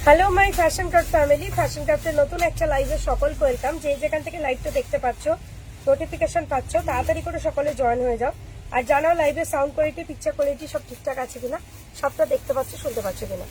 Hello my fashion craft family, fashion ক্রাফটের নতুন একটা লাইভে সকল ওয়েলকাম। যেখান থেকে লাইভটা দেখতে পাচ্ছ, নোটিফিকেশন পাচ্ছ, তাড়াতাড়ি করে সকলে জয়েন হয়ে যাও। আর জানাও লাইভে সাউন্ড কোয়ালিটি, পিকচার কোয়ালিটি সব ঠিকঠাক আছে কিনা, সবটা দেখতে পাচ্ছ, শুনতে পাচ্ছ কিনা।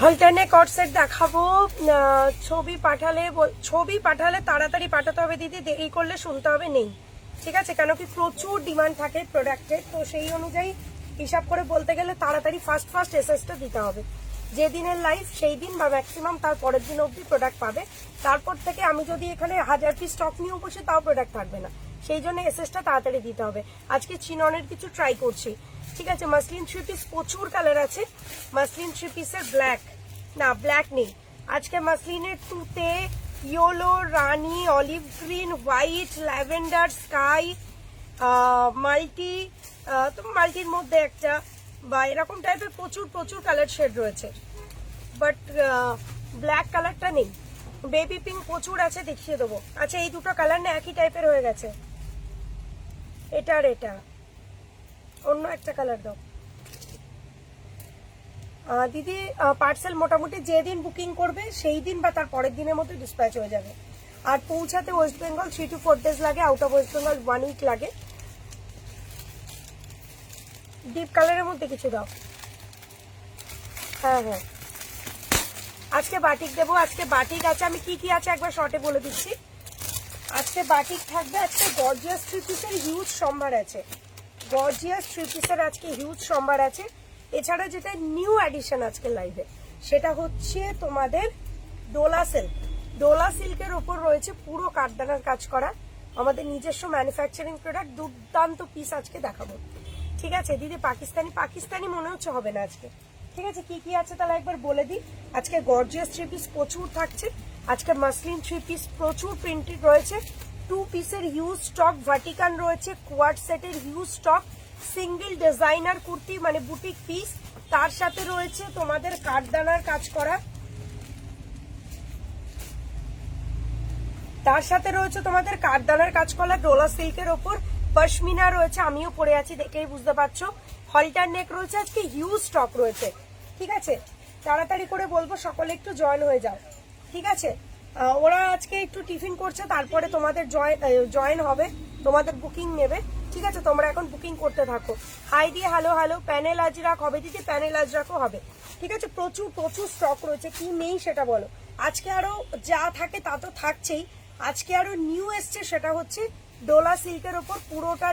হলটারনে কট সেট দেখাবো। ছবি পাঠালে তাড়াতাড়ি পাঠাতে হবে দিদি, দেরি করলে শুনতে হবে নেই, ঠিক আছে? কেন কি প্রচুর ডিমান্ড থাকে প্রোডাক্টের, তো সেই অনুযায়ী হিসাব করে বলতে গেলে তাড়াতাড়ি ফার্স্ট এসএসটা দিতে হবে। যেদিনের লাইভ সেই দিন বা ম্যাক্সিমাম তার পরের দিন অবধি প্রোডাক্ট পাবে। তারপর থেকে আমি যদি এখানে 1000 পিস স্টক নিয়েও বসে তাও প্রোডাক্ট থাকবে না, সেই জন্য এসএসটা তাড়াতাড়ি দিতে হবে। আজকে চিননের কিছু ট্রাই করছি, ঠিক আছে? মাসলিন 3 পিস প্রচুর কালার আছে। মাসলিন 3 পিসের ব্ল্যাক নেই আজকে। মাসলিনের 2তে ইয়েলো, রানি, olive green, white, lavender, sky, multi, তো মাল্টির মধ্যে একটা বা এরকম টাইপের প্রচুর কালার শেড রয়েছে, বাট ব্ল্যাক কালারটা নেই। বেবি পিঙ্ক প্রচুর আছে, দেখিয়ে দেবো। আচ্ছা, এই দুটো কালার না একই টাইপের হয়ে গেছে, এটা আর এটা। অন্য একটা কালার দাও দিদি। পার্সেল মোটামুটি যেদিন বুকিং করবে সেই দিন বা তার পরের দিনের মধ্যে ডিসপ্যাচ হয়ে যাবে। আর পৌঁছাতে ওয়েস্ট বেঙ্গল 3 to 4 days লাগে, out of West Bengal 1 week লাগে। ডিপ কালারের মধ্যে কিছু দাও। হ্যাঁ, আজকে বাটিক দেবো। আজকে বাটিক আছে, আমি কি আছে একবার শর্টে বলে দিচ্ছি। আজকে বাটিক থাকবে। আজকে গর্জিয়াস 3 পিসের হিউজ সম্ভার আছে। গর্জিয়াস 3 পিসের আজকে হিউজ সম্ভার আছে। এছাড়া যেটা নিউ অ্যাডিশন আজকে লাইভে, সেটা হচ্ছে তোমাদের ডোলা সিল্কের ওপর রয়েছে পুরো কাঠদানার কাজ করা, আমাদের নিজস্ব ম্যানুফ্যাকচারিং প্রোডাক্ট। দুর্দান্ত পিস আজকে দেখাবো, ঠিক আছে দিদি? পাকিস্তানি মনে হচ্ছে হবে না আজকে, ঠিক আছে? কি আছে তাহলে একবার বলে দিই। আজকে গর্জিয়াস 3 পিস প্রচুর থাকছে। আজকে মাসলিন 3 পিস প্রচুর প্রিন্টেড রয়েছে। 2 পিসের হিউজ স্টক, ভার্টিকান রয়েছে, কোয়াড সেটের huge stock, single designer kurti মানে বুটিক পিস, তার সাথে রয়েছে তোমাদের কাঠদানার কাজ করা, ডোলা সিল্কের ওপর পশমিনা রয়েছে। আমিও পরে আছি, দেখেই বুঝতে পারছো। হলটার নেক রয়েছে, আজকে হিউজ স্টক রয়েছে, ঠিক আছে? তাড়াতাড়ি করে বলবো, সকলে একটু জয়েন হয়ে যাও, ঠিক আছে? ওরা আজকে একটু টিফিন করছে, তারপরে তোমাদের জয়েন হবে, তোমাদের বুকিং নেবে, ঠিক আছে? তোমরা এখন বুকিং করতে থাকো। হাই দিয়ে হ্যালো। প্যানেল আজরাক হবে দিদি, প্যানেল আজরাকও হবে, ঠিক আছে? প্রচুর স্টক রয়েছে। কি নেই সেটা বলো। আজকে আরো যা থাকে তা তো থাকছেই, আজকে আরো নিউ এসছে, সেটা হচ্ছে ডোলা সিল্কের উপর পুরোটা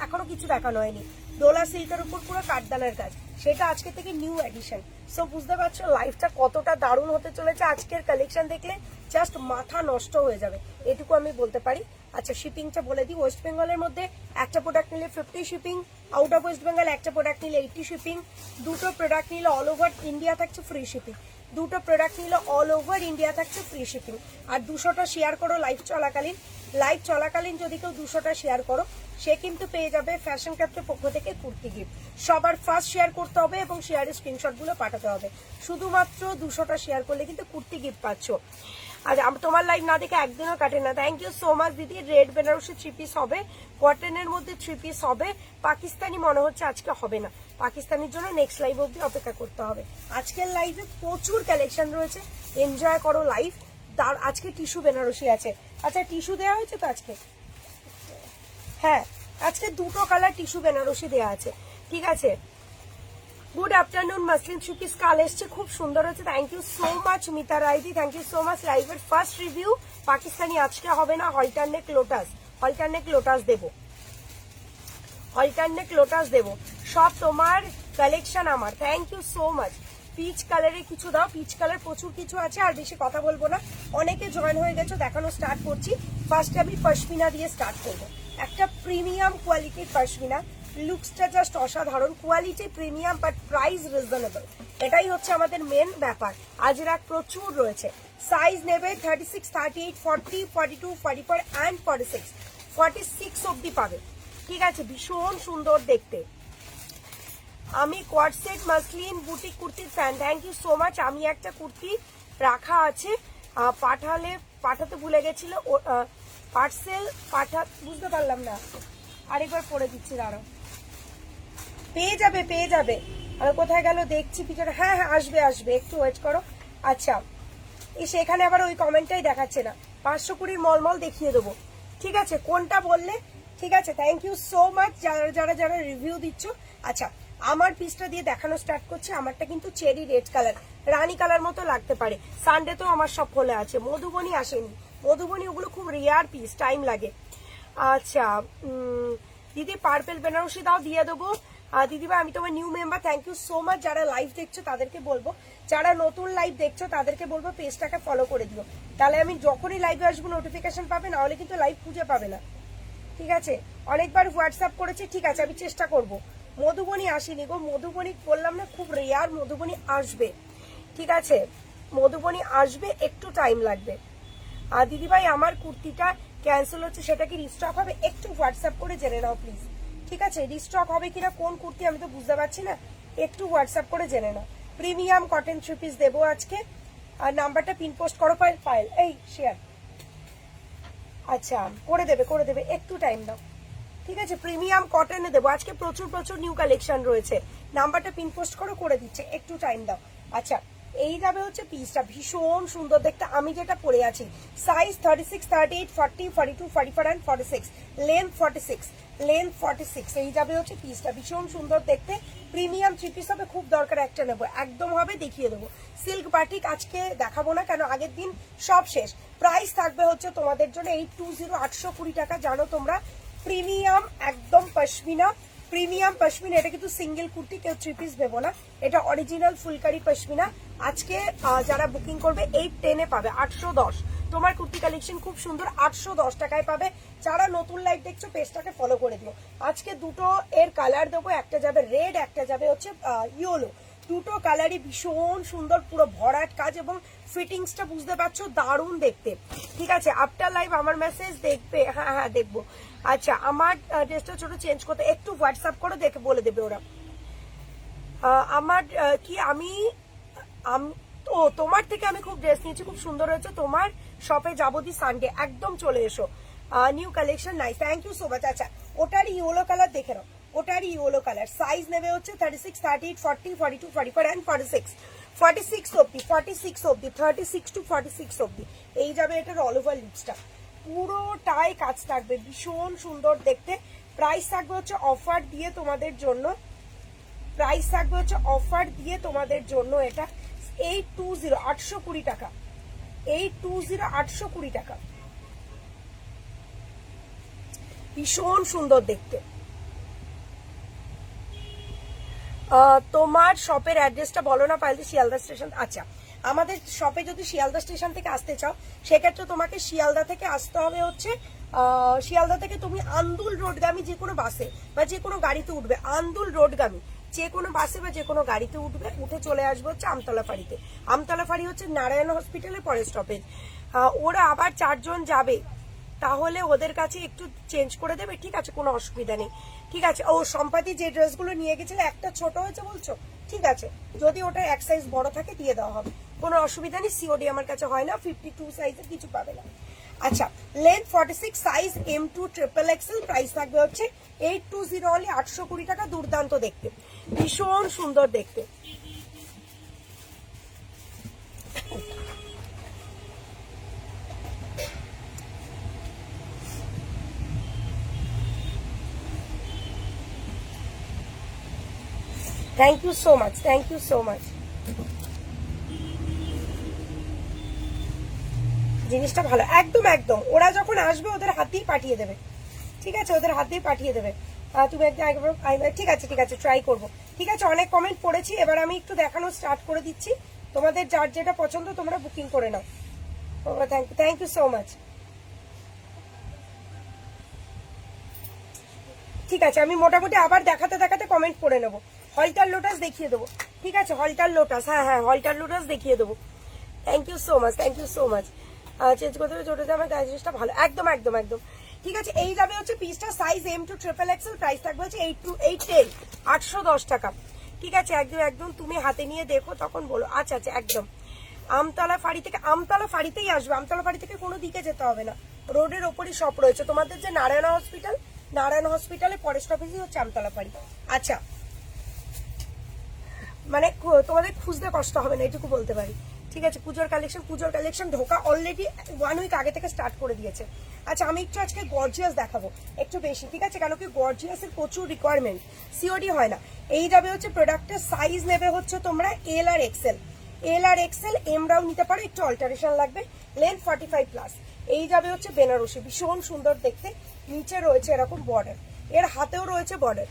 এখনো কিছু দেখানো হয়নি। ডোলা সিল্কের উপর পুরো কাঠদানার কাজ, সেটা আজকে থেকে নিউ এডিশন। সো বুঝতে পারছো লাইফটা কতটা দারুণ হতে চলেছে। আজকের কালেকশন দেখলে জাস্ট মাথা নষ্ট হয়ে যাবে, এটুকু আমি বলতে পারি। আচ্ছা, শিপিংটা বলে দিই। ওয়েস্ট বেঙ্গলের মধ্যে একটা প্রোডাক্ট নিলে 50 shipping, out of West Bengal একটা প্রোডাক্ট নিলে 80 শিপিং, দুটো প্রোডাক্ট নিলে অল ওভার ইন্ডিয়া থাকছে ফ্রি শিপিং, দুটো প্রোডাক্ট নিলে অল ওভার ইন্ডিয়া থাকছে ফ্রি শিপিং। আর 200টা শেয়ার করো লাইভ চলাকালীন যদি কেউ 200টা শেয়ার করো, সে কিন্তু পেয়ে যাবে ফ্যাশন ক্রাফটের পক্ষ থেকে কুর্তি গিফট। সবার ফার্স্ট শেয়ার করতে হবে এবং শেয়ারের স্ক্রিনশটগুলো পাঠাতে হবে। শুধুমাত্র 200টা শেয়ার করলে কিন্তু কুর্তি গিফট পাচ্ছ। আর তোমার লাইভ না দেখে একদিনও কাটে না। থ্যাংক ইউ সো মাচ দিদি। রেড বেনারসি 3 পিস হবে, কটনের মধ্যে 3 পিস হবে। পাকিস্তানি মনে হচ্ছে আজকে হবে না, পাকিস্তানির জন্য নেক্সট লাইভ অব্দি অপেক্ষা করতে হবে। আজকের লাইভে প্রচুর কালেকশন রয়েছে, এনজয় করো লাইভ। তার আজকে টিস্যু বেনারসি আছে। আচ্ছা, টিস্যু দেওয়া হয়েছে তো আজকে? হ্যাঁ, আজকে দুটো কালার টিস্যু বেনারসি দেওয়া আছে, ঠিক আছে? Good afternoon. মাসলিন 3 পিস কাল এসছে, খুব সুন্দর হচ্ছে। Thank you so much Mita রাইদি, থ্যাংক ইউ সো মাচ। লাইভের ফার্স্ট রিভিউ পাকিস্তানি আজকে হবে না, হলটারনেক লোটাস দেবো। সব তোমার কালেকশন আমার। Thank you so much. Peach কালারে কিছু দাও, পিচ কালার প্রচুর কিছু আছে, আর বেশি কথা বলবো না, অনেকে জয়েন হয়ে গেছো, দেখানো স্টার্ট করছি। ফার্স্টে আমি পশমিনা দিয়ে স্টার্ট করবো, একটা প্রিমিয়াম কোয়ালিটির পশমিনা, লুকসটা জাস্ট অসাধারণ, quality premium but price reasonable, এটাই হচ্ছে আমাদের মেন ব্যাপার। আজরাক প্রচুর রয়েছে, সাইজ নেবে 36, 38, 40, 42, 44 অ্যান্ড 46, 46 অব্দি পাবে, ঠিক আছে, ভীষণ সুন্দর দেখতে। আমি কোয়াডসেট মাসলিন বুটিক কুর্তির fan, thank you so much. আমি একটা কুর্তি রাখা আছে, পাঠাতে ভুলে গেছিল, পার্সেল বুঝতে পারলাম না, আরেকবার পরে দিচ্ছি, দাঁড়াও, পেয়ে যাবে। আর কোথায় গেল দেখছি পিছনে, হ্যাঁ আসবে, একটু ওয়েট করো। আচ্ছা, সেখানে আবার ওই কমেন্টটাই দেখাচ্ছে না, 520 মলমল দেখিয়ে দেবো, ঠিক আছে, কোনটা বললে, ঠিক আছে, থ্যাংক ইউ সো মাচ যারা রিভিউ দিচ্ছ। আচ্ছা, আমার পিসটা দিয়ে দেখানো স্টার্ট করছে, আমারটা কিন্তু চেরি রেড কালার, রানী কালার মতো লাগতে পারে, সানডে তো আমার সব খোলা আছে, মধুবনী আসেনি, মধুবনী ওগুলো খুব রেয়ার পিস, টাইম লাগে। আচ্ছা দিদি পার্পেল বেনারসি দাও, দিয়ে দেবো। দিদিভাই আমি তোমার new member, thank you so much. যারা লাইভ দেখছো তাদেরকে বলবো, যারা নতুন লাইভ দেখছো তাদেরকে বলবো পেজটাকে ফলো করে দিও, তাহলে আমি যখনই লাইভে আসবো নোটিফিকেশন পাবে, না হলে কিন্তু লাইভ খুঁজে পাবে না, ঠিক আছে। অনেকবার হোয়াটসঅ্যাপ করেছি, ঠিক আছে, আমি চেষ্টা করব। মধুবনী আসেনি গো, মধুবনী বললাম না খুব রেয়ার, মধুবনী আসবে, ঠিক আছে, মধুবনী আসবে, একটু টাইম লাগবে। আর দিদিভাই আমার কুর্তিটা ক্যান্সেল হচ্ছে, সেটা কি রিস্টক হবে, একটু হোয়াটসঅ্যাপ করে জেনে নাও প্লিজ, ঠিক আছে, রিস্টক হবে কিনা, কোন কুর্তি আমি তো বুঝতে পারছি না, একটু হোয়াটসঅ্যাপ করে জেনে নাও। প্রিমিয়াম কটন 3 পিস দেবো আজকে, আর নাম্বারটা পিন পোস্ট করো, ফাইল এই শেয়ার, আচ্ছা করে দেবে, একটু টাইম দাও, ঠিক আছে, প্রিমিয়াম কটনে দেবো আজকে, প্রচুর নিউ কালেকশন রয়েছে, নাম্বারটা পিন পোস্ট করো, করে দিচ্ছে, একটু টাইম দাও। আচ্ছা, এই যাবে হচ্ছে পিসটা, ভীষণ সুন্দর দেখতে, আমি যেটা পরে আছি, সাইজ 36, 38, 40, 42, 44 অ্যান্ড 46, লেন্থ 46, এই যাবে হচ্ছে পিসটা, ভীষণ সুন্দর দেখতে, প্রিমিয়াম 3 পিস হবে, খুব দরকার একটা নেবো, একদম হবে, দেখিয়ে দেবো। সিল্ক বাটিক আজকে দেখাবো না, কেন আগের দিন সব শেষ। প্রাইস থাকবে হচ্ছে তোমাদের জন্য 820, 820 টাকা, জানো তোমরা, প্রিমিয়াম একদম পশমিনা, প্রিমিয়াম পশমিনা, এটা কিন্তু সিঙ্গেল কুর্তি, কেউ 3 পিস দেবো না, এটা অরিজিনাল ফুলকারি পশমিনা। আজকে যারা বুকিং করবে 810 পাবে, 810, তোমার কুর্তি কালেকশন খুব সুন্দর, 810 টাকায় পাবে। যারা নতুন লাইভ দেখছো পেজটাকে ফলো করে দিও। আজকে দুটো এর কালার দেবো, একটা যাবে রেড, একটা যাবে হচ্ছে ইয়েলো, দুটো কালারই ভীষণ সুন্দর, পুরো ভরাট কাজ, এবং ফিটিংসটা বুঝতে পারছো দারুণ দেখতে, ঠিক আছে। আফটার লাইভ আমার মেসেজ দেখবে, হ্যাঁ দেখবো। আচ্ছা, আমার ড্রেসটা ছোট চেঞ্জ করতে, একটু হোয়াটসঅ্যাপ করে দেখে বলে দেবে ওরা। আমার কি আমি ও তোমার থেকে আমি খুব ড্রেস নিয়েছি, খুব সুন্দর হয়েছে, তোমার শপে যাবো দি সানডে, একদম চলে এসো, নিউ কালেকশন নাই, থ্যাংক ইউ সো মাচ। আচ্ছা, ওটারই ইয়েলো কালার দেখে নাও, ওটারই ইয়েলো কালার, সাইজ নেবে হচ্ছে 36, 38, 40, 42, 44 অ্যান্ড 46, 46 অব্দি, 36 to 46 অব্দি, এই যাবে এটার অল ওভার লুকসটা, পুরোটাই কাজ থাকবে, ভীষণ সুন্দর দেখতে। প্রাইস থাকবে হচ্ছে অফার দিয়ে তোমাদের জন্য, এটা 820, 820 টাকা, 820, 820 টাকা, ভীষণ সুন্দর দেখতে। তোমার শপের অ্যাড্রেসটা বলো না পাইলে, শিয়ালদা স্টেশন। আচ্ছা, আমাদের শপে যদি শিয়ালদা স্টেশন থেকে আসতে চাও, সেক্ষেত্রে তোমাকে শিয়ালদা থেকে আসতে হবে হচ্ছে, শিয়ালদা থেকে তুমি আন্দুল রোডগামী যে কোনো বাসে বা যে কোনো গাড়িতে উঠবে, আন্দুল রোডগামী যে কোনো বাসে বা যে কোনো গাড়িতে উঠবে, উঠে চলে আসবে হচ্ছে আমতলা ফাঁড়িতে। আমতলা ফাঁড়ি হচ্ছে নারায়ণ হসপিটালের পরে স্টপেজ। ওরা আবার 4 জন যাবে, তাহলে ওদের কাছে একটু চেঞ্জ করে দেবে, ঠিক আছে, কোনো অসুবিধা নেই, ঠিক আছে। ও সম্পাদি যে ড্রেসগুলো নিয়ে গেছিল একটা ছোট হয়েছে বলছো, ঠিক আছে, যদি ওটা এক সাইজ বড় থাকে দিয়ে দেওয়া হবে, কোনো অসুবিধা নেই, সিওডি আমার কাছে হয় না, 52 সাইজের কিছু পাবে না। আচ্ছা, length 46, size M2 triple Excel, price থাকবে হচ্ছে 820 অনলি, 820 টাকা, দুর্দান্ত দেখতে, ভীষণ সুন্দর দেখতে। থ্যাংক ইউ সো মাচ, জিনিসটা ভালো, একদম ওরা যখন আসবে ওদের হাতেই পাঠিয়ে দেবে, ঠিক আছে, ওদের হাতেই পাঠিয়ে দেবে। তুমি একবার, ঠিক আছে, ট্রাই করবো। ঠিক আছে, অনেক কমেন্ট পড়েছি, এবার আমি একটু দেখানো স্টার্ট করে দিচ্ছি। তোমাদের যার যেটা পছন্দ তোমরা বুকিং করে নাও। Thank you so much. ঠিক আছে, আমি মোটামুটি আবার দেখাতে দেখাতে কমেন্ট করে নেবো। হলটার লোটাস দেখিয়ে দেবো, ঠিক আছে, হলটার লোটাস, হ্যাঁ হ্যাঁ হলটার লোটাস দেখিয়ে দেবো। Thank you so much, thank you so much. Change করতে হবে ছোট জামা, গায়ে জিনিসটা ভালো, একদম একদম একদম। ঠিক আছে, এই যাবে হচ্ছে পিসটা size M to XXL, price থাকবে হচ্ছে 8 to 810, 810 টাকা। ঠিক আছে, একদম একদম, তুমি হাতে নিয়ে দেখো তখন বলো। আচ্ছা আচ্ছা, একদম আমতলা ফাড়ি থেকে, আমতলা ফাড়িতেই আসবে, আমতলা ফাড়ি থেকে কোনো দিকে যেতে হবে না, রোডের ওপরই শপ রয়েছে। তোমাদের যে নারায়ণ হসপিটাল, নারায়ণ হসপিটালে ফরেস্ট অফিসই হচ্ছে আমতলা ফাড়ি। আচ্ছা, মানে তোমাদের খুঁজতে কষ্ট হবে না, এটুকু বলতে পারি। ঠিক আছে, পুজোর কালেকশন ঢোকা অলরেডি 1 উইক আগে থেকে স্টার্ট করে দিয়েছে। আচ্ছা, আমি একটু আজকে গর্জিয়াস দেখাবো একটু বেশি, ঠিক আছে, কেন কি গর্জিয়াসের প্রচুর রিকোয়ারমেন্ট, সিওডি হয় না। এই যাবে হচ্ছে প্রোডাক্টের সাইজ নেবে হচ্ছে তোমরা এল আর এক্সেল, এল আর এক্সেল, এমরাও নিতে পারো, একটু অল্টারেশন লাগবে, লেন্থ 45+। এই যাবে হচ্ছে বেনারসি, ভীষণ সুন্দর দেখতে, নিচে রয়েছে এরকম বর্ডার, এর হাতেও রয়েছে বর্ডার।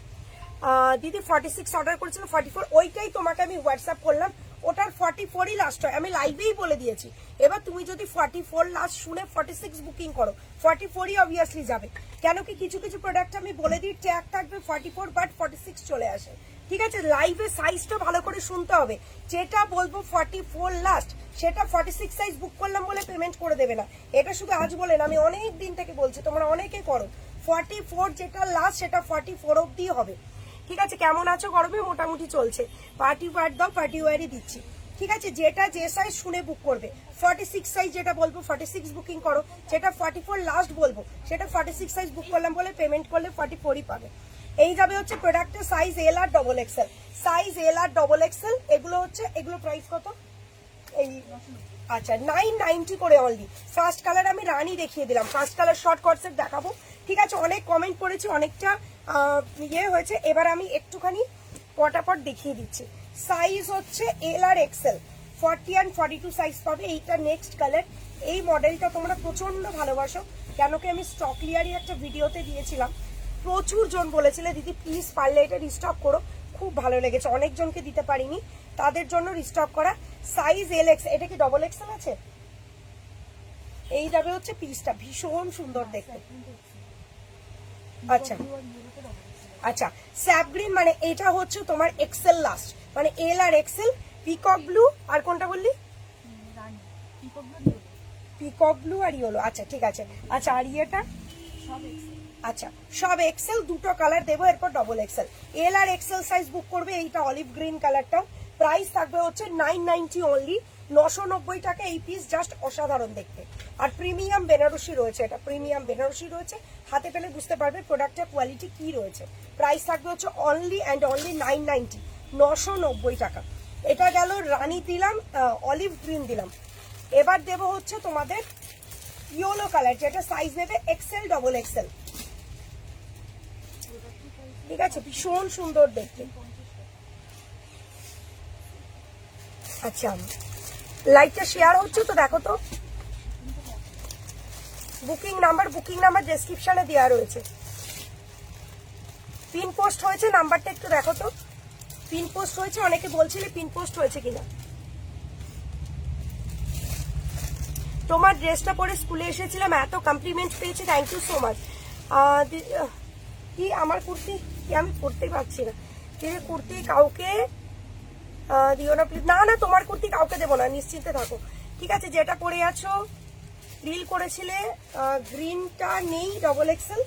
দিদি 46 অর্ডার করেছিল, 44, ওইটাই তোমাকে আমি হোয়াটসঅ্যাপ করলাম, ওটার 44ই লাস্ট হয়, আমি লাইভেই বলে দিয়েছি। এবার তুমি যদি 44 লাস্ট শুনে 46 বুকিং করো, 44ই অবভিয়াসলি যাবে, কেন কি কিছু কিছু প্রোডাক্ট আমি বলে দিই ট্যাগ থাকবে 44 বাট 46 চলে আসে। ঠিক আছে, লাইভে সাইজটা ভালো করে শুনতে হবে, যেটা বলবো 44 লাস্ট সেটা 46 সাইজ বুক করলাম বলে পেমেন্ট করে দেবে না, এটা শুধু আজ বলেন, আমি অনেক দিন থেকে বলছি, তোমরা অনেকে করো, 44 যেটা লাস্ট সেটা 44 অব্দি হবে। ঠিক আছে, কেমন আছো? গরমে মোটামুটি চলছে, পার্টি ওয়্যার দাও, পার্টি ওয়্যারই দিচ্ছি। ঠিক আছে, যেটা যে সাইজ শুনে বুক করবে, 46 সাইজ যেটা বলবো 46 বুকিং করো, যেটা 44 লাস্ট বলবো সেটা 46 সাইজ বুক করলাম বলে পেমেন্ট করলে 44ই পাবে। এই যাবে হচ্ছে প্রোডাক্টের সাইজ এল আর ডবল এক্সেল, সাইজ এল আর ডবল এক্সেল, এগুলো হচ্ছে, এগুলো প্রাইস কত? এই আচ্ছা 990 করে অনলি। ফার্স্ট কালার আমি রানী দেখিয়ে দিলাম, ফার্স্ট কালার শর্ট কটসেট দেখাবো। ঠিক আছে, অনেক কমেন্ট করেছি, অনেকটা ইয়ে হয়েছে, এবার আমি একটুখানি পটাপট দেখিয়ে দিচ্ছি। সাইজ হচ্ছে এল আর এক্সেল, 40 and 42 সাইজ পাবে। এইটা নেক্সট কালার, এই মডেলটা তোমরা প্রচন্ড ভালোবাসো, কেন কি আমি স্টক ক্লিয়ারই একটা ভিডিওতে দিয়েছিলাম, প্রচুর জন বলেছিলে দিদি প্লিজ পারলে এটা রিস্টক করো, খুব ভালো লেগেছে, অনেকজনকে দিতে পারিনি, তাদের জন্য রিস্টক করা। সাইজ এল এক্স, এটা কি ডবল এক্সেল আছে? এই যাবে হচ্ছে পিসটা, ভীষণ সুন্দর দেখতে। আচ্ছা আচ্ছা, স্যাপ গ্রিন, মানে এটা হচ্ছে তোমার এক্সেল লাস্ট, মানে এল আর এক্সেল, পিকক ব্লু, আর কোনটা বললি? পিকক ব্লু আর ইয়েলো, আচ্ছা ঠিক আছে। আচ্ছা, আর ইয়েটা? আচ্ছা, সব এক্সেল, দুটো কালার দেবো, এরপর ডবল এক্সেল। এল আর এক্সেল সাইজ বুক করবে, এইটা অলিভ গ্রিন কালারটা, প্রাইস থাকবে হচ্ছে 990 অনলি, 990 টাকা এই পিস, জাস্ট অসাধারণ দেখতে। আর প্রিমিয়াম বেনারসি রয়েছে, এটা প্রিমিয়াম বেনারসি রয়েছে, হাতে পেলে বুঝতে পারবে প্রোডাক্টের কোয়ালিটি কি রয়েছে। প্রাইস থাকবে হচ্ছে অনলি অ্যান্ড অনলি 990, 990 টাকা। এটা গেল রানী দিলাম, অলিভ গ্রিন দিলাম। এবার দেবো হচ্ছে তোমাদের ইয়েলো কালার, যেটা সাইজ নেবে এক্সেল ডবল এক্সেল। ঠিক আছে, ভীষণ সুন্দর দেখতে। আচ্ছা, লাইকটা শেয়ার হচ্ছে তো, দেখো তো, বুকিং নাম্বার ডেসক্রিপশনে দেওয়া রয়েছে, পিন পোস্ট হয়েছে, নাম্বারটা একটু দেখো তো, পিন পোস্ট হয়েছে, অনেকে বলছিলে পিন পোস্ট হয়েছে কিনা। তোমার ড্রেসটা পরে স্কুলে এসেছিলাম, এত কমপ্লিমেন্ট পেয়েছি, থ্যাংক ইউ সো মাচ। কি আমার কুর্তি, কি আমি পরতেই পারছি না, দিদি কুর্তি কাউকে দিও না প্লিজ। না না, তোমার কুর্তি কাউকে দেবো না, নিশ্চিন্তে থাকো। ঠিক আছে, যেটা পরে আছো, রিল করেছিলে, গ্রিনটা নেই, ডবল এক্সেল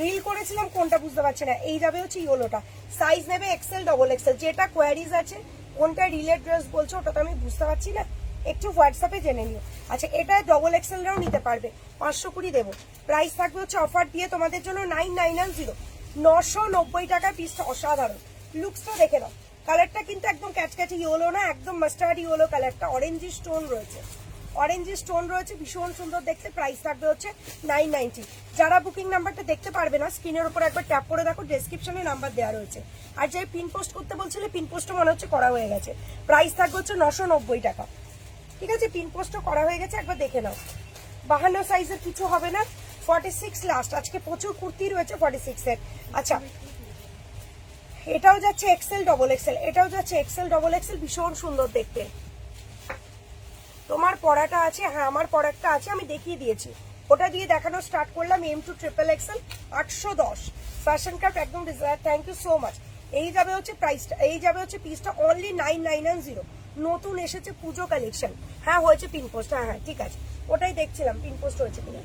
রিল করেছিলাম, কোনটা বুঝতে পারছি না। এই যাবে হচ্ছে ইয়েলোটা, সাইজ নেবে এক্সেল ডবল এক্সেল, যেটা কোয়ারিজ আছে, কোনটা রিলের ড্রেস বলছো ওটা তো আমি বুঝতে পারছি না, একটু হোয়াটসঅ্যাপে জেনে নিও। আচ্ছা, এটা ডবল এক্সেলরাও নিতে পারবে, 520 দেবো, প্রাইস থাকবে হচ্ছে অফার দিয়ে তোমাদের জন্য 990, 990 টাকা পিসটা, অসাধারণ। লুকসটা দেখে নাও, কালারটা কিন্তু একদম ক্যাচক্যাচি ইয়েলো না, একদম মাস্টার্ড ইয়েলো কালারটা, অরেঞ্জ স্টোন রয়েছে, অরেঞ্জ স্টোন রয়েছে, ভীষণ সুন্দর দেখতে। প্রাইস থাকবে হচ্ছে 990। যারা বুকিং নাম্বারটা দেখতে পারবে না, স্ক্রিনের উপর একবার ট্যাপ করে দেখো, ডেসক্রিপশনে নাম্বার দেওয়া রয়েছে। আর যে পিন পোস্ট করতে বলছিলে, পিন পোস্টও মনে হচ্ছে করা হয়ে গেছে, প্রাইস থাকবে হচ্ছে 990 টাকা। ঠিক আছে, পিন পোস্টও করা হয়ে গেছে, একবার দেখে নাও। 52 সাইজের কিছু হবে না, 46 লাস্ট। আজকে প্রচুর কুর্তি রয়েছে 46 এর। আচ্ছা এটাও যাচ্ছে এক্সেল ডবল এক্সেল, এটাও যাচ্ছে এক্সেল ডবল এক্সেল, ভীষণ সুন্দর দেখতে। তোমার পড়াটা আছে, হ্যাঁ আমার পড়াটা আছে, আমি দেখিয়ে দিয়েছি, ওটা দিয়ে দেখানো স্টার্ট করলাম। M to triple XL 810 fashion card একদম desire. Thank you so much. এই যাবে হচ্ছে প্রাইসটা, এই যাবে হচ্ছে পিসটা অনলি 9990। নতুন এসেছে পুজো কালেকশন। হ্যাঁ হয়েছে পিন পোস্ট, হ্যাঁ হ্যাঁ ঠিক আছে, ওটাই দেখছিলাম পিন পোস্ট হয়েছে কিনা।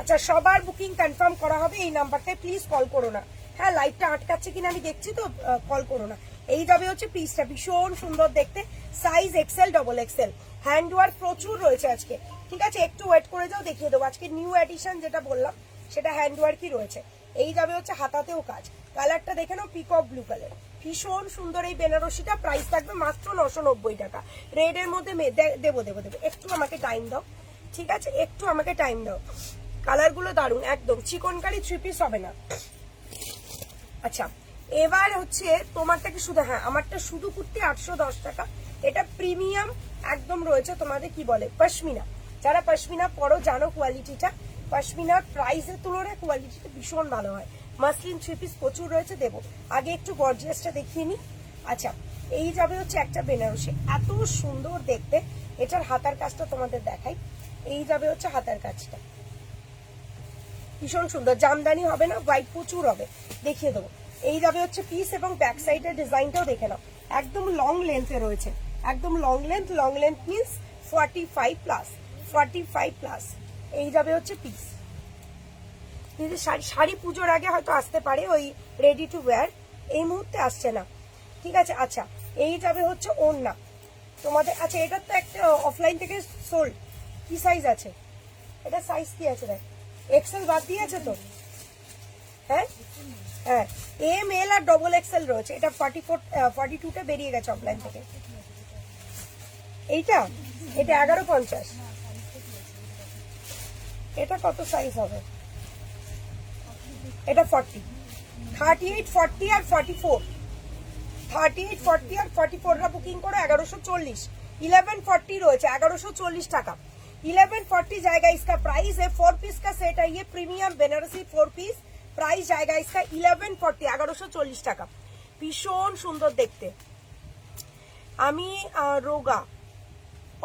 আচ্ছা সবার বুকিং কনফার্ম করা হবে এই নাম্বারটায়, প্লিজ কল করো না। হ্যাঁ লাইভটা আটকাচ্ছে কিনা আমি দেখছি তো, কল করো না। এই যাবে হচ্ছে পিসটা, ভীষণ সুন্দর দেখতে, size XL double XL, hand work প্রচুর রয়েছে আজকে, ঠিক আছে একটু ওয়েট করে যাও, দেখিয়ে দেবো। আজকে নিউ এডিশন যেটা বললাম সেটা হ্যান্ড ওয়ার্কই রয়েছে। এই যাবে হচ্ছে হাতাতেও কাজ, কালারটা দেখে নাও পিকক ব্লু কালার, ভীষণ সুন্দর এই বেনারসিটা। প্রাইস থাকবে মাত্র 990 টাকা। রেড এর মধ্যে দেবো দেবো দেবো, একটু আমাকে টাইম দাও, ঠিক আছে একটু আমাকে টাইম দাও। কালার গুলো দারুন, একদম চিকনকারি 3 পিস হবে না। আচ্ছা এবার হচ্ছে তোমারটাকে শুধু, হ্যাঁ আমারটা শুধু কুর্তি 810 টাকা। এটা প্রিমিয়াম একদম রয়েছে, তোমাদের কি বলে পশমিনা, যারা পশমিনা পরো জানো কোয়ালিটিটা, পশমিনার প্রাইসের তুলনায় কোয়ালিটিটা ভীষণ ভালো হয়। মাসলিন 3 পিস প্রচুর রয়েছে, দেবো। আগে একটু গর্জিয়াসটা দেখিয়ে নি। আচ্ছা এই যাবে হচ্ছে একটা বেনারসি, এত সুন্দর দেখতে। এটার হাতার কাজটা তোমাদের দেখাই, এই যাবে হচ্ছে হাতার কাজটা, ভীষণ সুন্দর, জামদানি হবে না, হোয়াইট প্রচুর হবে, দেখিয়ে দেবো। এই যাবে হচ্ছে পিস এবং ব্যাক সাইডের ডিজাইনটাও দেখে নাও, একদম লং লেন্থে রয়েছে, একদম long length means 45 plus, 45 plus. এই যাবে হচ্ছে পিস। শাড়ি পুজোর আগে হয়তো আসতে পারে, ওই রেডি টু ওয়্যার, এই মুহূর্তে আসছে না, ঠিক আছে। আচ্ছা এই যাবে হচ্ছে ওড়না তোমাদের। আচ্ছা এটার তো একটা অফলাইন থেকে সোল্ড, কি সাইজ আছে এটা, সাইজ কি আছে দেখ, এক্সেল বাদ দিয়েছে তো, হ্যাঁ হ্যাঁ এম এল আর ডবল এক্সেল রয়েছে। এটা 42টা বেরিয়ে গেছে অফলাইন থেকে। এইটা এটা 1150, এটা কত সাইজ হবে, এটা 40, 38, 40 আর 44, 38, 40 আর 44 রা বুকিং করো। 1140, 1140 রয়েছে, 1140 টাকা। 1140 जाएगा इसका प्राइस है। 4 पीस का सेट है ये, प्रीमियम बेनारसी 4 पीस, प्राइस जाएगा इसका 1140, 1140 টাকা। ভীষণ সুন্দর দেখতে। আমি রোগা,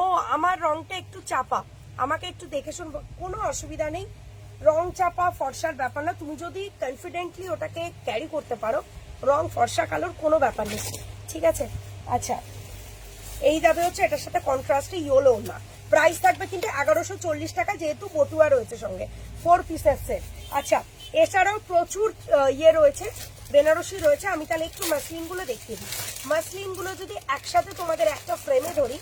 ও আমার রংটা একটু চাপা, আমাকে একটু দেখে শুনবো, কোনো অসুবিধা নেই। রং চাপা ফর্সার ব্যাপার না, তুমি যদি কনফিডেন্টলি ওটাকে ক্যারি করতে পারো, রং ফর্সা কালোর কোনো ব্যাপার নেই, ঠিক আছে। আচ্ছা এই যাবে হচ্ছে এটার সাথে কন্ট্রাস্টে ইয়েলো না, প্রাইস থাকবে কিন্তু 1140 টাকা, যেহেতু বটুয়া রয়েছে সঙ্গে, 4 পিসের সেট। আচ্ছা এছাড়াও প্রচুর ইয়ে রয়েছে, বেনারসি রয়েছে। আমি তাহলে একটু মাসলিন গুলো দেখিয়ে দিই। মাসলিন গুলো যদি একসাথে তোমাদের একটা ফ্রেমে ধরি,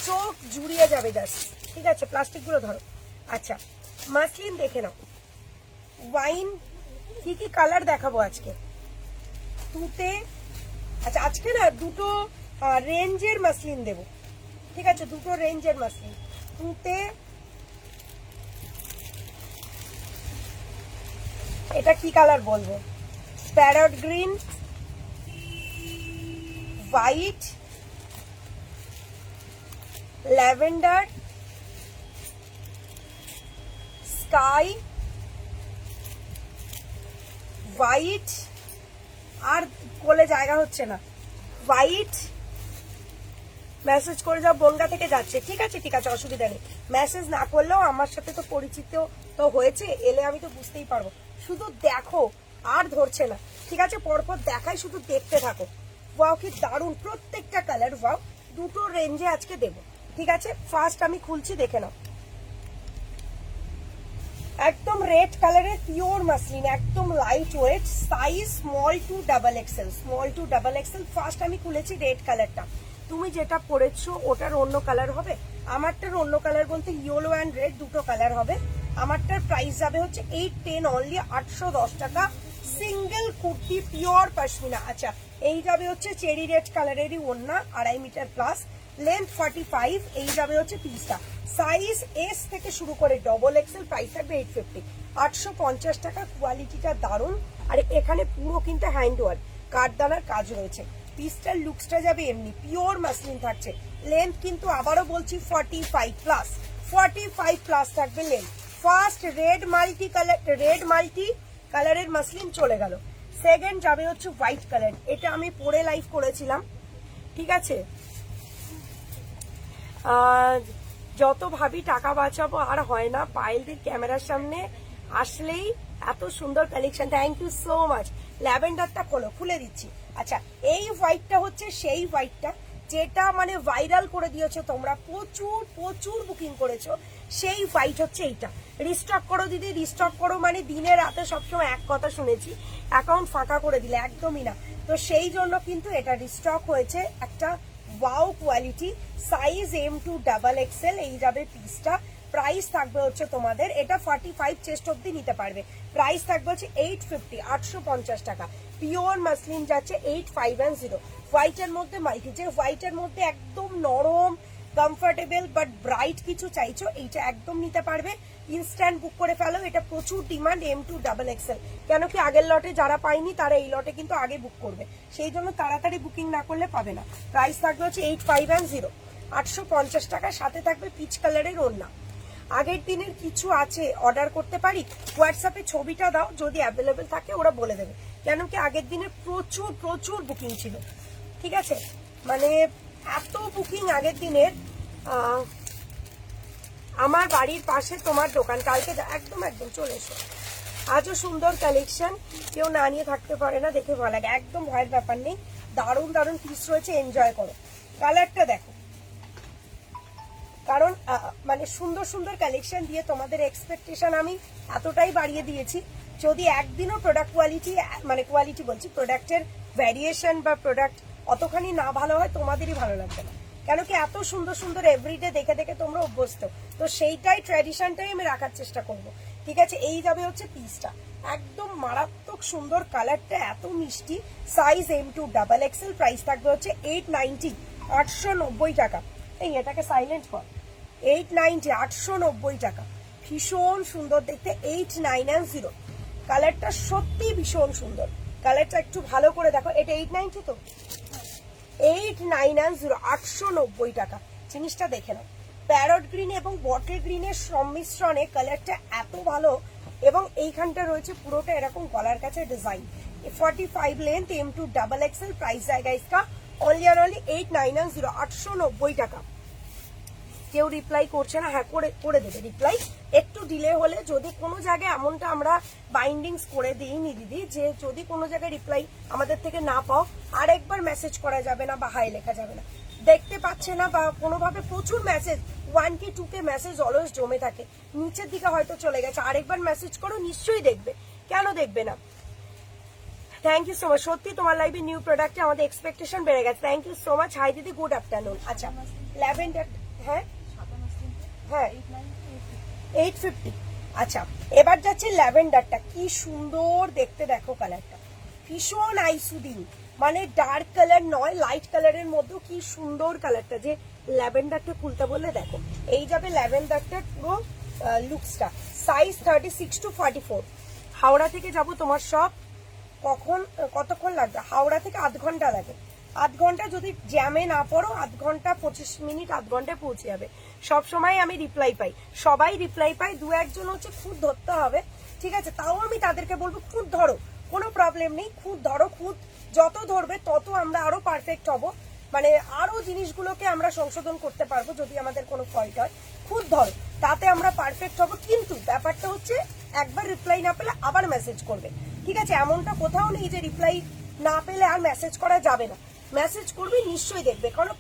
চোখ জুড়িয়ে যাবে জাস্ট, ঠিক আছে। প্লাস্টিক গুলো ধরো। আচ্ছা মাসলিন দেখে নাও, ওয়াইন, কি কি কালার দেখাবো আজকে তুতে। আচ্ছা আজকে না দুটো রেঞ্জের মাসলিন দেবো, ঠিক আছে, দুটো রেঞ্জের মাসলিন। তুতে, এটা কি কালার বলবো, parrot green, white, lavender, sky, white, আর কোলে জায়গা হচ্ছে না, হোয়াইট। মেসেজ করে যাও, বনগা থেকে যাচ্ছে, ঠিক আছে ঠিক আছে অসুবিধা নেই। মেসেজ না করলেও আমার সাথে তো পরিচিত তো হয়েছে, এলে আমি তো বুঝতেই পারবো। শুধু দেখো, আর ধরছে না, ঠিক আছে, পরপর দেখাই, শুধু দেখতে থাকো। ওয়াও কি দারুণ প্রত্যেকটা কালার, ওয়াও। দুটো রেঞ্জে আজকে দেবো, ঠিক আছে। ফার্স্ট আমি খুলছি, দেখে নাও, একদম রেড কালারের পিওর মাসলিন, একদম light weight, size small to double XL, small to double XL. First আমি খুলেছি রেড কালারটা, তুমি যেটা পরেছো ওটার অন্য কালার হবে, আমারটার অন্য কালার বলতে ইয়েলো অ্যান্ড রেড দুটো কালার হবে। আমারটার প্রাইস যাবে হচ্ছে 810 অনলি, 810 টাকা সিঙ্গেল কুর্তি পিওর পশমিনা। আচ্ছা এই যাবে হচ্ছে চেরি রেড কালারেরই ওড়না, 2.5 মিটার প্লাস, লেন্থ 45। এই যাবে হচ্ছে পিসটা, সাইজ এস থেকে শুরু করে ডবল এক্সেল, প্রাইস থাকবে 850, 850 টাকা। কোয়ালিটিটা দারুণ, আর এখানে পুরো কিন্তু হ্যান্ড ওয়ার্ক, কাঠদানার কাজ রয়েছে। পিসটার লুকসটা যাবে এমনি, পিওর মাসলিন থাকছে। লেন্থ কিন্তু আবারও বলছি 45 প্লাস, 45 প্লাস থাকবে লেন্থ। ফার্স্ট রেড মাল্টি কালারের মাসলিন চলে গেল। সেকেন্ড যাবে হচ্ছে হোয়াইট কালার, এটা আমি পরে লাইভ করেছিলাম, ঠিক আছে। যত ভাবি টাকা বাঁচাবো আর হয় না, পায়েলদের ক্যামেরার সামনে আসলেই এত সুন্দর collection. Thank you so much. ল্যাভেন্ডারটা খুলে দিচ্ছি। আচ্ছা, এই হোয়াইটটা হচ্ছে সেই হোয়াইটটা যেটা মানে ভাইরাল করে দিয়েছো তোমরা, প্রচুর প্রচুর বুকিং করেছো, সেই হোয়াইট হচ্ছে এইটা। রিস্টক করো দিদি, রিস্টক করো, মানে দিনে রাতে সবসময় এক কথা শুনেছি, অ্যাকাউন্ট ফাঁকা করে দিলে, একদমই না। তো সেই জন্য কিন্তু এটা রিস্টক হয়েছে, একটা ওয়াও কোয়ালিটি, সাইজ M2XXL, এই যাবে পিসটা। প্রাইস থাকবে হচ্ছে তোমাদের, এটা 45 চেস্ট অব্দি নিতে পারবে। প্রাইস থাকবে হচ্ছে 850, 850 টাকা। পিওর মাসলিন যাচ্ছে 8510। হোয়াইটের মধ্যে মাল্টি, যে হোয়াইটের মধ্যে একদম নরম কমফোর্টেবল বাট ব্রাইট কিছু চাইছো, এইটা একদম নিতে পারবে। ইনস্ট্যান্ট বুক করে ফেলো, এটা প্রচুর ডিমান্ড M2XXL। কেন কি আগের লটে যারা পায়নি তারা এই লটে কিন্তু আগে বুক করবে, সেই জন্য তাড়াতাড়ি বুকিং না করলে পাবে না। প্রাইস থাকবে হচ্ছে 8510, 850 টাকা। সাথে থাকবে পিচ কালারের ওড়না। আগের দিনের কিছু আছে অর্ডার করতে পারি? হোয়াটসঅ্যাপে ছবিটা দাও, যদি অ্যাভেলেবেল থাকে ওরা বলে দেবে, কেন কি আগের দিনে প্রচুর প্রচুর বুকিং ছিল, ঠিক আছে। মানে এত বুকিং আগের দিনের। আমার বাড়ির পাশে তোমার দোকান, কালকে একদম একদম চলে এসো। আজও সুন্দর কালেকশন, কেউ না নিয়ে থাকতে পারে না, দেখে ভালো লাগে, একদম ভয়ের ব্যাপার নেই। দারুণ দারুণ পিস রয়েছে, এনজয় করো। কালারটা দেখো, কারণ মানে সুন্দর সুন্দর কালেকশন দিয়ে তোমাদের এক্সপেকটেশন আমি এতটাই বাড়িয়ে দিয়েছি। যদি একদিনও প্রোডাক্ট কোয়ালিটি, মানে কোয়ালিটি বলছি, প্রোডাক্টের ভ্যারিয়েশন বা প্রোডাক্ট অতখানি না ভালো হয়, তোমাদেরই ভালো লাগবে না। কেন কি এত সুন্দর সুন্দর এভরিডে দেখে দেখে তোমরা অভ্যস্ত, তো সেইটাই ট্র্যাডিশনটাই আমি রাখার চেষ্টা করব, ঠিক আছে। এই যাবে হচ্ছে পিসটা, একদম মারাত্মক সুন্দর, কালারটা এত মিষ্টি। সাইজ M2XXL, প্রাইস থাকবে হচ্ছে 890, 890 টাকা। এই এটাকে সাইলেন্ট কর। 890, 890 টাকা। ভীষণ সুন্দর দেখতে, 8910। কালারটা সত্যি ভীষণ সুন্দর, কালারটা একটু ভালো করে দেখো। এটা 890 তো, 8910, 890 টাকা। জিনিসটা দেখে নাও, প্যারট গ্রিন এবং বটল গ্রিনের সংমিশ্রণে কালারটা এত ভালো। এবং এইখানটা রয়েছে পুরোটা এরকম গলার কাছে ডিজাইন। 45 length, M2XXL। প্রাইস জায়গা ইসকা অনলি আর অনলি 8910, 890 টাকা। কেউ রিপ্লাই করছে না, হ্যাঁ করে দেবে রিপ্লাই, একটু ডিলে হলে। যদি কোনো জায়গায় এমনটা আমরা বাইন্ডিংস করে দিইনি দিদি, যে যদি কোনো জায়গায় রিপ্লাই আমাদের থেকে না পাও, আরেকবার মেসেজ করা যাবে না বা হাই লেখা যাবে না। দেখতে পাচ্ছে না বা কোনোভাবে প্রচুর message, 1K 2K message always জমে থাকে, নিচের দিকে হয়তো চলে গেছে, আরেকবার মেসেজ করো, নিশ্চয়ই দেখবে, কেন দেখবে না। Thank you so much. সত্যি তোমার লাইভে নিউ প্রোডাক্টে আমাদের এক্সপেকটেশন বেড়ে গেছে। Thank you so much. Hi দিদি, গুড আফটারনুন। আচ্ছা, ল্যাভেন্ডার, হ্যাঁ হ্যাঁ 850। আচ্ছা, এবার যাচ্ছে ল্যাভেন্ডারটা, কি সুন্দর দেখতে, দেখো কালারটা ভীষণ আইসুদিন, মানে ডার্ক কালার নয়, লাইট কালারের মধ্যে কি সুন্দর কালারটা। যে ল্যাভেন্ডারটা খুলতে বললে দেখো, এই যাবে ল্যাভেন্ডারটার পুরো লুকসটা। Size 36 to 44। হাওড়া থেকে যাব তোমার সব, কতক্ষণ লাগবে? হাওড়া থেকে আধ ঘন্টা লাগে। আধ ঘন্টা যদি জ্যামে না পড়ো, আধ ঘন্টা 25 মিনিট, আধ ঘন্টায় পৌঁছে যাবে। সব সময় আমি রিপ্লাই পাই, সবাই রিপ্লাই পাই, দু একজন হচ্ছে খুদ ধরতে হবে, ঠিক আছে। তাও আমি তাদেরকে বলবো খুদ ধরো, কোনো প্রবলেম নেই, খুদ ধরো। খুদ যত ধরবে তত আমরা আরো পারফেক্ট হব, মানে আরো জিনিসগুলোকে আমরা সংশোধন করতে পারবো। যদি আমাদের কোনো ফল্ট হয়, খুদ ধরো, তাতে আমরা পারফেক্ট হব। কিন্তু ব্যাপারটা হচ্ছে একবার রিপ্লাই না পেলে আবার মেসেজ করবে, ঠিক আছে। এমনটা কোথাও নেই যে রিপ্লাই না পেলে আর মেসেজ করা যাবে না, মেসেজ করবে, নিশ্চয়ই দেখবে। কারণ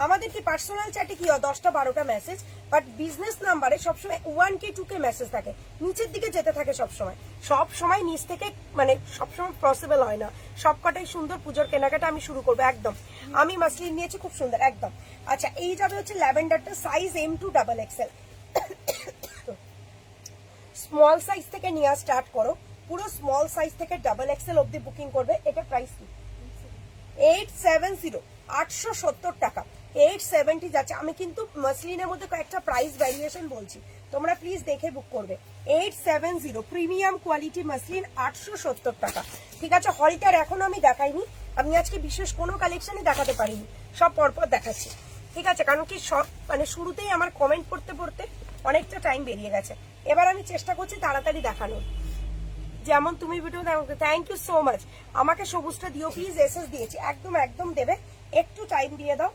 আমাদের কি পার্সোনাল চ্যাটে কি হয় 10টা 12টা মেসেজ, বাট বিজনেস নাম্বারে সবসময় 1K 2K মেসেজ থাকে, নিচের দিকে যেতে থাকে সবসময়। সবসময় নিচ থেকে, মানে সবসময় পসিবল হয় না। সবকটাই সুন্দর। পুজোর কেনাকাটা আমি শুরু করবো একদম। আমি মাসলিন নিয়েছি, খুব সুন্দর একদম। আচ্ছা, এই যাবে হচ্ছে ল্যাভেন্ডারটা, সাইজ M2XXL। স্মল সাইজ থেকে নেওয়া স্টার্ট করো, পুরো স্মল সাইজ থেকে XXL অব্দি বুকিং করবে। এটা প্রাইস কি? 870, 870 টাকা। 870 যাচ্ছে। আমি কিন্তু মাসলিনের মধ্যে কয়েকটা প্রাইস ভ্যারিয়েশন বলছি, তোমরা প্লিজ দেখে বুক করবে। 870 প্রিমিয়াম কোয়ালিটি মাসলিন, 870 টাকা, ঠিক আছে। হলটার এখনো আমি দেখাইনি, আমি আজকে বিশেষ কোনো কালেকশনই দেখাতে পারিনি, সব পরপর দেখাচ্ছি, ঠিক আছে। কারণ কি সব মানে শুরুতেই আমার কমেন্ট পড়তে পড়তে অনেকটা টাইম বেরিয়ে গেছে। এবার আমি চেষ্টা করছি তাড়াতাড়ি দেখানোর। যেমন তুমি video thank you so much. আমাকে সবুজটা দিও প্লিজ, এসএস দিয়েছি, একদম একদম দেবে, একটু টাইম দিয়ে দাও।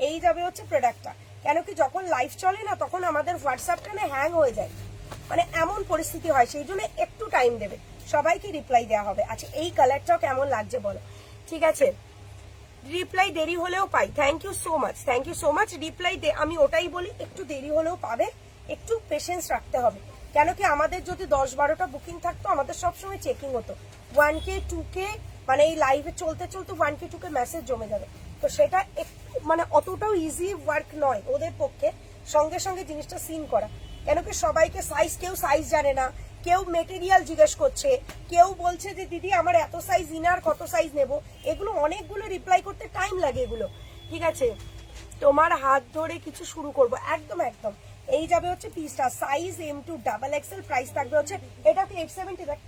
এই যাবে হচ্ছে প্রোডাক্টটা, কেন কি যখন লাইভ চলে না তখন আমাদের হোয়াটসঅ্যাপটা না হ্যাং হয়ে যায়, মানে এমন পরিস্থিতি হয়, সেই জন্য একটু টাইম দেবে, সবাইকে রিপ্লাই দেওয়া হবে। আচ্ছা এই কালারটাও কেমন লাগছে বলো, ঠিক আছে? রিপ্লাই দেরি হলেও পাই, thank you so much, thank you so much. Reply আমি ওটাই বলি, একটু দেরি হলেও পাবে, একটু পেশেন্স রাখতে হবে, কেন কি আমাদের যদি 10-12টা বুকিং থাকতো আমাদের সবসময় চেকিং হতো, 1K 2K মানে এই লাইভে চলতে চলতে 1K 2K মেসেজ জমে যাবে, তো সেটা একটু মানে অতটাও ইজি ওয়ার্ক নয় ওদের পক্ষে সঙ্গে সঙ্গে জিনিসটা সিন করা, কেন কি সবাইকে সাইজ, কেউ সাইজ জানে না, কেউ মেটেরিয়াল জিজ্ঞেস করছে, কেউ বলছে যে দিদি আমার এত সাইজ ইনার কত সাইজ নেব, এগুলো অনেকগুলো রিপ্লাই করতে টাইম লাগে এগুলো, ঠিক আছে? তোমার হাত ধরে কিছু শুরু করব, একদম একদম। এই যাবে হচ্ছে পিসটা, সাইজ M2 XXL, প্রাইস থাকবে হচ্ছে এটা কি 870, দেখ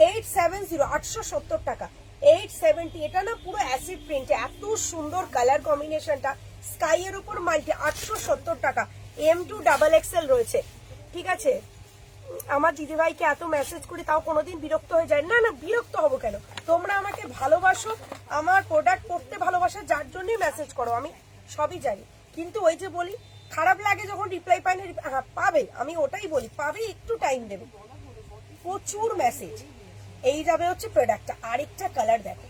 870, 870 টাকা, 870। এটা না পুরো অ্যাসিড প্রিন্ট, এত সুন্দর কালার কম্বিনেশনটা, স্কাই এর উপর মাল্টি, 870 টাকা, M2 XXL রয়েছে, ঠিক আছে? আমার দিদিভাইকে এত মেসেজ করি তাও কোনোদিন বিরক্ত হয়ে যায় না, না বিরক্ত হবো কেন, তোমরা আমাকে ভালোবাসো, আমার প্রোডাক্ট পড়তে ভালোবাসো, যার জন্যই মেসেজ করো, আমি সবই জানি, কিন্তু ওই যে বলি খারাপ লাগে যখন রিপ্লাই পাই না, হ্যাঁ পাবে, আমি ওটাই বলি পাবে, একটু টাইম দেবে, প্রচুর মেসেজ। এই যাবে হচ্ছে প্রোডাক্টটা, আরেকটা কালার দেখো,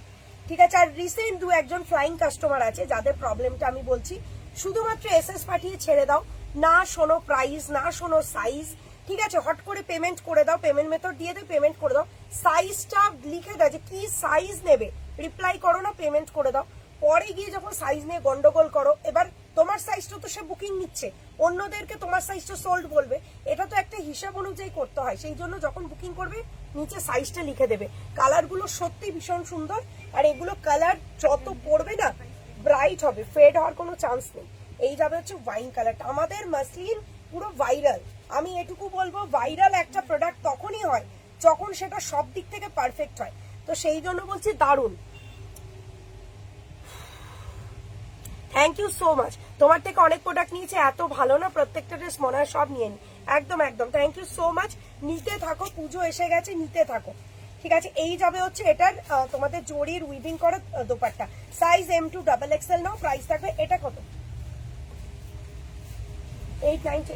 ঠিক আছে? আর রিসেন্ট 2-1 ফ্লাইং কাস্টমার আছে যাদের প্রবলেমটা আমি বলছি, শুধুমাত্র এসএস পাঠিয়ে ছেড়ে দাও, না শোনো প্রাইস, না শোনো সাইজ, ঠিক আছে? হট করে পেমেন্ট করে দাও, পেমেন্ট মেথড দিয়ে দাও, পেমেন্ট করে দাও, সাইজটা লিখে দাও যে কি সাইজ নেবে, রিপ্লাই করো না, পেমেন্ট করে দাও, পরে গিয়ে যখন সাইজ নিয়ে গন্ডগোল করো, এবার তোমার সাইজটা তো সে বুকিং নিচ্ছে, অন্যদেরকে তোমার সাইজটা সোল্ড বলবে, এটা তো একটা হিসাব অনুযায়ী করতে হয়, সেই জন্য যখন বুকিং করবে নিচে সাইজটা লিখে দেবে। কালারগুলো সত্যি ভীষণ সুন্দর, আর এগুলো কালার যত পড়বে না ব্রাইট হবে, ফেড হওয়ার কোনো চান্স নেই। এই যাবে হচ্ছে ওয়াইন কালারটা, আমাদের মাসলিন পুরো ভাইরাল, আমি এটুকু বলবো ভাইরাল একটা প্রোডাক্ট তখনই হয় যখন সেটা সব দিক থেকে পারফেক্ট হয়, তো সেই জন্য বলছি দারুণ। থ্যাংক ইউ সো মাচ, তোমার থেকে অনেক প্রোডাক্ট নিয়েছে, এত ভালো না প্রত্যেকটা ড্রেস, মনে হয় সব নিয়ে নি, একদম একদম, থ্যাংক ইউ সো মাচ। নিতে থাকো, পুজো এসে গেছে, নিতে থাকো, ঠিক আছে? এই যাবে হচ্ছে এটার তোমাদের জরির উইভিং করা দোপাট্টা, সাইজ M2 XXL নাও, প্রাইস থাকবে এটা কত, 890,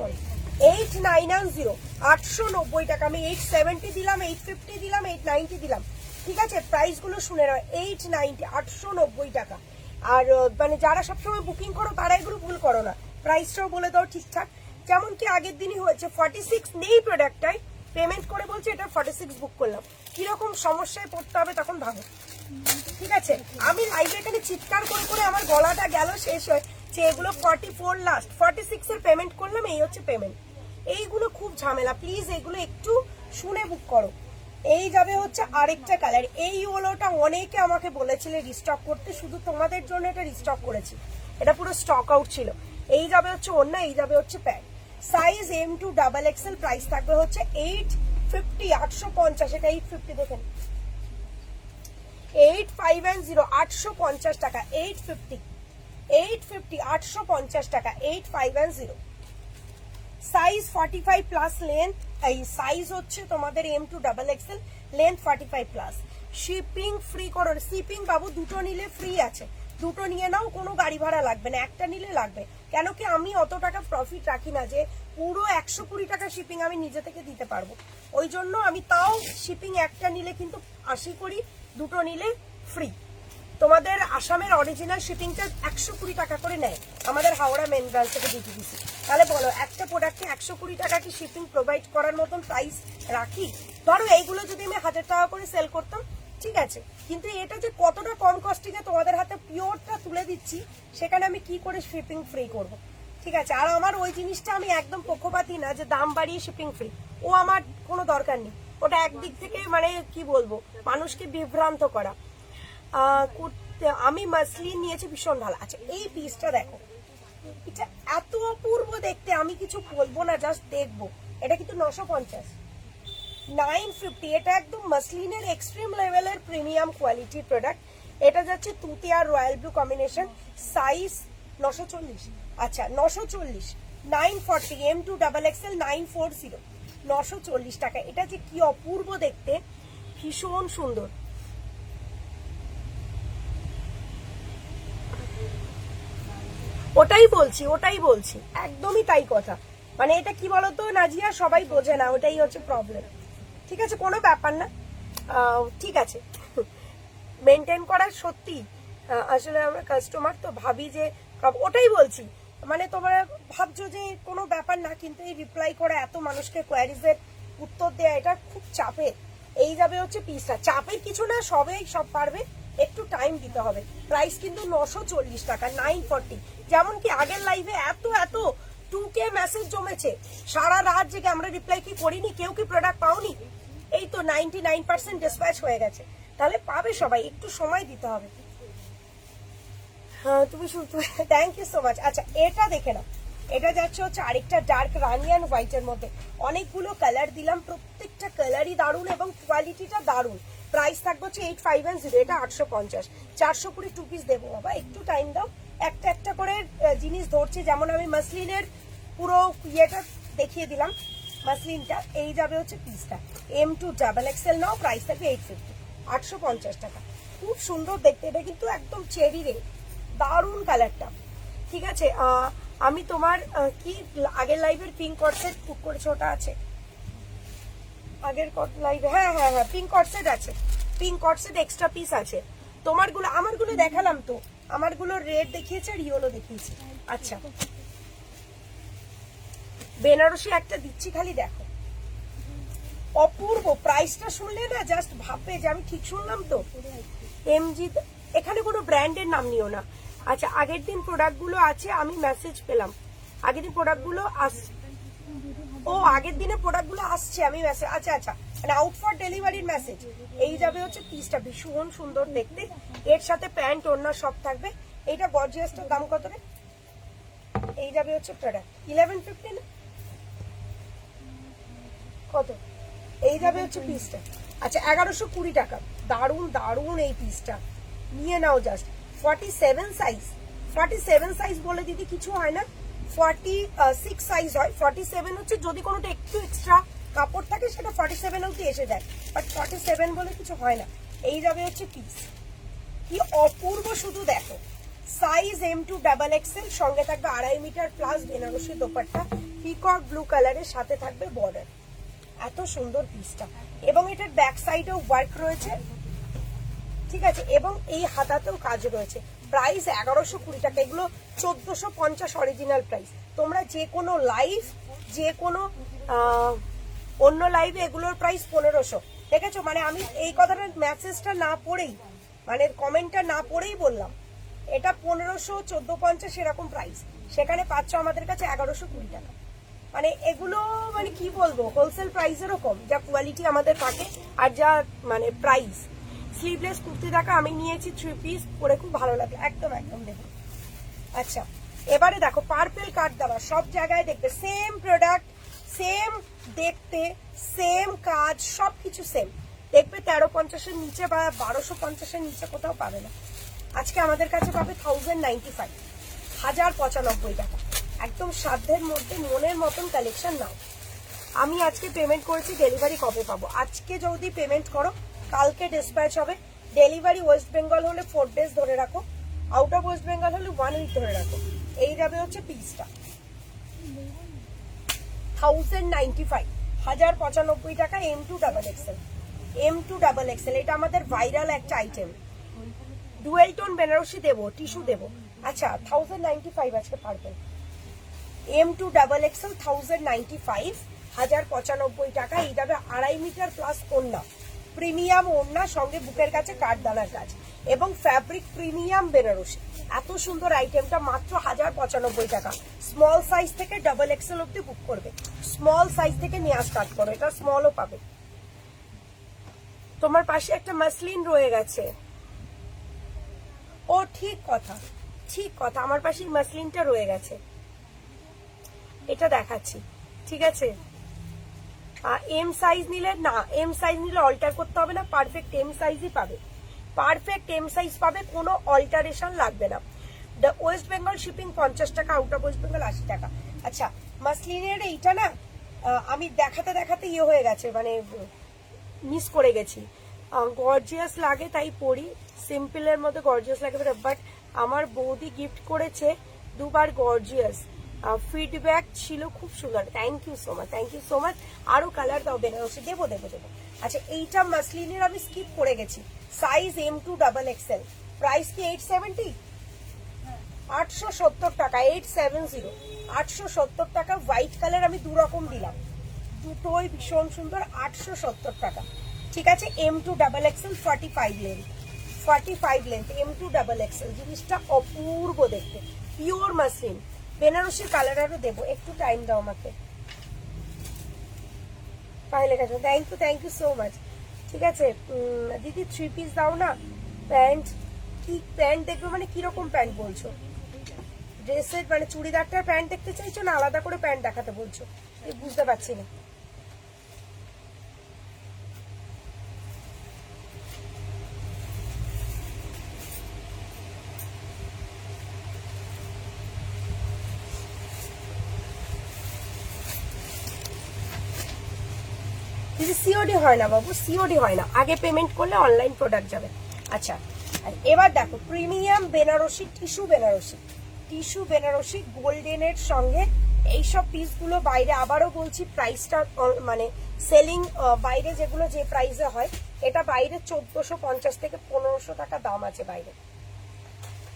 890, 890 টাকা, আমি 870 দিলাম, 850 দিলাম, 890 দিলাম, ঠিক আছে? প্রাইস গুলো শুনে নাও, 890, 890 টাকা। আর মানে যারা সবসময় বুকিং করো তারা এগুলো ভুল করো না, প্রাইসটাও বলে দাও ঠিকঠাক, যেমন কি আগের দিনই হয়েছে 46 নেই প্রোডাক্টটাই, পেমেন্ট করে বলছে এটা 46 বুক করলাম, কিরকম সমস্যায় পড়তে হবে তখন ভাবো, ঠিক আছে? আমি লাইভে এখানে চিৎকার করে করে আমার গলাটা গেল শেষ হয়ে, যে এগুলো 44 লাস্ট, 46 এর পেমেন্ট করলাম, এই হচ্ছে পেমেন্ট, এইগুলো খুব ঝামেলা, প্লিজ এগুলো একটু শুনে বুক করো। এই যাবে হচ্ছে আরেকটা কালার, এই ইয়েলোটা অনেকে আমাকে বলেছিলে রিস্টক করতে, শুধু তোমাদের জন্য এটা রিস্টক করেছি, এটা পুরো স্টক আউট ছিল। এই যাবে হচ্ছে ওড়না, এই যাবে হচ্ছে pant, size M2 XXL, price থাকবে হচ্ছে 850, 850, এটা 850 দেখেন, 850, 850 টাকা, 850, 850 টাকা, 850, সাইজ 45 প্লাস লেন্থ, এই সাইজ হচ্ছে তোমাদের M2 XXL, length 45 plus, shipping free করো, শিপিং বাবু দুটো নিলে ফ্রি আছে, দুটো নিয়ে নাও, কোনো গাড়ি ভাড়া লাগবে না, একটা নিলে লাগবে, কেন কি আমি অত টাকা প্রফিট রাখি না যে পুরো 120 টাকা শিপিং আমি নিজে থেকে দিতে পারবো, ওই জন্য আমি তাও শিপিং একটা নিলে কিন্তু 80 করি, দুটো নিলে ফ্রি। তোমাদের আসামের অরিজিনাল শিপিংটা 120 টাকা করে নেয় আমাদের হাওড়া মেন ব্রাঞ্চ থেকে ডিটিডিসি, তাহলে বলো একটা প্রোডাক্টে 120 টাকা কি শিপিং প্রোভাইড করার মতন প্রাইস রাখি? ধরো এইগুলো যদি আমি 1000 টাকা করে সেল করতাম, ঠিক আছে, কিন্তু এটা যে কতটা কম কস্টিংয়ে তোমাদের হাতে পিওরটা তুলে দিচ্ছি, সেখানে আমি কি করে শিপিং ফ্রি করব, ঠিক আছে? আর আমার ওই জিনিসটা আমি একদম পক্ষপাতী না যে দাম বাড়িয়ে শিপিং ফ্রি, ও আমার কোনো দরকার নেই, ওটা একদিক থেকে মানে কি বলবো মানুষকে বিভ্রান্ত করা। আমি মাসলিন নিয়েছি, ভীষণ ভালো। আচ্ছা এই পিসটা দেখো, এটা এত অপূর্ব দেখতে, আমি কিছু বলবো না, জাস্ট দেখবো, এটা কিন্তু 950, 950, এটা একদম মাসলিনের এক্সট্রিম লেভেলের প্রিমিয়াম কোয়ালিটির প্রোডাক্ট, এটা যাচ্ছে তুতে আর রয়্যাল ব্লু কম্বিনেশন, সাইজ 940, আচ্ছা 940, 940, M2 XXL 940, 940 টাকা। এটা যে কি অপূর্ব দেখতে, ভীষণ সুন্দর। ওটাই বলছি একদমই তাই কথা। মানে এটা কি বলতো নাজিয়া, সবাই বোঝে না, ওটাই হচ্ছে প্রবলেম। ঠিক আছে, কোনো ব্যাপার না, ঠিক আছে। মেনটেন করা সত্যি, আসলে আমরা কাস্টমার তো ভাবি যে, ওটাই বলছি। মানে তোমরা ভাবছো যে কোনো ব্যাপার না, কিন্তু এই রিপ্লাই করা, এত মানুষকে কোয়ারিজের উত্তর দেয়া, এটা খুব চাপের। এই যাবে হচ্ছে পিসটা, চাপের কিছু না, সব পারবে, একটু টাইম দিতে হবে। প্রাইস কিন্তু 940 টাকা, 940। যেমন কি আগের লাইভে এত 2K মেসেজ জমেছে, সারা রাত জেগে আমরা রিপ্লাই কি করিনি? কেউ কি প্রোডাক্ট পাওনি? এই তো 99% ডিসপ্যাচ হয়ে গেছে। তাহলে পাবে সবাই, একটু সময় দিতে হবে। হ্যাঁ তুমি শুনতে, থ্যাংক ইউ সো মাচ। আচ্ছা এটা দেখে নাও, এটা যাচ্ছে হচ্ছে আরেকটা ডার্ক রানি অ্যান্ড হোয়াইটের মধ্যে। অনেকগুলো কালার দিলাম, প্রত্যেকটা কালারই দারুণ এবং কোয়ালিটিটা দারুণ। প্রাইস থাকবে হচ্ছে 8510, এটা 850। 420 টু পিস দেবো বাবা, একটু টাইম দাও। একটা একটা করে জিনিস ধরছি, যেমন আমি মাসলিনের পুরো ইয়েটা দেখিয়ে দিলাম, মাসলিনটা। এই যাবে হচ্ছে পিসটা M2 ডাবল এক্সেল নাও, প্রাইস থাকবে 850, 850 টাকা। খুব সুন্দর দেখতে, এটা কিন্তু একদম চেরি রেড, দারুণ কালারটা। ঠিক আছে, আমি তোমার কি আগের লাইভের পিঙ্ক কর্সেট বুক করেছে, ওটা আছে আগের লাইভে? হ্যাঁ পিঙ্ক কর্সেট আছে, পিঙ্ক কর্সেট এক্সট্রা পিস আছে। তোমারগুলো আমারগুলো দেখালাম তো, আমারগুলো রেড দেখিয়েছে আর ইয়েলো দেখিয়েছে। আচ্ছা বেনারসি একটা দিচ্ছি, খালি দেখো, অপূর্ব। প্রাইসটা শুনলে না জাস্ট ভাববে যে আমি ঠিক শুনলাম তো। এমজি, এখানে কোনো ব্র্যান্ডের নাম নিও না। আচ্ছা আগের দিন প্রোডাক্টগুলো আছে, আমি মেসেজ পেলাম, আগের দিন প্রোডাক্টগুলো আগের দিনে প্রোডাক্টগুলো আসছে, আমি মেসেজ, আচ্ছা মানে আউট ফর ডেলিভারির মেসেজ। এই যাবে হচ্ছে পিসটা, ভীষণ সুন্দর দেখতে, এর সাথে প্যান্ট ওড়না সব থাকবে। এইটা গর্জিয়াসটার দাম কত রে? এই যাবে হচ্ছে প্রোডাক্ট 1150 না কত? এই যাবে হচ্ছে পিসটা, আচ্ছা 1120 টাকা। দারুণ এই পিসটা, নিয়ে নাও জাস্ট। 47 সাইজ, 47 সাইজ বলে দিদি কিছু হয় না, 46 সাইজ হয়। 47 হচ্ছে যদি কোনোটা একটু এক্সট্রা কাপড় থাকে সেটা 47 অবধি এসে যায়, বাট 47 বলে কিছু হয় না। এই যাবে হচ্ছে পিস, কি অপূর্ব শুধু দেখো। সাইজ M2 ডাবল এক্সেল, সঙ্গে থাকবে 2.5 metre plus Banarasi dupatta, peacock blue কালারের সাথে থাকবে বর্ডার। এত সুন্দর পিসটা, এবং এটার ব্যাক সাইডেও ওয়ার্ক রয়েছে, ঠিক আছে, এবং এই হাতাতেও কাজ রয়েছে। প্রাইস 1120 টাকা, এগুলো 1450 অরিজিনাল প্রাইস। তোমরা যে কোনো লাইভ, যে কোনো অন্য লাইভে এগুলোর প্রাইস 1500 দেখেছো। মানে আমি এই কথাটা মেসেজটা না পড়েই, মানে কমেন্টটা না পড়েই বললাম, এটা 1500 1450 এরকম প্রাইস, সেখানে পাচ্ছ আমাদের কাছে 1120 টাকা। মানে এগুলো মানে কি বলবো, হোলসেল প্রাইসেরও কম, যা কোয়ালিটি আমাদের থাকে আর যা মানে প্রাইস। স্লিভলেস কুর্তি দেখা আমি নিয়েছি 3 পিস, পরে খুব ভালো লাগে, একদম দেখুন। আচ্ছা এবারে দেখো পার্পেল কাট দেওয়া, সব জায়গায় দেখবে সেম প্রোডাক্ট, সেম দেখতে, সেম কাজ, সবকিছু সেম দেখবে। 1350-এর নিচে বা 1250-এর নিচে কোথাও পাবে না। আজকে আমাদের কাছে পাবে 1095, 1095 টাকা, একদম সাধ্যের মধ্যে মনের মতন কালেকশন নাও। আমি আজকে পেমেন্ট করেছি, ডেলিভারি কবে পাবো? আজকে যদি পেমেন্ট করো কালকে ডিসপ্যাচ হবে। ডেলিভারি ওয়েস্ট বেঙ্গল হলে 4 ডেজ ধরে রাখো, আউট অফ ওয়েস্ট বেঙ্গল হলে 1 উইক ধরে রাখো। এই যাবে হচ্ছে পিসটা 1095, 1095 টাকা। M2 double XL, M2 double Excel, এটা আমাদের ভাইরাল একটা আইটেম। ডুয়েল টোন বেনারসি দেবো, টিস্যু দেবো। আচ্ছা 1095 আজকে পারবেন। M2 ডাবল এক্সেল 1095, 1095 টাকা। এই যাবে 2.5 মিটার প্লাস ওড়না, প্রিমিয়াম ওড়না, সঙ্গে বুকের কাছে কাঠদানার কাজ এবং ফ্যাব্রিক প্রিমিয়াম বেনারসি। এত সুন্দর আইটেমটা মাত্র 1095 টাকা। স্মল সাইজ থেকে ডাবল এক্সেল অব্দি বুক করবে, স্মল সাইজ থেকে নেওয়া স্টার্ট করো, এটা স্মলও পাবে। তোমার পাশে একটা মাসলিন রয়ে গেছে, ও ঠিক কথা, আমার পাশে মাসলিনটা রয়ে গেছে, এটা দেখাচ্ছি, ঠিক আছে। এম সাইজ নিলে না, এম সাইজ নিলে অল্টার করতে হবে না, পারফেক্ট এম সাইজই পাবে, পারফেক্ট এম সাইজ পাবে, কোনো অল্টারেশন লাগবে না। ওয়েস্ট বেঙ্গল শিপিং 50 টাকা, আউট অফ ওয়েস্ট বেঙ্গল 80 টাকা। আচ্ছা মাসলিনের এইটা না আমি দেখাতে দেখাতে ইয়ে হয়ে গেছে, মানে মিস করে গেছি। গর্জিয়াস লাগে তাই পরি, সিম্পলের মধ্যে গর্জিয়াস লাগে, বাট আমার বৌদি গিফট করেছে দুবার গর্জিয়াস, ফিডব্যাক ছিল খুব সুন্দর। Thank you so much, thank you so much. আরো কালার দাও বেনারসি, দেবো দেবো দেবো। আচ্ছা এইটা মাসলিনের আমি স্কিপ করে গেছি, সাইজ M2 XXL, প্রাইস কি 870, 870 টাকা, 870, 870 টাকা। হোয়াইট কালার আমি দু রকম দিলাম, দুটোই ভীষণ সুন্দর, 870 টাকা। ঠিক আছে, M2 XXL 45 length, 45 length M2 XXL, জিনিসটা অপূর্ব দেখতে, পিওর মাসলিন। বেনারসির কালার আরো দেবো, একটু টাইম দাও আমাকে। পাইলে গেছে, থ্যাংক ইউ সো মাচ। ঠিক আছে দিদি 3 পিস দাও না। প্যান্ট কি প্যান্ট দেখবে, মানে কিরকম প্যান্ট বলছো? ড্রেসের মানে চুড়িদারটার প্যান্ট দেখতে চাইছো না আলাদা করে প্যান্ট দেখাতে বলছো? বুঝতে পারছি না। সিওডি হয় না বাবু, সিওডি হয় না, আগে পেমেন্ট করলে অনলাইন প্রোডাক্ট যাবে। আচ্ছা এবার দেখো premium Banarasi, tissue Banarasi, tissue Banarasi গোল্ডেনের সঙ্গে এইসব পিসগুলো বাইরে, আবারও বলছি প্রাইসটা মানে সেলিং বাইরে যেগুলো যে প্রাইসে হয়, এটা বাইরে 1450 থেকে 1500 টাকা দাম আছে বাইরে।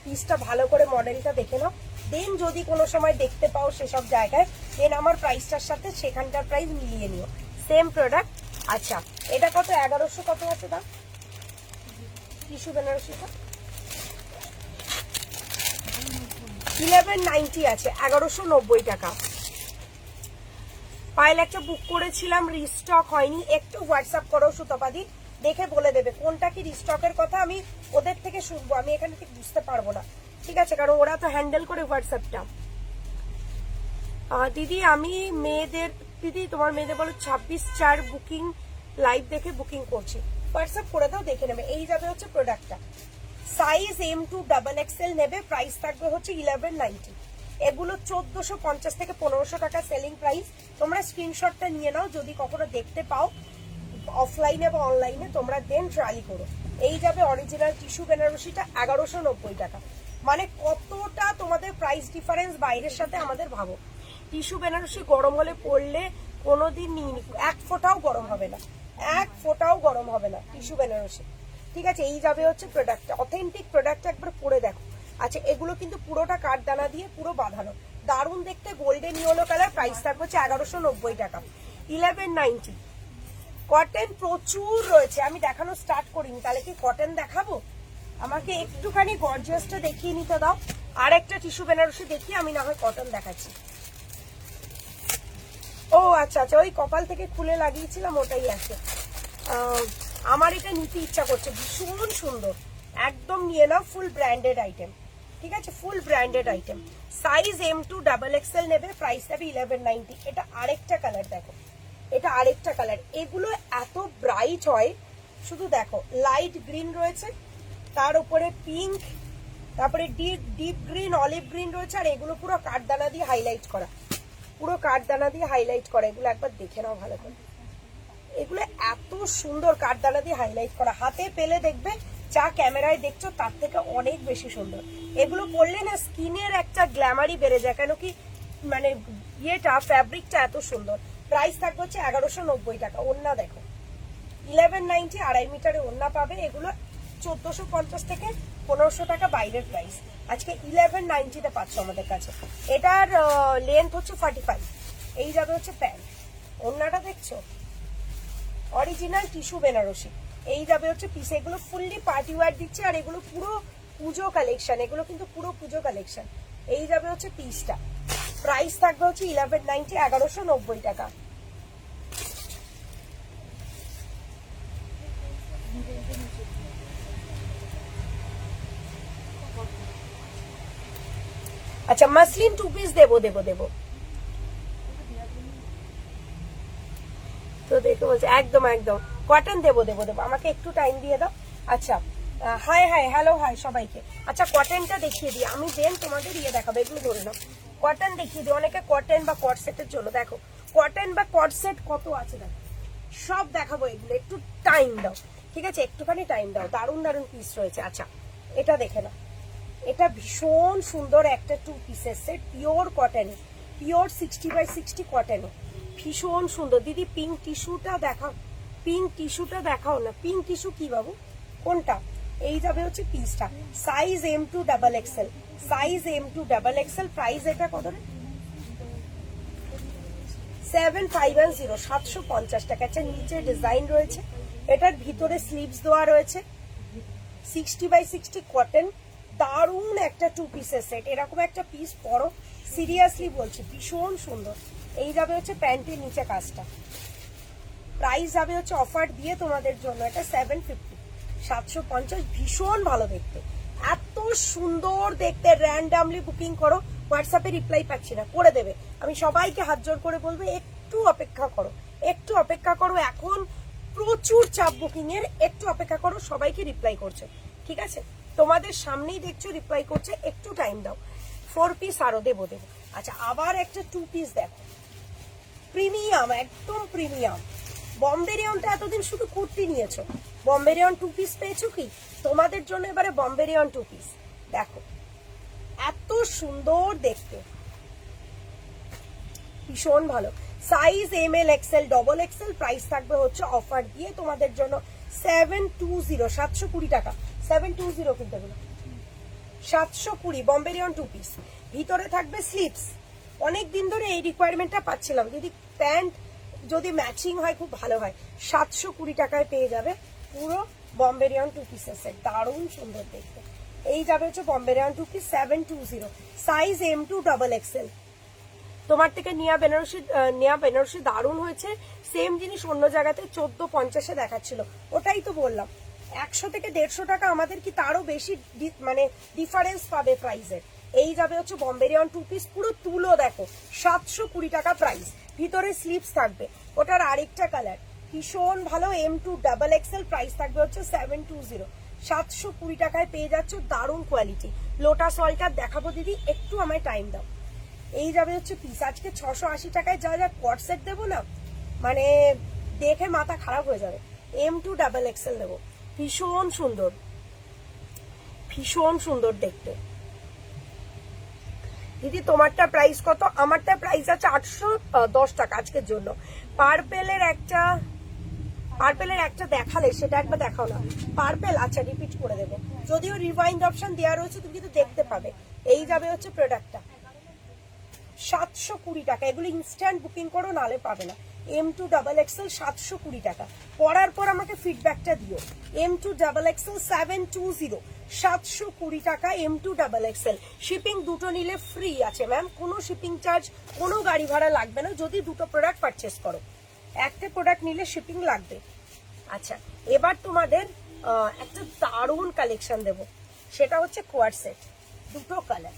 পিসটা ভালো করে মডেলটা দেখে নাও, দেন যদি কোনো সময় দেখতে পাও সেসব জায়গায়, দেন আমার প্রাইসটার সাথে সেখানকার প্রাইস মিলিয়ে নিও, সেম প্রোডাক্ট। আচ্ছা এটা কত, 1100 কত আছে দাম টিস্যু বেনারসিটা? 1190 আছে, 1190 টাকা। পাইল একটা বুক করেছিলাম, রিস্টক হয়নি, একটু হোয়াটসঅ্যাপ করো সুতপাদি, দেখে বলে দেবে কোনটা কি রিস্টকের কথা, আমি ওদের থেকে শুনবো, আমি এখানে ঠিক বুঝতে পারবো না। ঠিক আছে, কারণ ওরা তো হ্যান্ডেল করে হোয়াটসঅ্যাপটা। দিদি আমি মেয়েদের, দিদি তোমার মেয়েদের বলো 26/4 বুকিং লাইভ দেখে বুকিং করছি, হোয়াটসঅ্যাপ করে দাও, দেখে নেবে। এই যাবে হচ্ছে প্রোডাক্টটা, সাইজ M2 XXL নেবে, প্রাইস থাকবে হচ্ছে 1190। এগুলো 1450 থেকে 1500 টাকা সেলিং প্রাইস। তোমরা স্ক্রিনশটটা নিয়ে নাও, যদি কখনো দেখতে পাও অফলাইনে বা অনলাইনে তোমরা দেন ট্রাই করো। এই যাবে অরিজিনাল টিস্যু বেনারসিটা 1190 টাকা। মানে কতটা তোমাদের প্রাইস ডিফারেন্স বাইরের সাথে আমাদের, ভাবো। টিস্যু বেনারসি গরম হলে পড়লে কোনোদিন এক ফোঁটাও গরম হবে না, এক ফোঁটাও গরম হবে না টিস্যু বেনারসি। ঠিক আছে, এই যাবে হচ্ছে প্রোডাক্টটা, অথেন্টিক প্রোডাক্ট, একবার পরে দেখো। আচ্ছা এগুলো কিন্তু পুরোটা কাঠদানা দিয়ে পুরো বাঁধানো, দারুণ দেখতে, গোল্ডেন ইয়েলো কালার, প্রাইস থাকবে হচ্ছে 1190 টাকা, 1190। কটন প্রচুর রয়েছে, আমি দেখানো স্টার্ট করিনি, তাহলে কি কটন দেখাবো? আমাকে একটুখানি গর্জিয়াসটা দেখিয়ে নিতে দাও, আর একটা টিস্যু বেনারসি দেখিয়ে আমি না হয় কটন দেখাচ্ছি। ও আচ্ছা আচ্ছা, ওই কপাল থেকে খুলে লাগিয়েছিলাম ওটাই আছে। আমার এটা নিতে ইচ্ছা করছে, ভীষণ সুন্দর, একদম নিয়ে নাও, ফুল ব্র্যান্ডেড আইটেম। ঠিক আছে, full branded item, size M2 XXL নেবে, প্রাইস যাবে 1190। এটা আরেকটা কালার দেখো, এটা আরেকটা কালার, এগুলো এত ব্রাইট হয়, শুধু দেখো লাইট গ্রিন রয়েছে, তার উপরে পিঙ্ক, তারপরে ডিপ গ্রিন, অলিভ গ্রিন রয়েছে, আর এগুলো পুরো কাঠদানা দিয়ে হাইলাইট করা, পুরো কাঠদানা দিয়ে হাইলাইট করা। এগুলো একবার দেখে নাও ভালো করে, এগুলো এত সুন্দর কাঠদানা দিয়ে হাইলাইট করা, হাতে পেলে দেখবে যা ক্যামেরায় দেখছো তার থেকে অনেক বেশি সুন্দর। এগুলো পরলে না স্কিনের একটা গ্ল্যামারই বেড়ে যায়, কেন কি মানে ইয়েটা ফ্যাব্রিকটা এত সুন্দর। প্রাইস থাকবে হচ্ছে 1190 টাকা। ওড়না দেখো 1190, 2.5 মিটারে ওড়না পাবে। এগুলো 1450 থেকে 1500 টাকা বাইরের প্রাইস, আজকে 1190 পাচ্ছ আমাদের কাছে। এটার লেন্থ হচ্ছে 45। এই যাবে হচ্ছে প্যান্ট, ওড়নাটা দেখছো অরিজিনাল টিস্যু বেনারসি। এই যাবে হচ্ছে পিস, এগুলো ফুললি পার্টি ওয়্যার দিচ্ছে, আর এগুলো পুরো পুজো কালেকশন, এগুলো কিন্তু পুরো পুজো কালেকশন। এই যাবে হচ্ছে পিসটা, প্রাইস থাকবে হচ্ছে 1190, 1190 টাকা। আচ্ছা মাসলিন 2 পিস দেবো দেবো দেবো, তো দেখো বলছে একদম একদম কটন দেবো দেবো দেবো, আমাকে একটু টাইম দিয়ে দাও। আচ্ছা হাই হাই, হ্যালো হাই সবাইকে। আচ্ছা কটনটা দেখিয়ে দিই আমি, দেন তোমাদের ইয়ে দেখাবো, এগুলো ধরে নাও। কটন দেখিয়ে দিই, অনেকে কটন বা কট সেটের জন্য, দেখো কটন বা কট সেট কত আছে দেখো, সব দেখাবো এগুলো, একটু টাইম দাও, ঠিক আছে, একটুখানি টাইম দাও। দারুণ দারুণ পিস রয়েছে। আচ্ছা এটা দেখে না, এটা ভীষণ সুন্দর একটা 2 পিসের সেট, পিওর কটনে, পিওর 60x60 কটনে, ভীষণ সুন্দর। দিদি পিঙ্ক টিস্যুটা দেখাও, পিঙ্ক টিস্যুটা দেখাও না। পিঙ্ক টিস্যু কি বাবু, কোনটা? এই যাবে হচ্ছে পিসটা, size M2XXL, size M2XXL। Price এটা কত রে? 7510, 750 টাকা। আচ্ছা নিচে ডিজাইন রয়েছে, এটার ভিতরে স্লিভস দেওয়া রয়েছে, 60x60 কটন, দারুণ একটা 2 পিসের সেট। এরকম একটা পিস পরো, সিরিয়াসলি বলছি ভীষণ সুন্দর। এই যাবে হচ্ছে প্যান্টের নিচে কাজটা, প্রাইস যাবে হচ্ছে অফার দিয়ে তোমাদের জন্য এটা 750, 750, ভীষণ ভালো দেখতে, এত সুন্দর দেখতে। র্যান্ডামলি বুকিং করো, হোয়াটসঅ্যাপে রিপ্লাই পাচ্ছি না, করে দেবে। আমি সবাইকে হাত জোর করে বলবো একটু অপেক্ষা করো, একটু অপেক্ষা করো, এখন প্রচুর চাপ বুকিং এর, একটু অপেক্ষা করো, সবাইকে রিপ্লাই করছে, ঠিক আছে, তোমাদের সামনেই দেখছো রিপ্লাই করছে, একটু টাইম দাও। 4 পিস আরো দেবো। আচ্ছা আবার একটা 2 পিস দেখো, প্রিমিয়াম, একদম প্রিমিয়াম। বম্বে রেয়নটা এতদিন শুধু কুর্তি নিয়েছো, বম্বে রেয়ন 2 পিস পেয়েছো কি? তোমাদের জন্য এবারে বম্বে রেয়ন 2 পিস দেখো, এত সুন্দর দেখতে, ভীষণ ভালো। Size ML XL, XXL। Price থাকবে হচ্ছে অফার দিয়ে তোমাদের জন্য 720, 720 টাকা, 720 কিনতে হবে, 720 বম্বে রেয়ন 2 পিস। ভিতরে থাকবে স্লিভস, অনেকদিন ধরে এই রিকোয়ারমেন্টটা পাচ্ছিলাম, যদি প্যান্ট যদি ম্যাচিং হয় খুব ভালো হয়। 720 টাকায় পেয়ে যাবে পুরো বম্বে রেয়ন 2 পিসের সেট, দারুণ সুন্দর দেখতে। এই যাবে হচ্ছে Bombay rayon 2 piece, 720, size M2XXL। তোমার থেকে নিয়া বেনারসি দারুণ হয়েছে, সেম জিনিস অন্য জায়গাতে 1450-এ দেখাচ্ছিল, ওটাই তো বললাম। 100 থেকে 150 টাকা আমাদের কি তারও বেশি মানে ডিফারেন্স পাবে প্রাইসের। এই যাবে হচ্ছে বম্বে রেয়ন 2 পিস, পুরো তুলো দেখো, 720 টাকা প্রাইস। ভিতরে স্লিভস থাকবে, ওটার আরেকটা কালার ভীষণ ভালো, M2XXL। প্রাইস থাকবে হচ্ছে 720, 720 টাকায় পেয়ে যাচ্ছ, দারুণ কোয়ালিটি। লোটাস অলটা দেখাবো দিদি, একটু আমায় টাইম দাও। এই যাবে হচ্ছে পিস, আজকে 680 টাকায় যা যা কট সেট দেবো না, মানে দেখে মাথা খারাপ হয়ে যাবে। M2XXL দেবো, ভীষণ সুন্দর, ভীষণ সুন্দর দেখতে। দিদি তোমারটা প্রাইস কত? আমারটা প্রাইস আছে 810 টাকা আজকের জন্য। পার্পেলের একটা দেখালে সেটা একবার দেখাও না। পার্পেল, আচ্ছা রিপিট করে দেবো, যদিও রিভাইন্ড অপশন দেওয়া রয়েছে, তুমি কিন্তু দেখতে পাবে। এই যাবে হচ্ছে প্রোডাক্টটা 720 টাকা, এগুলো ইনস্ট্যান্ট বুকিং করো, নালে পাবে না। M2XXL 720 টাকা। পরার পর আমাকে ফিডব্যাকটা দিও। M2XXL 720, 720 টাকা M2XXL। শিপিং দুটো নিলে ফ্রি আছে ম্যাম, কোনো শিপিং চার্জ, কোনো গাড়ি ভাড়া লাগবে না যদি দুটো প্রোডাক্ট পারচেস করো। একটা প্রোডাক্ট নিলে শিপিং লাগবে। আচ্ছা এবার তোমাদের একটা দারুণ কালেকশন দেব, সেটা হচ্ছে কোয়াড সেট, দুটো কালার,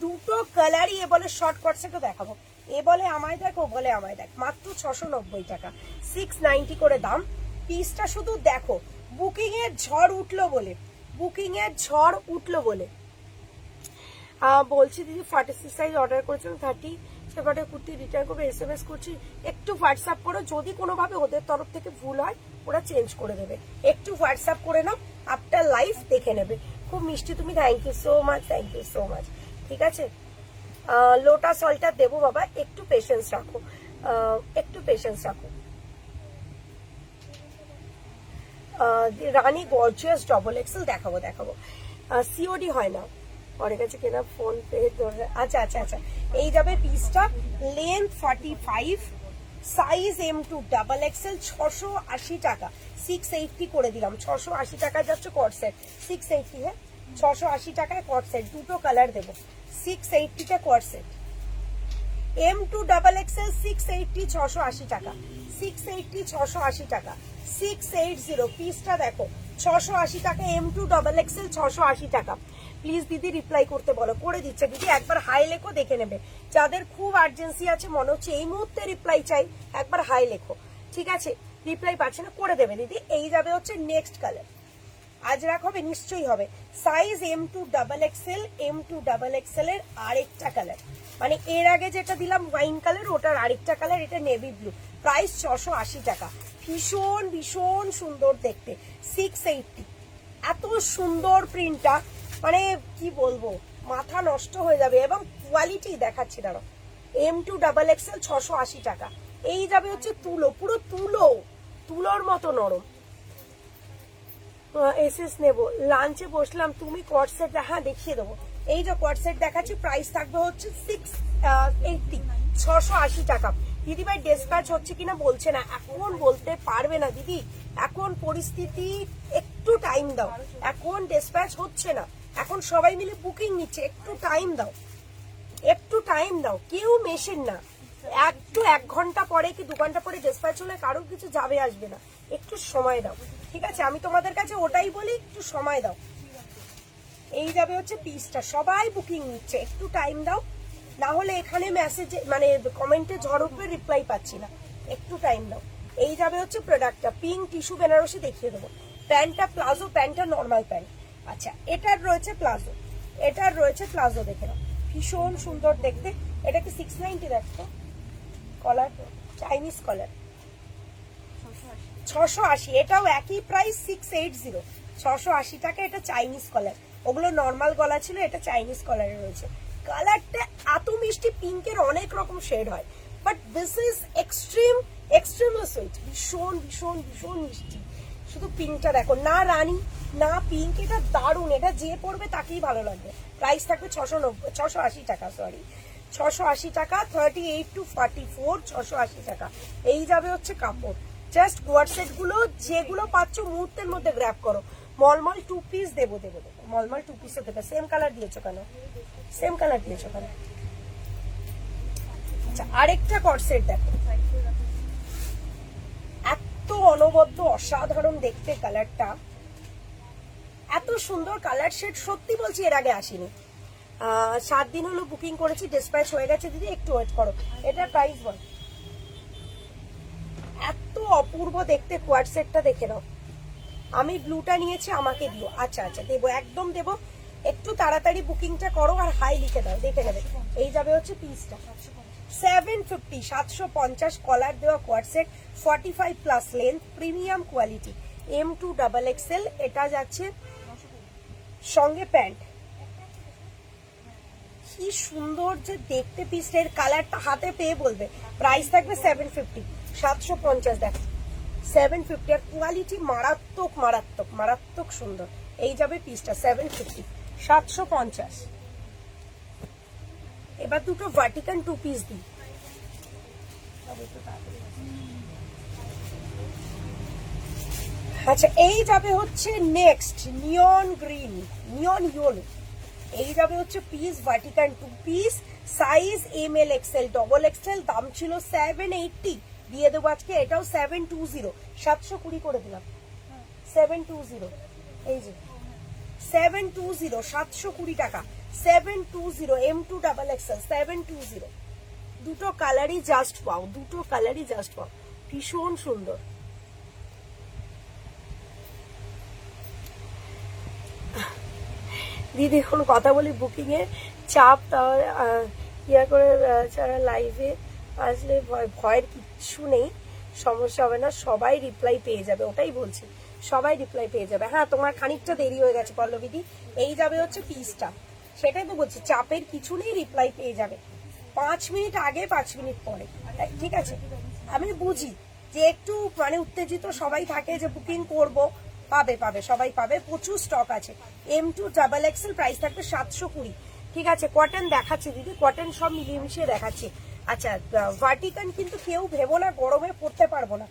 দুটো কালারই। এ বলে শর্ট কোয়াড সেটও দেখাবো, এ বলে আমায় দেখ, ও বলে আমায় দেখ, মাত্র 690 টাকা, 690 করে দাম। পিসটা শুধু দেখো, বুকিং এর ঝড় উঠলো বলে, বুকিং এর ঝড় উঠলো বলে বলছি দিদি 46 সাইজ অর্ডার করেছিলাম, 30 সেবারে কুর্তি রিটার্ন করবে, SMS করছি, একটু হোয়াটসঅ্যাপ করো, যদি কোনোভাবে ওদের তরফ থেকে ভুল হয় ওরা চেঞ্জ করে দেবে, একটু হোয়াটসঅ্যাপ করে নাও, আফটার লাইভ দেখে নেবে। খুব মিষ্টি তুমি, thank you so much, thank you so much, ঠিক আছে। লোটাস অলটা দেবো বাবা, একটু পেশেন্স রাখো, একটু পেশেন্স রাখো। রানী গর্জিয়াস XXL দেখাবো, সিওডি হয় না, ওর কাছে কেনা ফোন পে। আচ্ছা আচ্ছা আচ্ছা, এই যাবে পিসটা, লেন্থ 45, সাইজ M2XXL, 680 টাকা, 680 করে দিলাম, 680 টাকায় যাচ্ছে কট সেট, 680, হ্যাঁ 680 টাকায় কট সেট, দুটো কালার দেবো, 680 টা কট সেট। M2XXL 680, 680 টাকা, 680, 680 টাকা, 680। পিসটা দেখো 680 টাকা, M2XXL 680 টাকা। প্লিজ দিদি রিপ্লাই করতে বলো, করে দিচ্ছে দিদি, একবার হাই লেখো, দেখে নেবে। যাদের খুব আর্জেন্সি আছে, মনে হচ্ছে এই মুহূর্তে রিপ্লাই চাই, একবার হাই লেখো, ঠিক আছে, রিপ্লাই পাচ্ছে না, করে দেবে দিদি। এই যাবে হচ্ছে নেক্সট কালার, আজরাক হবে, নিশ্চয়ই হবে। সাইজ M2XXL, M2XXL এর আরেকটা কালার, মানে এর আগে যেটা দিলাম ওয়াইন কালার, ওটার আরেকটা কালার, এটা নেভি ব্লু। প্রাইস 680 টাকা। ভীষণ ভীষণ সুন্দর দেখতে, 680। এত সুন্দর প্রিন্টটা, মানে কি বলবো, মাথা নষ্ট হয়ে যাবে। এবং কোয়ালিটি দেখাচ্ছি দাঁড়ো, M2XXL 680 টাকা। এই যাবে হচ্ছে তুলো, পুরো তুলোর মতো নরম। এসএস নেবো, লাঞ্চে বসলাম, তুমি কট সেট, হ্যাঁ দেখিয়ে দেবো। এই যে কট সেট দেখাচ্ছি, প্রাইস থাকবে হচ্ছে 680, 680 টাকা। দিদি ভাই ডিসপ্যাচ হচ্ছে কিনা বলছে না, এখন বলতে পারবে না দিদি, এখন পরিস্থিতি, একটু টাইম দাও, এখন ডিসপ্যাচ হচ্ছে না, এখন সবাই মিলে বুকিং নিচ্ছে, একটু টাইম দাও, একটু টাইম দাও, কেউ মেশিন না। একটু 1 ঘন্টা পরে কি 2 ঘন্টা পরে ডিসপ্যাচ হলে কারোর কিছু যাবে আসবে না, একটু সময় দাও, ঠিক আছে? আমি তোমাদের কাছে ওটাই বলি, একটু সময় দাও। এই যাবে হচ্ছে পিসটা, সবাই বুকিং নিচ্ছে, একটু টাইম দাও, না হলে এখানে মেসেজে মানে কমেন্টে ঝড় উঠবে, রিপ্লাই পাচ্ছি না, একটু টাইম দাও। এই যাবে হচ্ছে প্রোডাক্টটা, পিঙ্ক টিস্যু বেনারসি দেখিয়ে দেবো। প্যান্টটা প্লাজো, প্যান্টটা নর্মাল প্যান্ট। আচ্ছা, এটার রয়েছে প্লাজো, এটার রয়েছে প্লাজো, দেখে নাও, ভীষণ সুন্দর দেখতে। এটা কি 690 দেখো, কলার, চাইনিজ কলার, 680। এটাও একই প্রাইস, 680, 680 টাকা। এটা চাইনিজ কলার, ওগুলো নর্মাল গলা ছিল, এটা চাইনিজ কলারে রয়েছে। কালারটা এত মিষ্টি, পিঙ্কের অনেক রকম শেড হয়, but this is extremely sweet, ভীষণ ভীষণ ভীষণ মিষ্টি। শুধু পিঙ্কটা দেখো, না রানী না পিঙ্ক, এটা দারুণ, এটা যে পড়বে তাকেই ভালো লাগবে। প্রাইস থাকবে 680 টাকা, সরি 680 টাকা। 38 to 44, 680 টাকা। এই যাবে হচ্ছে কাপড়। জাস্ট হোয়াটসঅ্যাপ গুলো যেগুলো পাচ্ছ মুহূর্তের মধ্যে গ্র্যাব করো। মলমল 2 পিস দেবো, মলমল 2 পিসও দেবে। সেম কালার দিয়েছো কেন, সেম কালার দিয়েছো কেন? আচ্ছা, আরেকটা কটসেট দেখো, এত অনবদ্য অসাধারণ দেখতে কালারটা, এত সুন্দর কালার শেড, সত্যি বলছি এর আগে আসেনি। 7 দিন হলো বুকিং করেছি, ডিসপ্যাচ হয়ে গেছে দিদি, একটু ওয়েট করো। এটার প্রাইস বল। এত অপূর্ব দেখতে কোয়াড সেটটা, দেখে নাও। আমি ব্লুটা নিয়েছি, আমাকে দিও। আচ্ছা আচ্ছা, দেবো, একদম দেবো, একটু তাড়াতাড়ি বুকিংটা করো আর হাই লিখে দাও, দেখে নেবে। এই যাবে হচ্ছে পিসটা 750, 750, কলার দেওয়া quad set, 45 plus length, premium quality, M2XXL। এটা যাচ্ছে সঙ্গে প্যান্ট। কি সুন্দর যে দেখতে পিসের, কালারটা হাতে পেয়ে বলবে। প্রাইস থাকবে 750, 750, দেখো 750। আর কোয়ালিটি মারাত্মক মারাত্মক মারাত্মক সুন্দর। এই যাবে পিসটা 750, 750। এবার দুটো ভার্টিকান 2 পিস দিই। আচ্ছা, এই যাবে হচ্ছে next neon green, neon yellow. এই যাবে হচ্ছে পিস ভার্টিকান 2 piece, size ML XL, double XL। দাম ছিল 780, দিয়ে দেবো আজকে এটাও 720, 720 করে দিলাম, 720। এই যে 720, 720 টাকা, 720, M2XXL 720। দুটো কালারই জাস্ট পাও, দুটো কালারই জাস্ট পাও, ভীষণ সুন্দর। দিদি এখন কথা বলি বুকিং এর চাপ, তাহলে ইয়া করে ছাড়া লাইভে আসলে ভয়ের কিচ্ছু নেই, সমস্যা হবে না, সবাই রিপ্লাই পেয়ে যাবে, ওটাই বলছি, সবাই রিপ্লাই পেয়ে যাবে। হ্যাঁ, তোমার খানিকটা দেরি হয়ে গেছে পল্লবীদি। এই যাবে হচ্ছে পিসটা, সেটাই তো বলছি, চাপের কিছু নেই, রিপ্লাই পেয়ে যাবে 5 মিনিট আগে, 5 মিনিট পরে, ঠিক আছে? আমি বুঝি যে একটু মানে উত্তেজিত সবাই থাকে, যে বুকিং করব, পাবে পাবে, সবাই পাবে, প্রচুর স্টক আছে। M2XXL, প্রাইস থাকবে 720, ঠিক আছে? কটন দেখাচ্ছি দিদি, কটন সব মিলিয়ে মিশিয়ে দেখাচ্ছি। আচ্ছা, ভার্টিকান কিন্তু কেউ ভেবো না গরমে পড়তে পারবো না,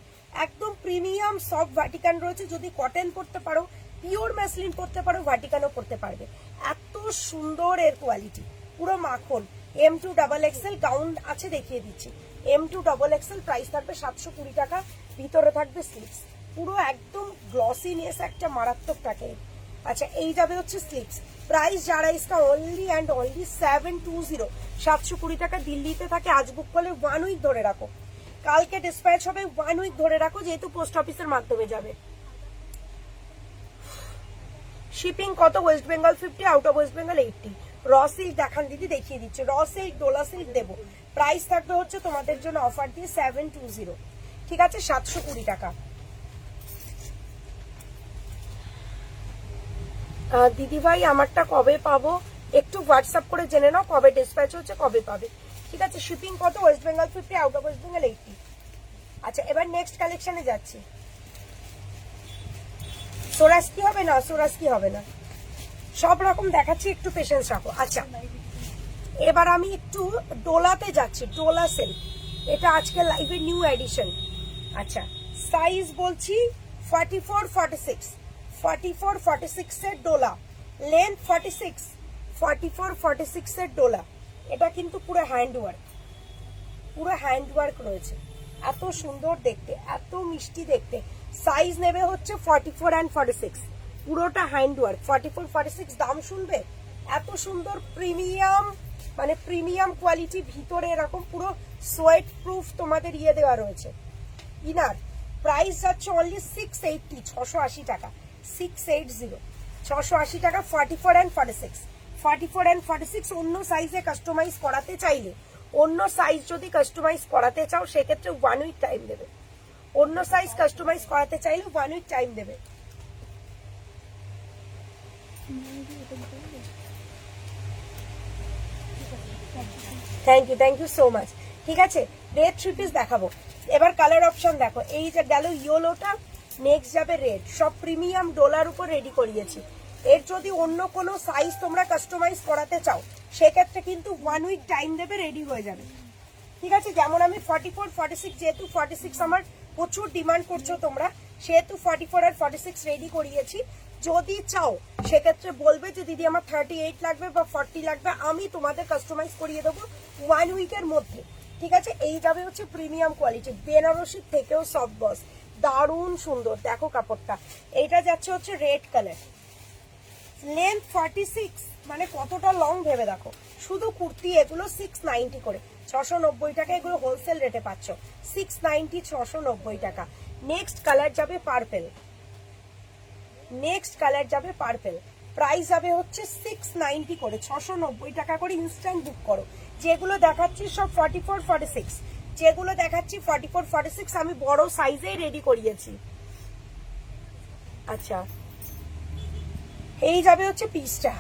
একদম প্রিমিয়াম সফট ভার্টিকান রয়েছে। যদি কটন পড়তে পারো, পিওর ম্যাসলিন পড়তে পারো, ভার্টিকানও পড়তে পারবে। এত সুন্দর এর কোয়ালিটি, পুরো মাখন। M2XXL গাউন আছে, দেখিয়ে দিচ্ছি। M2XXL, প্রাইস থাকবে 720 টাকা, ভিতরে থাকবে স্লিপস, পুরো একদম গ্লসিনেস একটা মারাত্মক প্যাকেজ। আচ্ছা, এই যাবে হচ্ছে স্লিপস, প্রাইস যারা ইসকা অনলি অ্যান্ড অনলি 720, 720 টাকা। দিল্লিতে থাকে, আজ বুক করলে 1 উইক ধরে রাখো, কালকে ডিসপ্যাচ হবে, 1 উইক ধরে রাখো, যেহেতু পোস্ট অফিসের মাধ্যমে যাবে। শিপিং কত? West Bengal 50, out of West Bengal 80। Raw silk দেখান দিদি, দেখিয়ে দিচ্ছে। র সিল্ক, ডোলা সিল্ক দেবো। প্রাইস থাকবে হচ্ছে তোমাদের জন্য অফার দিয়ে 720, ঠিক আছে, 720 টাকা। দিদি ভাই আমারটা কবে পাবো? একটু হোয়াটসঅ্যাপ করে জেনে নাও কবে ডিসপ্যাচ হচ্ছে, কবে পাবে, ঠিক আছে। শিপিং কত? West Bengal 50, out of West Bengal 80। আচ্ছা, এবার নেক্সট কালেকশনে যাচ্ছি। সোরাস কি হবে না, সোরাস কি হবে না, সব রকম দেখাচ্ছি, একটু পেশেন্স রাখো। আচ্ছা, এবার আমি একটু ডোলাতে যাচ্ছি। ডোলা সিল্ক, এটা আজকে লাইভে নিউ এডিশন। আচ্ছা, সাইজ বলছি 44, 46, 44, 46 এর ডোলা, লেন্থ 46, 44, 46 এর ডোলা। এটা কিন্তু পুরো হ্যান্ডওয়ার্ক, পুরো হ্যান্ডওয়ার্ক রয়েছে। এত সুন্দর দেখতে, এত মিষ্টি দেখতে। সাইজ নেবে হচ্ছে 44 and 46, পুরোটা হ্যান্ডওয়ার্ক। 44, 46 দাম শুনবে। এত সুন্দর প্রিমিয়াম, মানে প্রিমিয়াম কোয়ালিটি, ভিতরে এরকম পুরো সোয়েট প্রুফ তোমাদের ইয়ে দেওয়া রয়েছে। ইনার প্রাইস যাচ্ছে অনলি 680, 680 টাকা, 680, 680 টাকা। 44 and 46, 44 and 46। অন্য সাইজে কাস্টমাইজ করাতে চাইলে, অন্য সাইজ যদি কাস্টমাইজ করাতে চাও সেক্ষেত্রে 1 উইক টাইম দেবে। অন্য সাইজ কাস্টমাইজ করাতে চাইলে 1 উইক টাইম দেবে। থ্যাংক ইউ সো মাচ, ঠিক আছে। রেড 3 পিস দেখাবো। এবার কালার অপশন দেখো, এই যে গেল ইয়েলোটা, নেক্সট যাবে রেড। সব প্রিমিয়াম ডোলার উপর রেডি করিয়েছি। এর যদি অন্য কোনো সাইজ তোমরা কাস্টমাইজ করাতে চাও সেক্ষেত্রে কিন্তু 1 উইক টাইম দেবে, রেডি হয়ে যাবে, ঠিক আছে। যেমন আমি 44, 46, যেহেতু 46 আমার প্রচুর ডিমান্ড করছো তোমরা, সেহেতু 44 আর 46 রেডি করিয়েছি। যদি চাও সেক্ষেত্রে বলবে যে দিদি আমার 38 লাগবে বা 40 লাগবে, আমি তোমাদের কাস্টমাইজ করিয়ে দেবো 1 উইকের মধ্যে, ঠিক আছে। এই যাবে হচ্ছে প্রিমিয়াম কোয়ালিটি, বেনারসির থেকেও সফট বস, দারুণ সুন্দর। দেখো কাপড়টা, এইটা যাচ্ছে হচ্ছে রেড কালার, লেন্থ 46, মানে কতটা লং ভেবে দেখো। শুধু কুর্তি এগুলো 690 করে, 690 টাকা। এগুলো হোলসেল রেটে পাচ্ছ, 690, 690 টাকা। নেক্সট কালার যাবে পার্পেল, নেক্সট কালার যাবে পার্পেল। প্রাইস যাবে হচ্ছে 690 করে, 690 টাকা করে। ইনস্ট্যান্ট বুক করো। যেগুলো দেখাচ্ছি সব 44, 46, যেগুলো দেখাচ্ছি 44, 46 আমি বড় সাইজেই রেডি করিয়েছি। আচ্ছা, এই যাবে হচ্ছে পিসটা,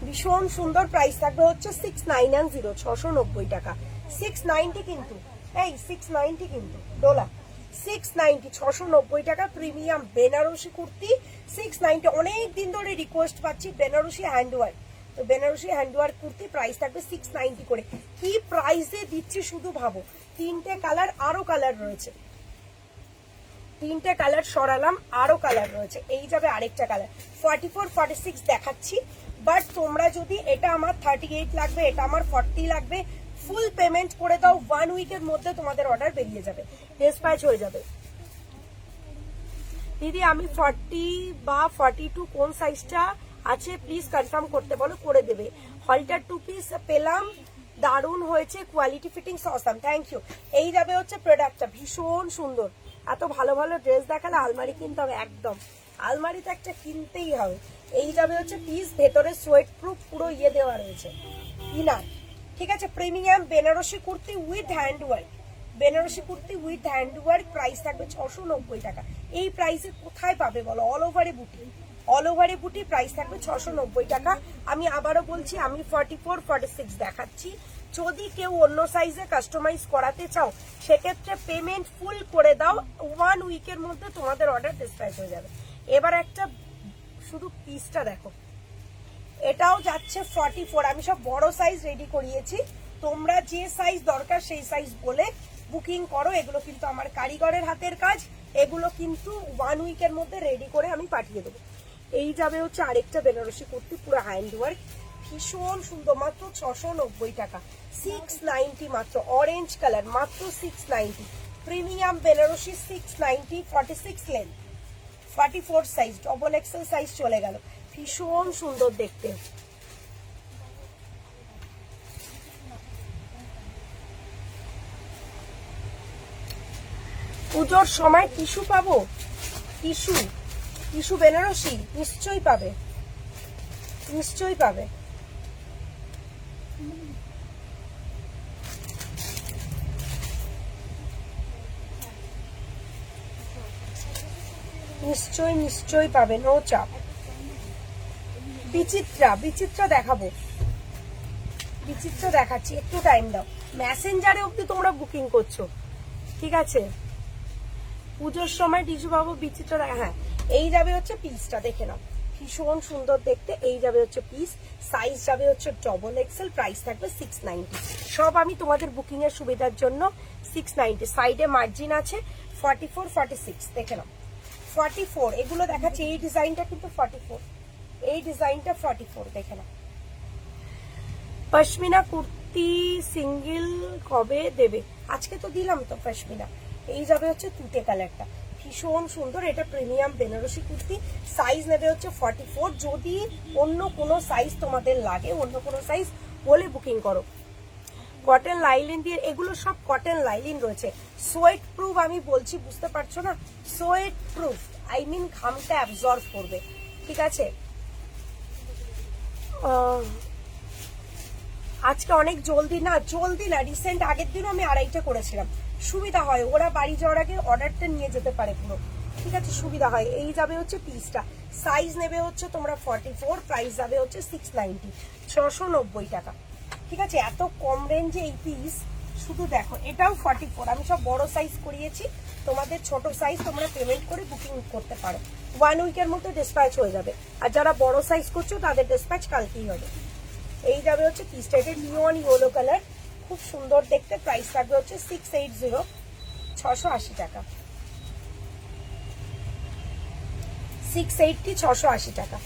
ভীষণ সুন্দর। প্রাইস থাকবে হচ্ছে 690, 690 টাকা, 690 কিন্তু, এই 690 কিন্তু ডোলা, 690, 690 টাকা। প্রিমিয়াম বেনারসি কুর্তি 690। অনেক দিন ধরে রিকোয়েস্ট পাচ্ছি বেনারসি হ্যান্ডওয়ার্ক, তো বেনারসি হ্যান্ডওয়ার্ক কুর্তি প্রাইস থাকবে 690 করে। কি প্রাইসে দিচ্ছি শুধু ভাবো। 3টে কালার, আরো কালার রয়েছে, 3টে কালার সরালাম, আরো কালার রয়েছে। এই যাবে আরেকটা কালার। 44, 46 দেখাচ্ছি, বাট তোমরা যদি এটা আমার 38 লাগবে, এটা আমার 40 লাগবে, ফুল পেমেন্ট করে দাও, 1 উইকের মধ্যে তোমাদের অর্ডার বেরিয়ে যাবে, ডিসপ্যাচ হয়ে যাবে। দিদি আমি 40 বা 42 কোন সাইজটা আছে প্লিজ কনফার্ম করতে বলো, করে দেবে। হলটার 2 পিস পেলাম, দারুণ হয়েছে, quality fittings awesome, thank you. এই যাবে হচ্ছে প্রোডাক্টটা, ভীষণ সুন্দর। এত ভালো ভালো ড্রেস দেখালে আলমারি কিনতে হবে, একদম আলমারিতে একটা কিনতেই হবে। এই যাবে হচ্ছে পিস, ভেতরে সোয়েট প্রুফ পুরো ইয়ে দেওয়া রয়েছে, ইনার, ঠিক আছে। Premium Banarasi kurti with handwork, Banarasi kurti with handwork. Price থাকবে 690 টাকা। এই প্রাইসে কোথায় পাবে বলো? অল ওভারে বুটি, অল ওভারে বুটি। প্রাইস থাকবে 690 টাকা। আমি আবারও বলছি, আমি 44, 46 দেখাচ্ছি। যদি কেউ অন্য সাইজে কাস্টমাইজ করাতে চাও সেক্ষেত্রে পেমেন্ট ফুল করে দাও, 1 উইকের মধ্যে তোমাদের অর্ডার ডিসপ্যাচ হয়ে যাবে। এবার একটা শুধু পিসটা দেখো, এটাও যাচ্ছে 44। আমি সব বড় সাইজ রেডি করিয়েছি, তোমরা যে সাইজ দরকার সেই সাইজ বলে বুকিং করো। এগুলো কিন্তু আমার কারিগরের হাতের কাজ, এগুলো কিন্তু 1 উইকের মধ্যে রেডি করে আমি পাঠিয়ে দেবো। এই যাবে হচ্ছে আরেকটা বেনারসি কুর্তি, পুরো হ্যান্ডওয়ার্ক, ভীষণ সুন্দর, মাত্র 690 টাকা, 690 মাত্র। অরেঞ্জ কালার, মাত্র 690। Premium Banarasi 690, 46 length, 44 size, double XL size চলে গেল, ভীষণ সুন্দর দেখতে। পুজোর সময় টিস্যু পাবো, টিস্যু বেনারসি নিশ্চয়ই পাবে, নিশ্চয়ই পাবে। নিশ্চয়ই পাবে, নো চাপ। বিচিত্রা দেখাবো, বিচিত্রা দেখাচ্ছি, একটু টাইম দাও। মেসেঞ্জারে অব্দি তোমরা বুকিং করছো, ঠিক আছে? পুজোর সময় টিসু পাবো, বিচিত্রা দেখা। হ্যাঁ, এই যাবে হচ্ছে পিসটা, দেখে নাও, ভীষণ সুন্দর দেখতে। এই যাবে হচ্ছে পিস, সাইজ যাবে হচ্ছে ডবল এক্সেল, প্রাইস থাকবে 690। সব আমি তোমাদের বুকিং এর সুবিধার জন্য 690। সাইডে মার্জিন আছে 44 46, দেখে নাও 44, এগুলো দেখাচ্ছে। এই ডিজাইনটা কিন্তু 44, এই ডিজাইনটা 44, দেখে নাও। পশমিনা কুর্তি সিঙ্গেল কবে দেবে? আজকে তো দিলাম তো পশমিনা। এই যাবে হচ্ছে তুতে কালারটা, ভীষণ সুন্দর। এটা প্রিমিয়াম বেনারসি কুর্তি, সাইজ নেবে হচ্ছে 44। যদি অন্য কোনো সাইজ তোমাদের লাগে, অন্য কোনো সাইজ বলে বুকিং করো। কটন লাইলিন দিয়ে, এগুলো সব কটন লাইলিন রয়েছে, সোয়েট প্রুফ। আমি বলছি, বুঝতে পারছো না? সোয়েট প্রুফ, আই মিন ঘামটা অ্যাবজর্ব করবে, ঠিক আছে? আজকে অনেক জলদি না, রিসেন্ট আগের দিনও আমি 2.5টা করেছিলাম। সুবিধা হয়, ওরা বাড়ি যাওয়ার আগে অর্ডারটা নিয়ে যেতে পারে পুরো, ঠিক আছে? সুবিধা হয়। এই যাবে হচ্ছে পিসটা, সাইজ নেবে হচ্ছে তোমরা 44, প্রাইস যাবে হচ্ছে 690, 690 টাকা, ঠিক আছে? এত কম রেঞ্জে এই পিস, শুধু দেখো। এটাও 44, আমি সব বড় সাইজ করিয়েছি। তোমাদের ছোট সাইজ তোমরা পেমেন্ট করে বুকিং করতে পারো, 1 উইকের মধ্যে ডিসপ্যাচ হয়ে যাবে। আর যারা বড় সাইজ করছো তাদের ডিসপ্যাচ কালকেই হবে। এই যাবে হচ্ছে পিসটা, এটা নিয়ন ইয়েলো কালার, খুব সুন্দর দেখতে। প্রাইস থাকবে হচ্ছে 680, 680 টাকা, 680, 680 টাকা।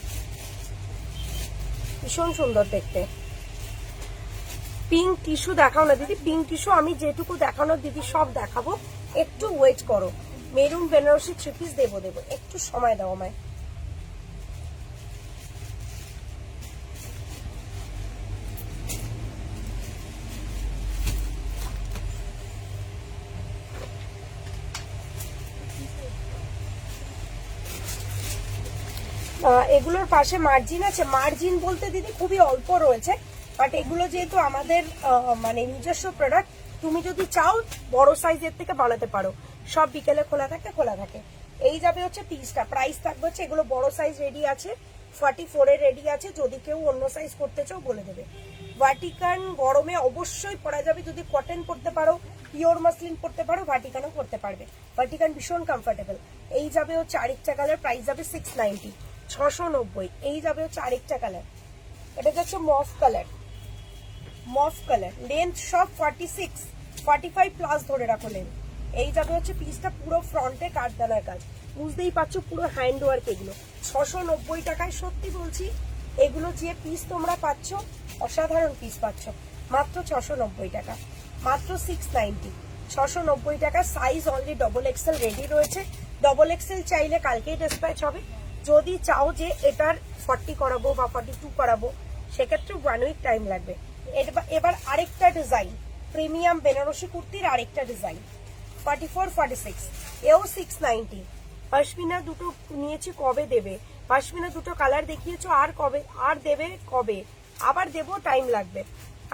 ভীষণ সুন্দর দেখতে। পিঙ্ক টিস্যু দেখাও না দিদি, পিঙ্ক টিস্যু আমি যেটুকু দেখানোর দিদি সব দেখাবো, একটু ওয়েট করো। মেরুন বেনারসি 3 পিস দেবো, একটু সময় দাও আমায়। এগুলোর পাশে মার্জিন আছে, মার্জিন বলতে দিদি খুবই অল্প রয়েছে, বাট এগুলো যেহেতু আমাদের মানে নিজস্ব প্রোডাক্ট, তুমি যদি চাও বড় সাইজের থেকে বানাতে পারো। সব বিকেলে খোলা থাকে। এই যাবে হচ্ছে পিসটা, প্রাইস থাকবে হচ্ছে, এগুলো বড় সাইজ রেডি আছে, 44 এর রেডি আছে। যদি কেউ অন্য সাইজ করতে চাও বলে দেবে। ভাটিকান গরমে অবশ্যই পরা যাবে, যদি কটন পরতে পারো, পিওর মাসলিন পরতে পারো, ভাটিকানও পরতে পারবে। ভাটিকান ভীষণ কমফোর্টেবল। এই যাবে হচ্ছে আরেকটা কালার, প্রাইস যাবে 690, 690। এই যাবে হচ্ছে আরেকটা কালার, এটা হচ্ছে মফ কালার, লেন্থ সব 46, 45 প্লাস ধরে রাখো লেন্থ। এই যাবে হচ্ছে পিসটা, পুরো ফ্রন্টে কাঠদানার কাজ, বুঝতেই পারছো, পুরো হ্যান্ড ওয়ার্ক। এগুলো 690 টাকায়, সত্যি বলছি, এগুলো যে পিস তোমরা পাচ্ছ, অসাধারণ পিস পাচ্ছ, মাত্র 690 টাকা, মাত্র 690, 690 টাকা। Size only double XL ready রয়েছে। ডবল এক্সেল চাইলে কালকেই ডিসপ্যাচ হবে। যদি চাও যে এটার 40 করাবো বা 42 করাবো, সেক্ষেত্রে 1 উইক টাইম লাগবে। এবার আরেকটা ডিজাইন, প্রিমিয়াম বেনারসি কুর্তির আরেকটা ডিজাইন, 44 46, এও 690। পশমিনা দুটো নিয়েছি, কবে দেবে? পশমিনা দুটো কালার দেখিয়েছো, আর কবে, আর দেবে কবে? আবার দেবো, টাইম লাগবে।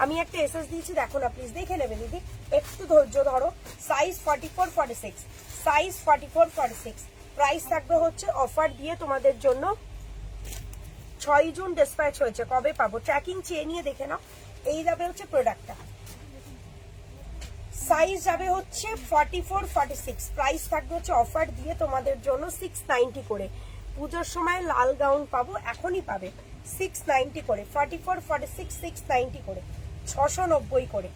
আমি একটা এসএস দিয়েছি, দেখো না প্লিজ, দেখে নেবে দিদি, একটু ধৈর্য ধরো। Size 44 46, size 44 46। প্রাইস থাকবে হচ্ছে, অফার দিয়ে তোমাদের জন্য 6 জুন ডিসপ্যাচ হয়েছে, কবে পাবো? ট্র্যাকিং চেয়ে নিয়ে দেখে নাও। এই যাবে হচ্ছে প্রোডাক্টটা, সাইজ যাবে হচ্ছে 44 46। প্রাইস থাকবে হচ্ছে অফার দিয়ে তোমাদের জন্য 690 করে। পুজোর সময় লাল গাউন পাবো, এখনই পাবে 690 করে, 44 46, 690 করে, 690 করে,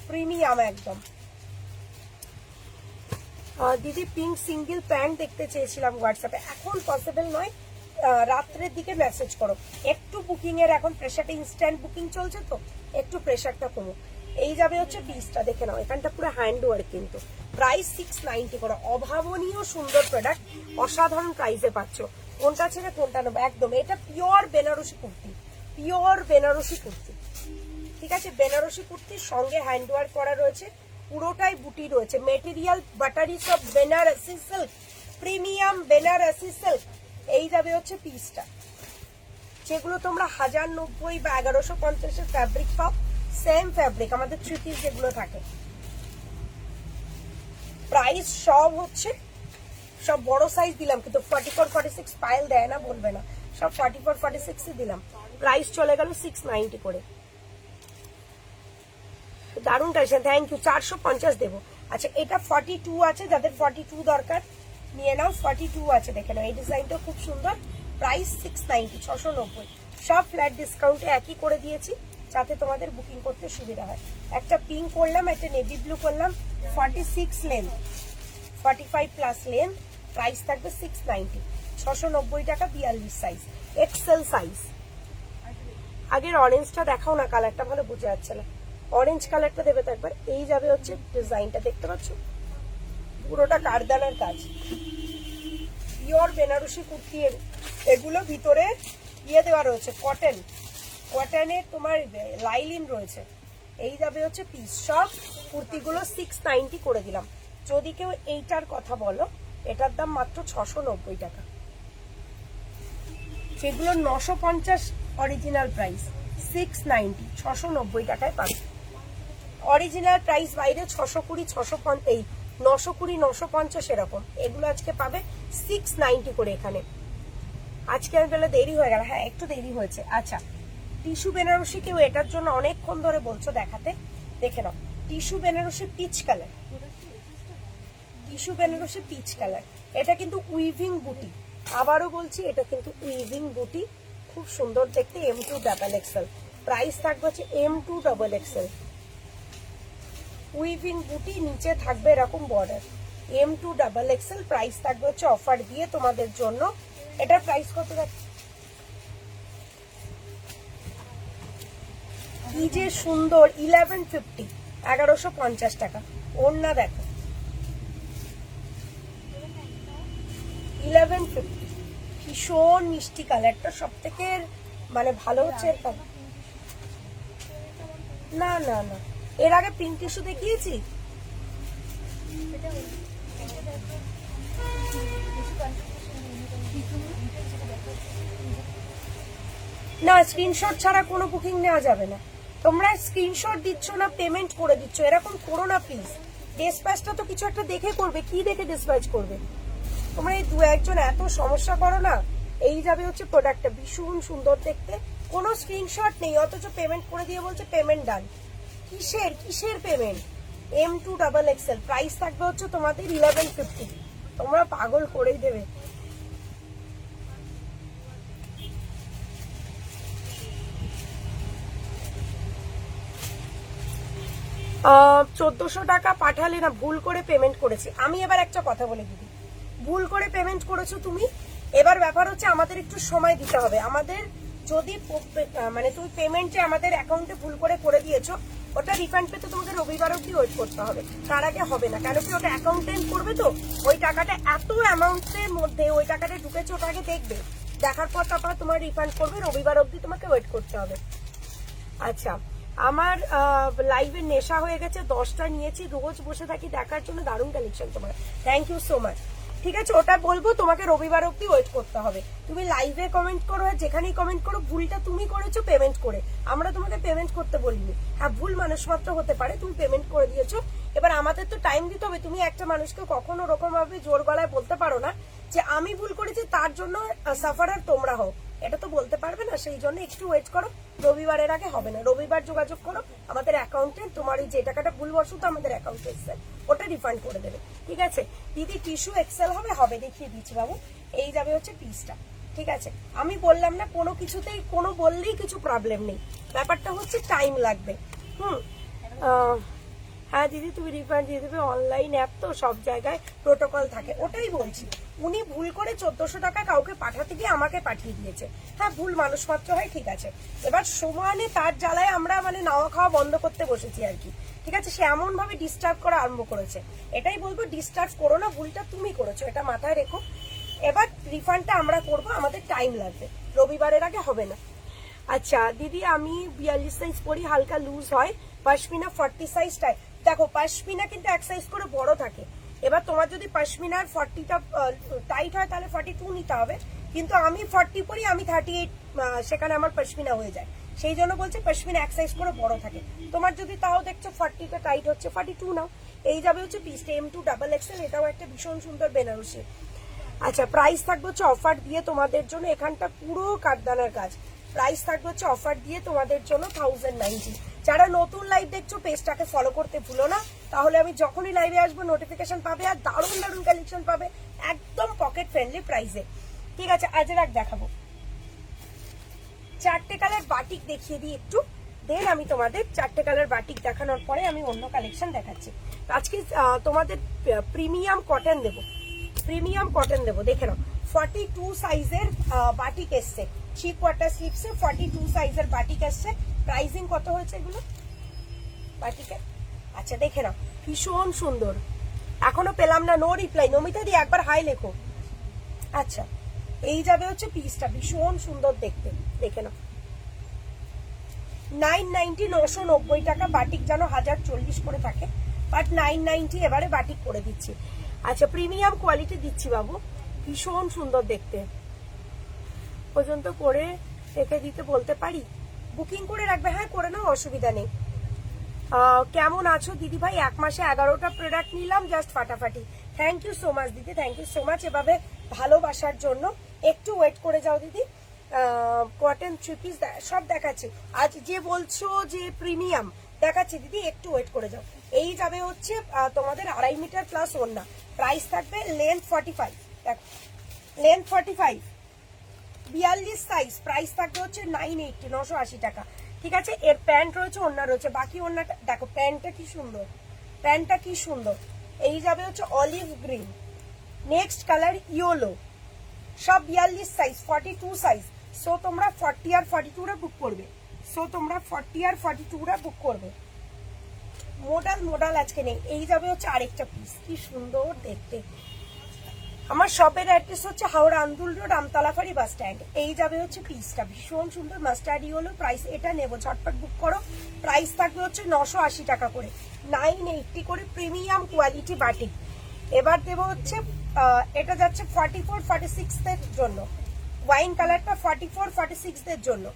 প্রিমিয়াম একদম। দিদি পিঙ্ক সিঙ্গেল প্যান্ট দেখতে চেয়েছিলাম হোয়াটসঅ্যাপে, এখন পসিবল নয়, রাত্রের দিকে মেসেজ করো। একটু বুকিং এর এখন প্রেশারটা, ইনস্ট্যান্ট বুকিং চলছে তো, একটু প্রেশারটা কমো। এই যাবে হচ্ছে পিসটা, দেখে নাও, এখানটা পুরো হ্যান্ড ওয়ার্ক কিন্তু। প্রাইস 690 করে, অভাবনীয় সুন্দর প্রোডাক্ট, অসাধারণ প্রাইসে পাচ্ছ। কোনটা ছেড়ে কোনটা নেবো, একদম এটা পিওর বেনারসি কুর্তি, পিওর বেনারসি কুর্তি, ঠিক আছে? বেনারসি কুর্তির সঙ্গে হ্যান্ড ওয়ার্ক করা রয়েছে, পুরোটাই বুটি রয়েছে। মেটেরিয়াল বাটারি সব Banarasi silk, premium Banarasi silk. এই যাবে হচ্ছে পিসটা, যেগুলো তোমরা 1090 বা 1150 ফ্যাব্রিক পাও, সেম ফ্যাব্রিক আমাদের 3 পিস যেগুলো থাকে। প্রাইস সব হচ্ছে, সব বড় সাইজ দিলাম, কিন্তু 44 46 পাইল দেয় না, বলবে না, সব 44 46 দিলাম। প্রাইস চলে গেল 690 করে। দারুন কালেকশন, থ্যাংক ইউ। 450 দেবো। আচ্ছা, এটা 42 আছে, যাদের 42 দরকার নিয়ে নাও। 42 আছে, দেখে নাও। এই ডিজাইনটা খুব সুন্দর। প্রাইস 690, 690। সব ফ্ল্যাট ডিসকাউন্টে একই করে দিয়েছি, যাতে তোমাদের বুকিং করতে সুবিধা হয়। একটা পিঙ্ক করলাম, একটা নেভি ব্লু করলাম। 46 লেন্থ, 45 প্লাস লেন্থ। প্রাইস থাকবে 690, 690 টাকা। 42 সাইজ, এক্সেল সাইজ। আগের অরেঞ্জটা দেখাও না, কালারটা ভালো বোঝা যাচ্ছে না। অরেঞ্জ কালারটা দেবে তো একবার। এই যাবে হচ্ছে ডিজাইনটা, দেখতে পাচ্ছ পুরোটা কারদানার কাজ, পিওর বেনারসি কুর্তি। এগুলো ভিতরে ইয়ে দেওয়া রয়েছে, কটন, কটনের তোমার লাইলিন রয়েছে। এই যাবে হচ্ছে পিস। সব কুর্তিগুলো 690 করে দিলাম। যদি কেউ এইটার কথা বলো, এটার দাম মাত্র 690 টাকা। সেগুলো 950 অরিজিনাল প্রাইস, 690, 690 টাকায় পাবে। অরিজিনাল প্রাইস বাইরে 620, 650, 920, 950 এরকম। এগুলো আজকে পাবে 690 করে এখানে। আজকে আমি বলে দেরি হয়ে গেল, হ্যাঁ একটু দেরি হয়েছে। আচ্ছা, টিস্যু বেনারসি কেউ এটার জন্য অনেকক্ষণ ধরে বলছো দেখাতে, দেখে নাও। Tissue Banarasi peach colour, tissue Banarasi peach colour. এটা কিন্তু উইভিং বুটি, আবারও বলছি এটা কিন্তু উইভিং বুটি, খুব সুন্দর দেখতে। M2 double Excel. প্রাইস থাকবে হচ্ছে M2 ডাবল এক্সেল। উইভিং বুটি, নিচে থাকবে এরকম border. M2 double Excel. Price থাকবে হচ্ছে অফার দিয়ে তোমাদের জন্য। এটার প্রাইস কত? কি যে সুন্দর, 1150, 1150 টাকা। ওড়না দেখো, 1150। ভীষণ মিষ্টি কালারটা, সব থেকে মানে ভালো হচ্ছে। না না না, এর আগে পিঙ্ক টিস্যু দেখিয়েছি। না, স্ক্রিনশট ছাড়া কোনো বুকিং নেওয়া যাবে না। তোমরা স্ক্রিনশট দিচ্ছ না, পেমেন্ট করে দিচ্ছ, এরকম করো না প্লিজ। ডিসপ্যাচটা তো কিছু একটা দেখে করবে, কি দেখে ডিসপ্যাচ করবে? তোমরা এই দু একজন এত সমস্যা করো না। এই যাবে হচ্ছে প্রোডাক্টটা, ভীষণ সুন্দর দেখতে। কোনো স্ক্রিনশট নেই, অথচ পেমেন্ট করে দিয়ে বলছে পেমেন্ট ডান। কিসের কিসের payment? M2 double Excel. Price থাকবে হচ্ছে তোমাদের 1150। তোমরা পাগল করেই দেবে। আহ 1400 টাকা পাঠালে না, ভুল করে পেমেন্ট করেছি আমি। এবার একটা কথা বলে দিদি, ভুল করে পেমেন্ট করেছো তুমি। এবার ব্যাপার হচ্ছে আমাদের একটু সময় দিতে হবে। আমাদের যদি মানে তুমি পেমেন্টে আমাদের অ্যাকাউন্টে ভুল করে দিয়েছো, ওটা রিফান্ড পেতে তোমাকে রবিবার অব্দি ওয়েট করতে হবে, তার আগে হবে না। কেন কি ওটা অ্যাকাউন্টেন্ট করবে, তো ওই টাকাটা এত অ্যামাউন্টের মধ্যে ওই টাকাটা ঢুকেছে, ওটা আগে দেখবে, দেখার পর তারপর তোমার রিফান্ড করবে। রবিবার অব্দি তোমাকে ওয়েট করতে হবে। আচ্ছা, আমার লাইভের নেশা হয়ে গেছে, 10টা নিয়েছি, রোজ বসে থাকি দেখার জন্য। দারুণ কালেকশন তোমার, থ্যাংক ইউ সো মাচ। ঠিক আছে, ওটা বলবো তোমাকে রবিবার অব্দি ওয়েট করতে হবে। তুমি লাইভে কমেন্ট করো, আর যেখানেই কমেন্ট করো, ভুলটা তুমি করেছো পেমেন্ট করে, আমরা তোমাকে পেমেন্ট করতে বলিনি। হ্যাঁ, ভুল মানুষ মাত্র হতে পারে, তুমি পেমেন্ট করে দিয়েছো। এবার আমাদের তো টাইম দিতে হবে। তুমি একটা মানুষকে কখনো ওরকম ভাবে জোর গলায় বলতে পারো না যে আমি ভুল করেছি, তার জন্য সাফারার তোমরা হও, এটা তো বলতে পারবে না। সেই জন্য একটু ওয়েট করো, রবিবারের আগে হবে না। রবিবার যোগাযোগ করো আমাদের অ্যাকাউন্টে, তোমার যে টাকাটা ভুলবশত আমাদের অ্যাকাউন্টে এসছে ওটা রিফান্ড করে দেবে। ঠিক আছে দিদি, টিস্যু এক্সেল হবে, দেখিয়ে দিচ্ছি বাবু। এই যাবে হচ্ছে পিসটা। ঠিক আছে, আমি বললাম না কোনো কিছুতেই কোনো বললেই কিছু প্রবলেম নেই, ব্যাপারটা হচ্ছে টাইম লাগবে। হ্যাঁ দিদি, তুমি রিফান্ড দিয়ে দেবে, অনলাইন অ্যাপ তো সব জায়গায় প্রোটোকল থাকে, ওটাই বলছি। উনি ভুল করে 1400 টাকা কাউকে পাঠাতে গিয়ে আমাকে পাঠিয়ে দিয়েছে। হ্যাঁ, ভুল মানুষ মাত্র হয়, ঠিক আছে। এবার সমানে তার জ্বালায় আমরা মানে নাওয়া খাওয়া বন্ধ করতে বসেছি আর কি। ঠিক আছে, সে এমন ভাবে ডিস্টার্ব করা আরম্ভ করেছে। এটাই বলবো, ডিস্টার্ব করো না, ভুলটা তুমি করেছো, এটা মাথায় রেখো। এবার রিফান্ডটা আমরা করব, আমাদের টাইম লাগবে, রবিবারের আগে হবে না। আচ্ছা দিদি, আমি 42 সাইজ পরি, হালকা লুজ হয়, পশমিনা 40 সাইজটাই। দেখো, পশমিনা কিন্তু এক সাইজ করে বড় থাকে, এবার তোমার যদি পশমিনার 40টা টাইট হয় তাহলে 42 নিতে হবে, কিন্তু আমি 40 পরি, আমি 38, সেখানে আমার পশমিনা হয়ে যায়, সেই জন্য বলছে পশমিনা এক সাইজ করে বড় থাকে। তোমার যদি তাও দেখছো 40টা টাইট হচ্ছে, 42 নাও। এই যাবে হচ্ছে পিসটা M2 ডাবল এক্সেল, এটাও একটা ভীষণ সুন্দর বেনারসি। আচ্ছা, প্রাইস থাকবে হচ্ছে অফার দিয়ে তোমাদের জন্য, এখানটা পুরো কাঠদানার কাজ। প্রাইস থাকবে হচ্ছে অফার দিয়ে তোমাদের জন্য 1090। যারা নতুন লাইভ দেখছো পেজটাকে ফলো করতে ভুলো না, তাহলে আমি যখনই লাইভে আসবো নোটিফিকেশন পাবে, আর দারুণ দারুণ কালেকশন পাবে একদম পকেট ফ্রেন্ডলি প্রাইসে। ঠিক আছে, আজরাক দেখাবো, 4টে কালার বাটিক দেখিয়ে দিই একটু, দেন আমি তোমাদের 4টে কালার বাটিক দেখানোর পরে আমি অন্য কালেকশন দেখাচ্ছি। আজকে তোমাদের প্রিমিয়াম কটন দেবো, প্রিমিয়াম কটন দেবো, দেখে নাও। 42 সাইজের বাটিক এসছে, 3 কোয়ার্টার স্লিভসে 42 সাইজের বাটিক এসছে। প্রাইসিং কত হয়েছে এগুলো বাটিকের? আচ্ছা দেখে নাও, ভীষণ সুন্দর। এখনো পেলাম না, নো রিপ্লাই। নমিতা দি একবার হাই লেখো। আচ্ছা, এই যাবে হচ্ছে পিসটা, ভীষণ সুন্দর দেখতে, দেখে নাও। 990, 990 টাকা। বাটিক যেন 1040 করে থাকে, বাট 990 এবারে বাটিক করে দিচ্ছি। আচ্ছা, প্রিমিয়াম কোয়ালিটি দিচ্ছি বাবু, ভীষণ সুন্দর দেখতে। পর্যন্ত করে রেখে দিতে বলতে পারি, বুকিং করে রাখবে। হ্যাঁ করে নাও, অসুবিধা নেই। কেমন আছো দিদি ভাই? 1 মাসে 11টা প্রোডাক্ট নিলাম, জাস্ট ফাটাফাটি। থ্যাংক ইউ সো মাচ দিদি, থ্যাংক ইউ সো মাচ এভাবে ভালোবাসার জন্য। একটু ওয়েট করে যাও দিদি, কটন 3 পিস সব দেখাচ্ছি। আজ যে বলছো যে প্রিমিয়াম দেখাচ্ছি দিদি, একটু ওয়েট করে যাও। এই যাবে হচ্ছে তোমাদের 2.5 মিটার প্লাস ওড়না। প্রাইস থাকবে লেন্থ 45, দেখো লেন্থ 45, 42 সাইজ। প্রাইস থাকবে হচ্ছে 980, 980 টাকা। ঠিক আছে, এর প্যান্ট রয়েছে, ওড়না রয়েছে। বাকি ওড়নাটা দেখো, প্যান্টটা কি সুন্দর, প্যান্টটা কি সুন্দর। এই যাবে হচ্ছে olive green, next colour yellow, সব 42 সাইজ, 42 সাইজ। সো তোমরা 40 আর 42 রা বুক করবে, সো তোমরা 40 আর 42 রা বুক করবে। মোডাল আজকে নেই। এই যাবে হচ্ছে আরেকটা পিস, কি সুন্দর দেখতে। আমার শপের অ্যাড্রেস হচ্ছে হাওড়া আন্দুল রোড, আমতলাফাড়ি বাস স্ট্যান্ড। এই যাবে হচ্ছে পিসটা, ভীষণ সুন্দর মাস্টার্ড ইয়েলো। প্রাইস এটা নেবো, ঝটপট বুক করো। প্রাইস থাকবে হচ্ছে 980 টাকা করে, 980 করে। Premium quality batik. এবার দেবো হচ্ছে এটা যাচ্ছে 44, 46 দের জন্য। ওয়াইন কালারটা 44, 46 দের জন্য।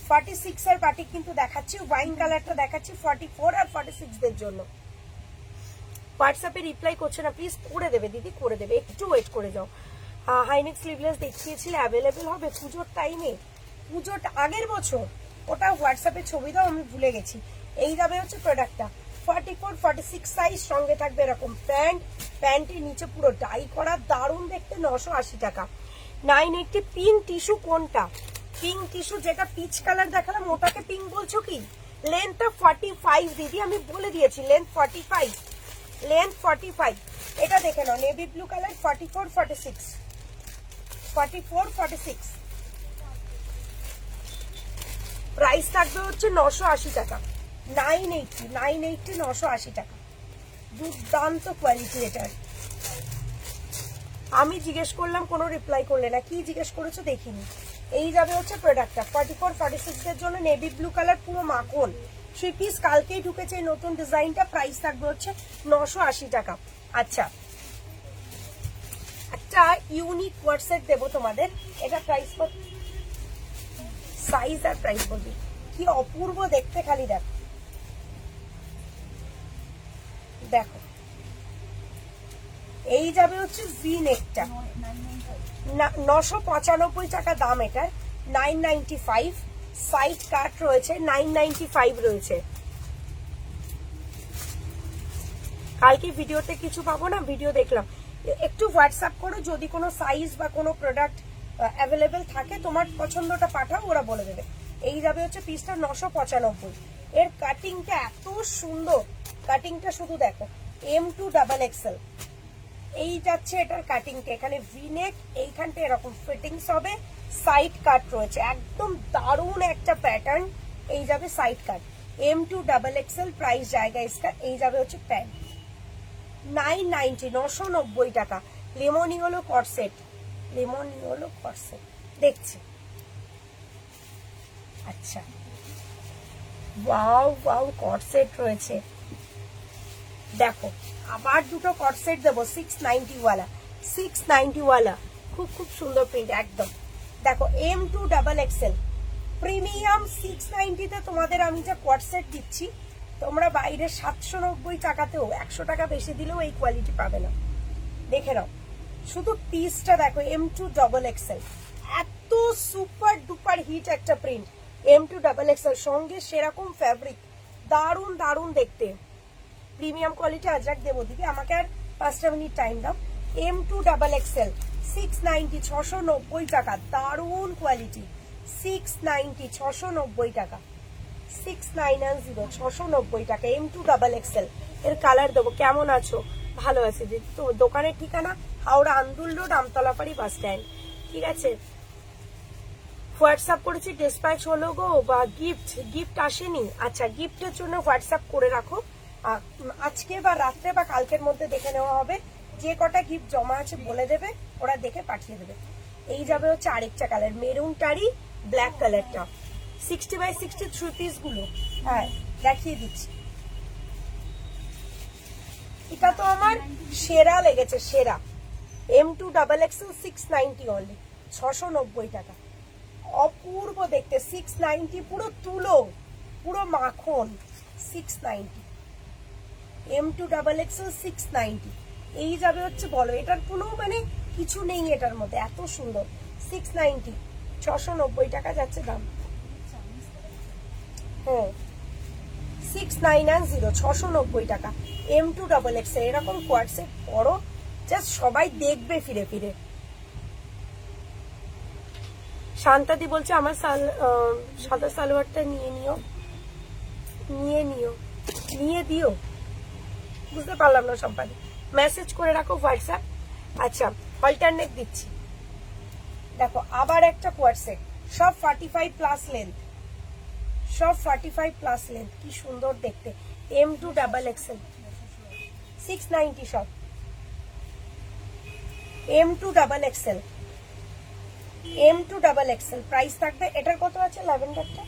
46 এর বাটিক কিন্তু দেখাচ্ছি, ওয়াইন কালারটা দেখাচ্ছি 44 আর 46 দের জন্য। হোয়াটসঅ্যাপে রিপ্লাই করছে না, প্লিজ করে দেবে দিদি, করে দেবে, একটু ওয়েট করে যাও। হাইনেক স্লিভলেস দেখিয়েছিলে, অ্যাভেলেবেল হবে পুজোর টাইমে, পুজোর আগের বছর। ওটা হোয়াটসঅ্যাপে ছবি দাও, আমি ভুলে গেছি। এই যাবে হচ্ছে প্রোডাক্টটা 44, 46 সাইজ। সঙ্গে থাকবে এরকম প্যান্ট, প্যান্টের নিচে পুরো ডাই করা, দারুণ দেখতে, 980 টাকা। 980। পিঙ্ক টিস্যু কোনটা? পিঙ্ক টিস্যু যেটা পিচ কালার দেখালাম, ওটাকে পিঙ্ক বলছো কি? লেন্থটা 45 দিদি, আমি বলে দিয়েছি লেন্থ 45, লেন্থ 45। এটা দেখে নাও, নেভি ব্লু কালার 44, 46, 44, 46। প্রাইস থাকবে হচ্ছে 980 টাকা, 980, 980, 980 টাকা। দুর্দান্ত কোয়ালিটি এটার। আমি জিজ্ঞেস করলাম, কোনো রিপ্লাই করলে না, কি জিজ্ঞেস করেছো দেখিনি। এই যাবে হচ্ছে প্রোডাক্টটা 44, 46 এর জন্য। নেভি ব্লু কালার, পুরো মাখন 3 পিস, কালকেই ঢুকেছে এই নতুন ডিজাইনটা। প্রাইস থাকবে হচ্ছে 980 টাকা। আচ্ছা, একটা ইউনিক ওয়াটসেট দেবো তোমাদের, এটা প্রাইস সাইজ আর প্রাইস বলবি, কি অপূর্ব দেখতে, খালি দেখো, দেখো। এই যাবে হচ্ছে ভি নেকটা, 995 টাকা দাম এটার, 995। সাইড কাট রয়েছে, 995 রয়েছে। কালকে ভিডিওতে কিছু পাবো না, ভিডিও দেখলাম। একটু হোয়াটসঅ্যাপ করো, যদি কোনো সাইজ বা কোনো প্রোডাক্ট অ্যাভেলেবেল থাকে, তোমার পছন্দটা পাঠাও, ওরা বলে দেবে। এই যাবে হচ্ছে পিসটা 995। এর কাটিংটা এত সুন্দর, কাটিংটা শুধু দেখো, M2 ডাবল এক্সেল। এই যাচ্ছে এটার কাটিংটা, এখানে ভিনেক, এইখানটা এরকম ফিটিংস হবে, সাইড কাট রয়েছে, একদম দারুণ একটা প্যাটার্ন। এই যাবে সাইড কাট, M2 ডাবল এক্সেল। প্রাইস জায়গা इसका। এই যাবে হচ্ছে প্যান্ট, 990, 990 টাকা। লেমন ইয়েলো কটসেট, লেমন ইয়েলো কটসেট দেখছি। আচ্ছা, ওয়াও ওয়াও, কটসেট রয়েছে দেখো। আবার দুটো কট সেট দেবো 690 ওয়ালা, 690 ওয়ালা, খুব খুব সুন্দর প্রিন্ট একদম। দেখো M2XXL প্রিমিয়াম 690 তে তোমাদের আমি যে কট সেট দিচ্ছি, তোমরা বাইরে 790 টাকাতেও 100 টাকা বেশি দিলেও এই কোয়ালিটি পাবে না। দেখে নাও শুধু পিসটা দেখো, M2XXL এত সুপার ডুপার হিট একটা প্রিন্ট। M2XXL সঙ্গে সেরকম ফ্যাব্রিক, দারুণ দারুণ দেখতে, প্রিমিয়াম কোয়ালিটি। আজরাক দেবো দিদি, আমাকে আর 5টা মিনিট টাইম দাও। M2XXL 690, 690 টাকা, দারুণ কোয়ালিটি। 690, 690 টাকা, 6990, 690 টাকা। M2XXL এর কালার দেবো। কেমন আছো? ভালো আছে দিদি। তো দোকানের ঠিকানা হাওড়া আন্দুল রোড, আমতলাপাড়ি বাস স্ট্যান্ড, ঠিক আছে। হোয়াটসঅ্যাপ করেছি, ডিসপ্যাচ হলো গো, বা গিফট আসেনি? আচ্ছা, গিফটের জন্য হোয়াটসঅ্যাপ করে রাখো, আজকে বা রাত্রে বা কালকের মধ্যে দেখে নেওয়া হবে। যে কটা গিফট জমা আছে বলে দেবে, ওরা দেখে পাঠিয়ে দেবে। এই যাবে হচ্ছে আরেকটা কালার, মেরুন টারি ব্ল্যাক কালারটা, 60x60 3 পিস গুলো, হ্যাঁ দেখিয়ে দিচ্ছি। এটা তো আমার সেরা লেগেছে, সেরা। M2XXL 690 অনলি, 690 টাকা, অপূর্ব দেখতে। 690, পুরো তুলো, পুরো মাখন। 690, M2XXL 690। এই যাবে হচ্ছে, বলো এটার কোনো মানে কিছু নেই এটার মধ্যে, এত সুন্দর। 690, 690 টাকা যাচ্ছে দাম। হ্যাঁ 6990, 690 টাকা। M2XXL এরকম কোয়ার্টসেট পরো, জাস্ট সবাই দেখবে ফিরে ফিরে। শান্তাদি বলছে আমার সাদা সালোয়ারটা নিয়ে দিও। বুঝতে পারলাম না সম্পাদি, মেসেজ করে রাখো হোয়াটসঅ্যাপ। আচ্ছা, অল্টারনেট দিচ্ছি। দেখো আবার একটা কোয়ার্টসেট, সব 45+ লেন্থ, সব 45+ লেন্থ, কি সুন্দর দেখতে। M2XXL 690 সব। M2XXL প্রাইস থাকবে, এটার কত আছে ল্যাভেন্ডারটা?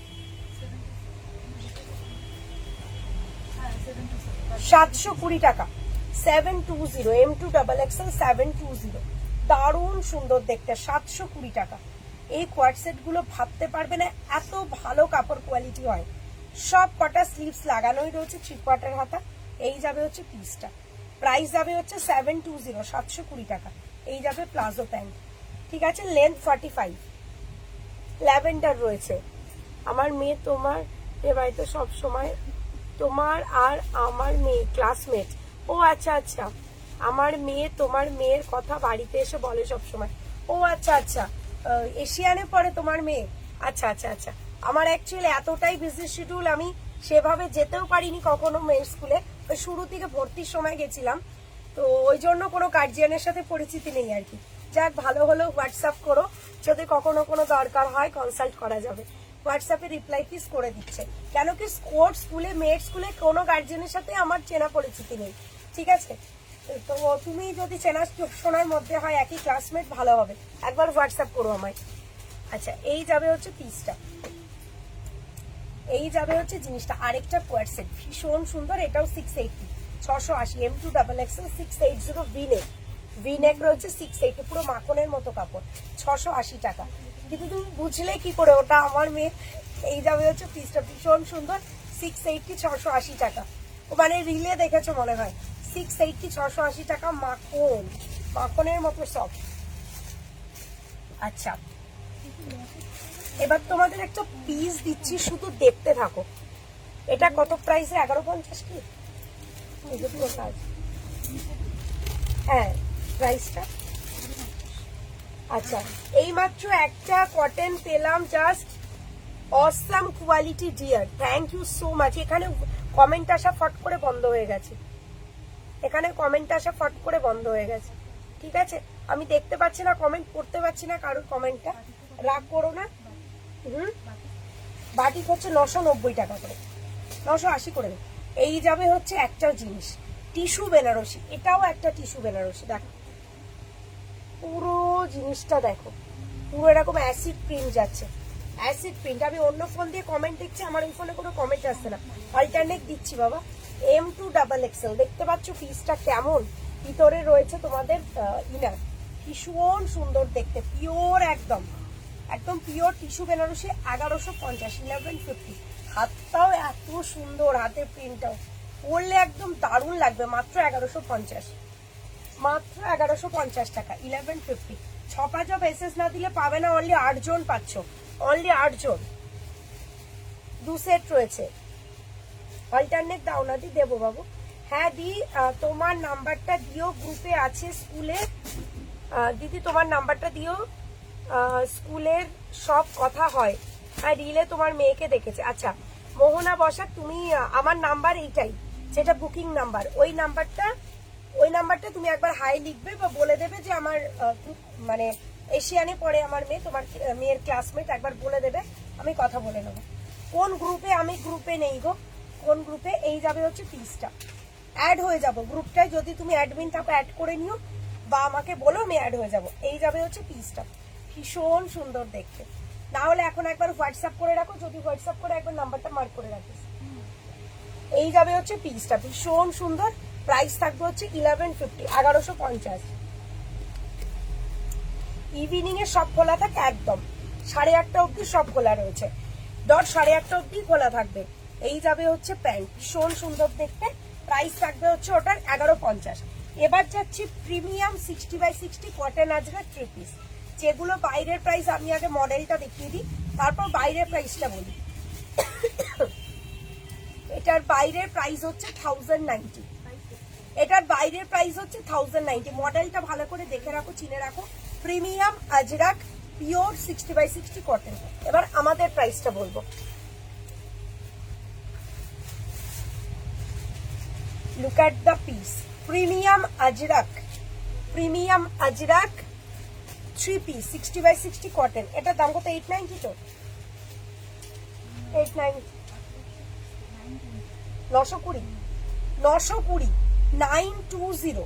720 টাকা, 720। M2XXL 720, দারুণ সুন্দর দেখতে, 720 টাকা। এই কোয়ার্টসেট গুলো ভাবতে পারবে না এত ভালো কাপড় কোয়ালিটি হয়। সব কটা স্লিভস লাগানোই রয়েছে, 3/4 হাতা। এই যাবে হচ্ছে পিসটা, প্রাইস যাবে হচ্ছে 720, 720 টাকা। এই যাবে প্লাজো প্যান্ট, ঠিক আছে, লেন্থ 45। ল্যাভেন্ডার রয়েছে। আমার মেয়ে তোমার এ বাড়িতে সব সময়, তোমার আর আমার মেয়ে ক্লাসমেট। ও আচ্ছা আচ্ছা, আমার মেয়ে তোমার মেয়ের কথা বাড়িতে এসে বলে সব সময়। ও আচ্ছা আচ্ছা, এশিয়ানে পড়ে তোমার মেয়ে? আচ্ছা আচ্ছা আচ্ছা। আমার অ্যাকচুয়ালি এতটাই বিজি শিডিউল, আমি সেভাবে যেতেও পারিনি কখনো মেয়ের স্কুলে। শুরু থেকে ভর্তির সময় গেছিলাম, তো ওই জন্য কোনো গার্জিয়ানের সাথে পরিচিতি নেই আর কি। যাক, ভালো হলো হোয়াটসঅ্যাপ করো, যদি কখনো কোনো দরকার হয় কনসাল্ট করা যাবে। হোয়াটসঅ্যাপে রিপ্লাই পিস করে দিচ্ছে, কেন কি স্কুলে মেয়ের স্কুলে কোনো গার্জিয়ানের সাথে আমার চেনা পরিচিতি নেই, ঠিক আছে। তো তুমি যদি চেনা শোনার মধ্যে হয়, একই ক্লাসমেট, ভালো হবে, একবার হোয়াটসঅ্যাপ করো আমায়। আচ্ছা, এই যাবে হচ্ছে পিসটা, এই যাবে হচ্ছে জিনিসটা। আরেকটা কোয়ার্টসেট ভীষণ সুন্দর, এটাও 680, 680। M2XXL 680 ভিনেক রয়েছে, 680, পুরো মাখনের মতো কাপড়, 680 টাকা। কিন্তু তুমি বুঝলে কি করে ওটা আমার মেয়ে? এই যাবে হচ্ছে পিসটা, ভীষণ সুন্দর, 680, 680 টাকা। ও মানে রিলে দেখেছো মনে হয়। 680, 680 টাকা, মাখনের মতো সব। আচ্ছা, এবার তোমাদের একটা পিস দিচ্ছি, শুধু দেখতে থাকো। এটা কত প্রাইসে? 1150 কি? হ্যাঁ, প্রাইসটা। আচ্ছা, এই মাত্র একটা কটন পেলাম, just awesome quality dear, thank you so much. এখানে কমেন্ট আসা ফট করে বন্ধ হয়ে গেছে, ঠিক আছে। আমি দেখতে পাচ্ছি না কমেন্ট, পড়তে পারছি না কারোর কমেন্টটা, রাগ করো না। বাটিক হচ্ছে 990 টাকা করে, 980 করে। এই যাবে হচ্ছে একটা জিনিস, টিস্যু বেনারসি, এটাও একটা টিস্যু বেনারসি। দেখো পুরো জিনিসটা, দেখো পুরো এরকম অ্যাসিড প্রিন্ট যাচ্ছে, অ্যাসিড প্রিন্ট। আমি অন্য ফোন দিয়ে কমেন্ট দেখছি, আমার এই ফোনে কোনো কমেন্ট আসছে না। অল্টারনেট দিচ্ছি বাবা, M2XXL দেখতে পাচ্ছ পিসটা কেমন, ভিতরে রয়েছে তোমাদের ইনার, ভীষণ সুন্দর দেখতে, পিওর একদম একদম পিওর টিস্যু বেনারসি। 1150, 1150। হাতটাও এত সুন্দর, হাতের প্রিন্টটাও পরলে একদম দারুণ লাগবে। মাত্র 1150, মাত্র 1150 টাকা, 1150। 6 জব এসএস না দিলে পাবে না, অনলি 8 জন পাচ্ছ, অনলি 8 জন। 2 সেট রয়েছে, অল্টারনেট দাও না দি, দেবো বাবু। হ্যাঁ দি, তোমার নাম্বারটা দিও, গ্রুপে আছে স্কুলে। দিদি তোমার নাম্বারটা দিও, স্কুলের সব কথা হয়। আর রিলে তোমার মেয়েকে দেখেছে। আচ্ছা মোহনা বসাক, তুমি আমার নাম্বার এইটাই, যেটা বুকিং নাম্বার, ওই নাম্বারটা তুমি একবার হাই লিখবে বা বলে দেবে যে আমার মানে এশিয়ানে পড়ে আমার মেয়ে, তোমার মেয়ের ক্লাসমেট, একবার বলে দেবে, আমি কথা বলে নেবো। কোন গ্রুপে? আমি গ্রুপে নেই গো। কোন গ্রুপে? এই যাবে হচ্ছে পিসটা, অ্যাড হয়ে যাব গ্রুপটায়। যদি তুমি অ্যাডমিন থাকো অ্যাড করে নিও, বা আমাকে বলো, আমি অ্যাড হয়ে যাব। এই যাবে হচ্ছে পিসটা, ভীষণ সুন্দর দেখতে। না হলে এখন একবার হোয়াটসঅ্যাপ করে রাখো, যদি হোয়াটসঅ্যাপ করে একবার নাম্বারটা মার্ক করে রাখিস। এই যাবে হচ্ছে পিসটা, ভীষণ সুন্দর। প্রাইস থাকবে হচ্ছে 1150, 1150। ইভিনিং এ সব খোলা থাকে একদম, 8:30 অব্দি সব খোলা রয়েছে, 8:30 অব্দি খোলা থাকবে। এই যাবে হচ্ছে প্যান্ট, ভীষণ সুন্দর দেখতে। প্রাইস থাকবে হচ্ছে ওটার 1150। এবার যাচ্ছি premium 60x60 cotton Ajrak 3 piece, যেগুলো বাইরের প্রাইস, আমি আগে মডেলটা দেখিয়ে দিই, তারপর বাইরের প্রাইসটা বলি। এটার বাইরের প্রাইস হচ্ছে 1090, এটার বাইরের প্রাইস হচ্ছে 1090। মডেলটা ভালো করে দেখে রাখো, চিনে রাখো। Premium Ajrak pure 60x60 cotton. এবার আমাদের প্রাইসটা বলবো। Look at the piece, premium Ajrak, premium Ajrak 3 piece 60x60 cotton. এটার দাম কত? 890 তো, 890, 920, 920, 920।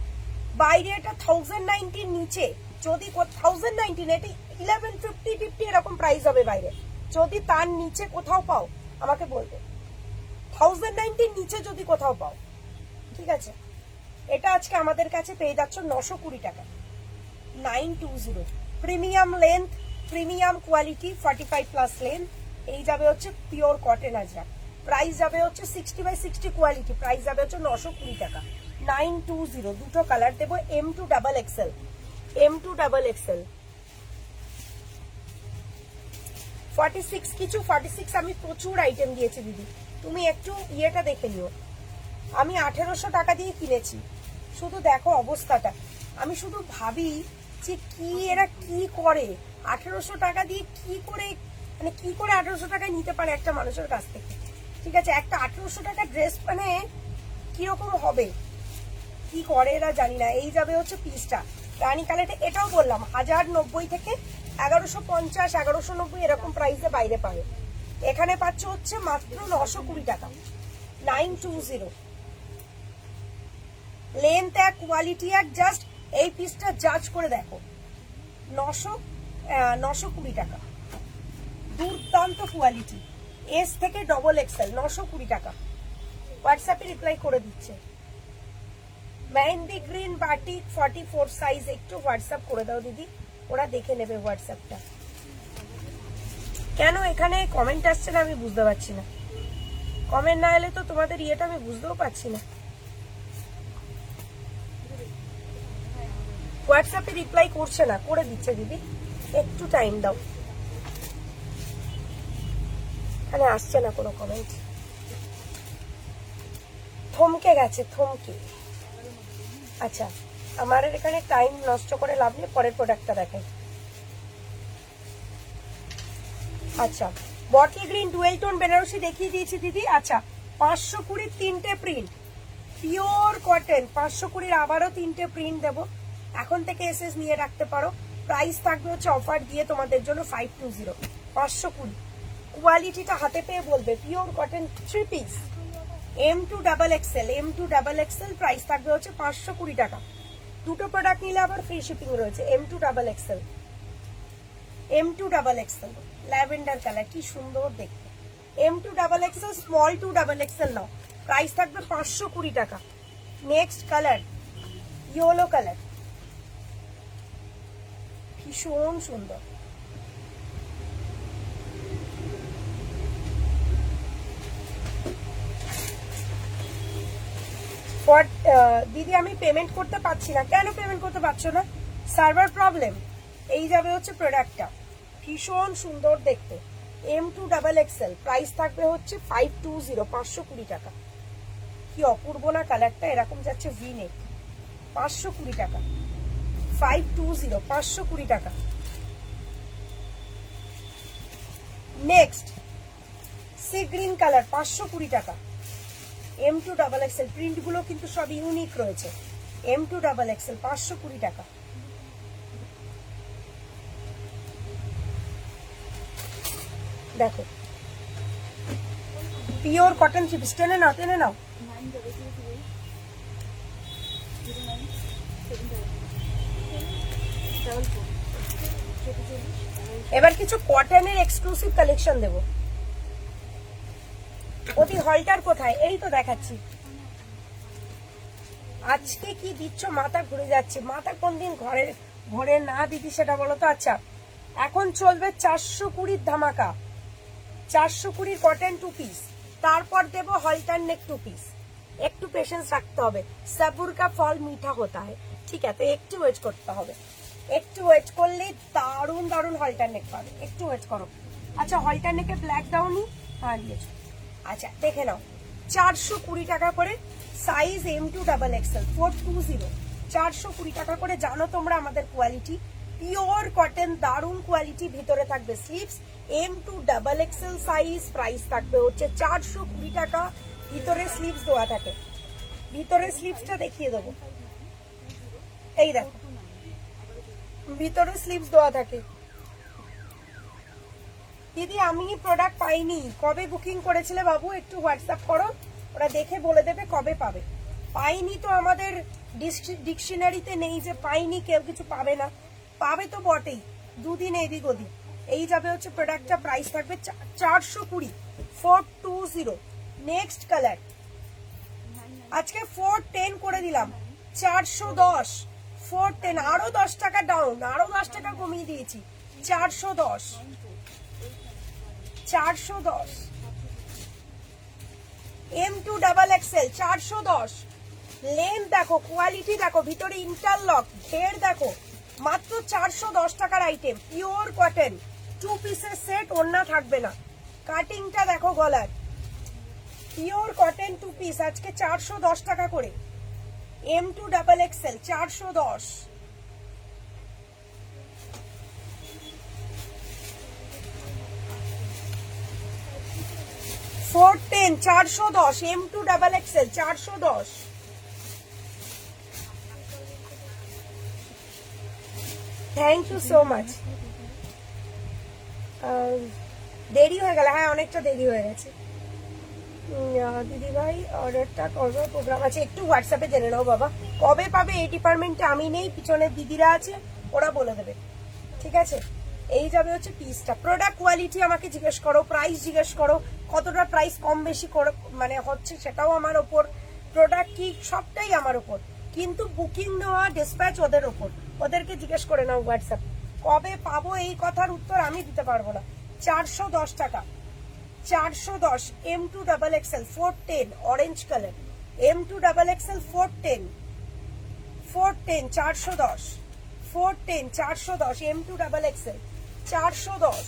বাইরে এটা 1090 নিচে, যদি 1090, এটা 1150 এরকম প্রাইস হবে বাইরে। যদি তার নিচে কোথাও পাও আমাকে বলবে, 1090 নিচে যদি কোথাও পাও, ঠিক আছে। এটা আজকে আমাদের কাছে পেয়ে যাচ্ছ 920 টাকা, 920। Premium length, premium quality, 45+ length. এই যাবে হচ্ছে পিওর কটন আজরাক। প্রাইস যাবে হচ্ছে 60x60 কোয়ালিটি, প্রাইস যাবে হচ্ছে 920 টাকা, 920। দুটো কালার দেবো, M2XXL, M2XXL। 46 কিছু, 46 আমি প্রচুর আইটেম দিয়েছি দিদি, তুমি একটু ইয়েটা দেখে নিও। আমি 1800 টাকা দিয়ে কিনেছি, শুধু দেখো অবস্থাটা। আমি শুধু ভাবি যে কি এরা কি করে, 1800 টাকা দিয়ে কি করে, মানে কি করে 1800 টাকায় নিতে পারে একটা মানুষের কাছ থেকে, ঠিক আছে। একটা 1800 টাকা ড্রেস মানে কিরকম হবে, কি করে এরা জানি না। এই যাবে হচ্ছে পিসটা, রানী কালারটা। এটাও বললাম 1090 থেকে 1150, 1190 এরকম প্রাইসে বাইরে পাবে। এখানে পাচ্ছ হচ্ছে মাত্র 920 টাকা, 920। লেন্থ এক, কোয়ালিটি এক, জাস্ট এই পিসটা জাজ করে দেখো, 920 টাকা, দুর্দান্ত কোয়ালিটি। এস থেকে XXL, 920 টাকা। হোয়াটসঅ্যাপে রিপ্লাই করে দিচ্ছে। মেহেন্দি গ্রিন বাটিক 44 সাইজ, একটু হোয়াটসঅ্যাপ করে দাও দিদি, ওরা দেখে নেবে হোয়াটসঅ্যাপটা। কেন এখানে কমেন্ট আসছে না আমি বুঝতে পারছি না, কমেন্ট না এলে তো তোমাদের ইয়েটা আমি বুঝতেও পারছি না। হোয়াটসঅ্যাপে রিপ্লাই করছে না, করে দিচ্ছে দিদি, একটু টাইম দাও। এখানে আসছে না কোনো কমেন্ট, থমকে গেছে, থমকে। আচ্ছা আমার এখানে টাইম নষ্ট করে লাভ নেই, পরের প্রোডাক্টটা দেখাই। আচ্ছা bottle green dual tone Banarasi দেখিয়ে দিয়েছি দিদি। আচ্ছা 520 তিনটে প্রিন্ট, পিওর কটন, 520 আবারও তিনটে প্রিন্ট দেবো। এখন থেকে এসএস নিয়ে রাখতে পারো। প্রাইস থাকবে হচ্ছে অফার দিয়ে তোমাদের জন্য 520, 520। কোয়ালিটিটা হাতে পেয়ে বলবে, pure cotton 3 piece, M2XXL, M2XXL। Price থাকবে হচ্ছে 520 টাকা। দুটো প্রোডাক্ট নিলে আবার ফ্রি শিপিং রয়েছে। M2XXL, M2XXL ল্যাভেন্ডার কালার, কি সুন্দর দেখতে। M2XXL, স্মল 2XXL নাও, প্রাইস থাকবে 520 টাকা। নেক্সট কালার ইয়েলো কালার, ভীষণ সুন্দর। দিদি আমি পেমেন্ট করতে পারছি না। কেন পেমেন্ট করতে পারছো না? Server problem. এই যাবে হচ্ছে প্রোডাক্টটা, ভীষণ সুন্দর দেখতে, M2XXL, প্রাইস থাকবে হচ্ছে 520, 520 টাকা। কি অপূর্ব না কালারটা, এরকম যাচ্ছে ভি নেক, 520 টাকা, 520, 520 টাকা। নেক্সট সি গ্রিন কালার, 520 টাকা, M2XXL। প্রিন্ট গুলো কিন্তু সব ইউনিক রয়েছে, M2XXL, 520 টাকা। দেখো পিওর কটন চিপস, টেনে নাও, টেনে নাও। এবার কিছু কটনের এক্সক্লুসিভ কালেকশন দেবো। অতি হলটার কোথায়? এই তো দেখাচ্ছি। আজকে কি দিচ্ছ? মাথা ঘুরে যাচ্ছে। মাথা কোন দিন ঘরে ঘরে না দিদি সেটা বলো তো। আচ্ছা, এখন চলবে 420 ধামাকা, 420 কটন 2 পিস, তারপর দেবো হলটার নেক 2 পিস। একটু পেশেন্স রাখতে হবে, সবুর কা ফল মিঠা হতা है, ঠিক আছে? একটু ওয়েট করতে হবে, একটু ওয়েট করলে দারুণ দারুণ হলটার নেক পাবে। একটু ওয়েট করো। আচ্ছা, হলটার নেকে ব্ল্যাক দাওনি? হ্যাঁ দিয়েছো। আচ্ছা দেখে নাও, 420 টাকা করে, সাইজ M2XXL 420, 420 টাকা করে। জানো তোমরা আমাদের কোয়ালিটি, পিওর কটন, দারুণ কোয়ালিটি। ভিতরে থাকবে স্লিভস, M2XXL সাইজ, প্রাইস থাকবে হচ্ছে 420 টাকা। ভিতরে স্লিভস দেওয়া থাকে, ভিতরে স্লিভসটা দেখিয়ে দেবো, এই দেখো ভিতরে স্লিভস দেওয়া থাকে। দিদি আমি প্রোডাক্ট পাইনি, কবে বুকিং করেছিলে বাবু? একটু হোয়াটসঅ্যাপ করো, ওরা দেখে বলে দেবে কবে পাবে। পাইনি তো আমাদের ডিকশনারিতে নেই যে পাইনি, কেউ কিছু পাবে না, পাবে তো বটেই, দুদিন এদিক ওদিক। এই যাবে হচ্ছে প্রোডাক্টটা, প্রাইস থাকবে 420, 420। নেক্সট কালার আজকে 410 করে দিলাম, 410, 410, আরো 10 টাকা ডাউন, আরো 10 টাকা কমিয়ে দিয়েছি, 410, 410। M2XXL 410। লেন্থ দেখো, কোয়ালিটি দেখো, ভিতরে ইন্টারলক, ঘের দেখো, মাত্র 410 টাকার আইটেম, পিওর কটন, 2 পিসের সেট, ওড়না থাকবে না। কাটিংটা দেখো গলার, পিওর কটন 2 পিস, আজকে 410 টাকা করে। M2XXL 410। 410, 410, M2XXL 410। Thank you so much. দেরি হয়ে গেল, হ্যাঁ অনেকটা দেরি হয়ে গেছে। দিদি ভাই অর্ডারটা করবো, প্রোগ্রাম আছে, একটু হোয়াটসঅ্যাপে জেনে নাও বাবা কবে পাবে। এই ডিপার্টমেন্টে আমি নেই, পিছনের দিদিরা আছে, ওরা বলে দেবে, ঠিক আছে? এই যাবে হচ্ছে পিসটা। প্রোডাক্ট কোয়ালিটি আমাকে জিজ্ঞেস করো, প্রাইস জিজ্ঞেস করো, কতটা প্রাইস কম বেশি করে মানে হচ্ছে সেটাও আমার ওপর, প্রোডাক্ট কি সবটাই আমার ওপর, কিন্তু বুকিং নেওয়া ডিসপ্যাচ ওদের ওপর। ওদেরকে জিজ্ঞেস করে নাও হোয়াটসঅ্যাপ, কবে পাবো এই কথার উত্তর আমি দিতে পারবো না। 410 টাকা, 410, M2XXL 410, orange colour, M2XXL 410, 410, 410, 410, 410, M2XXL 410,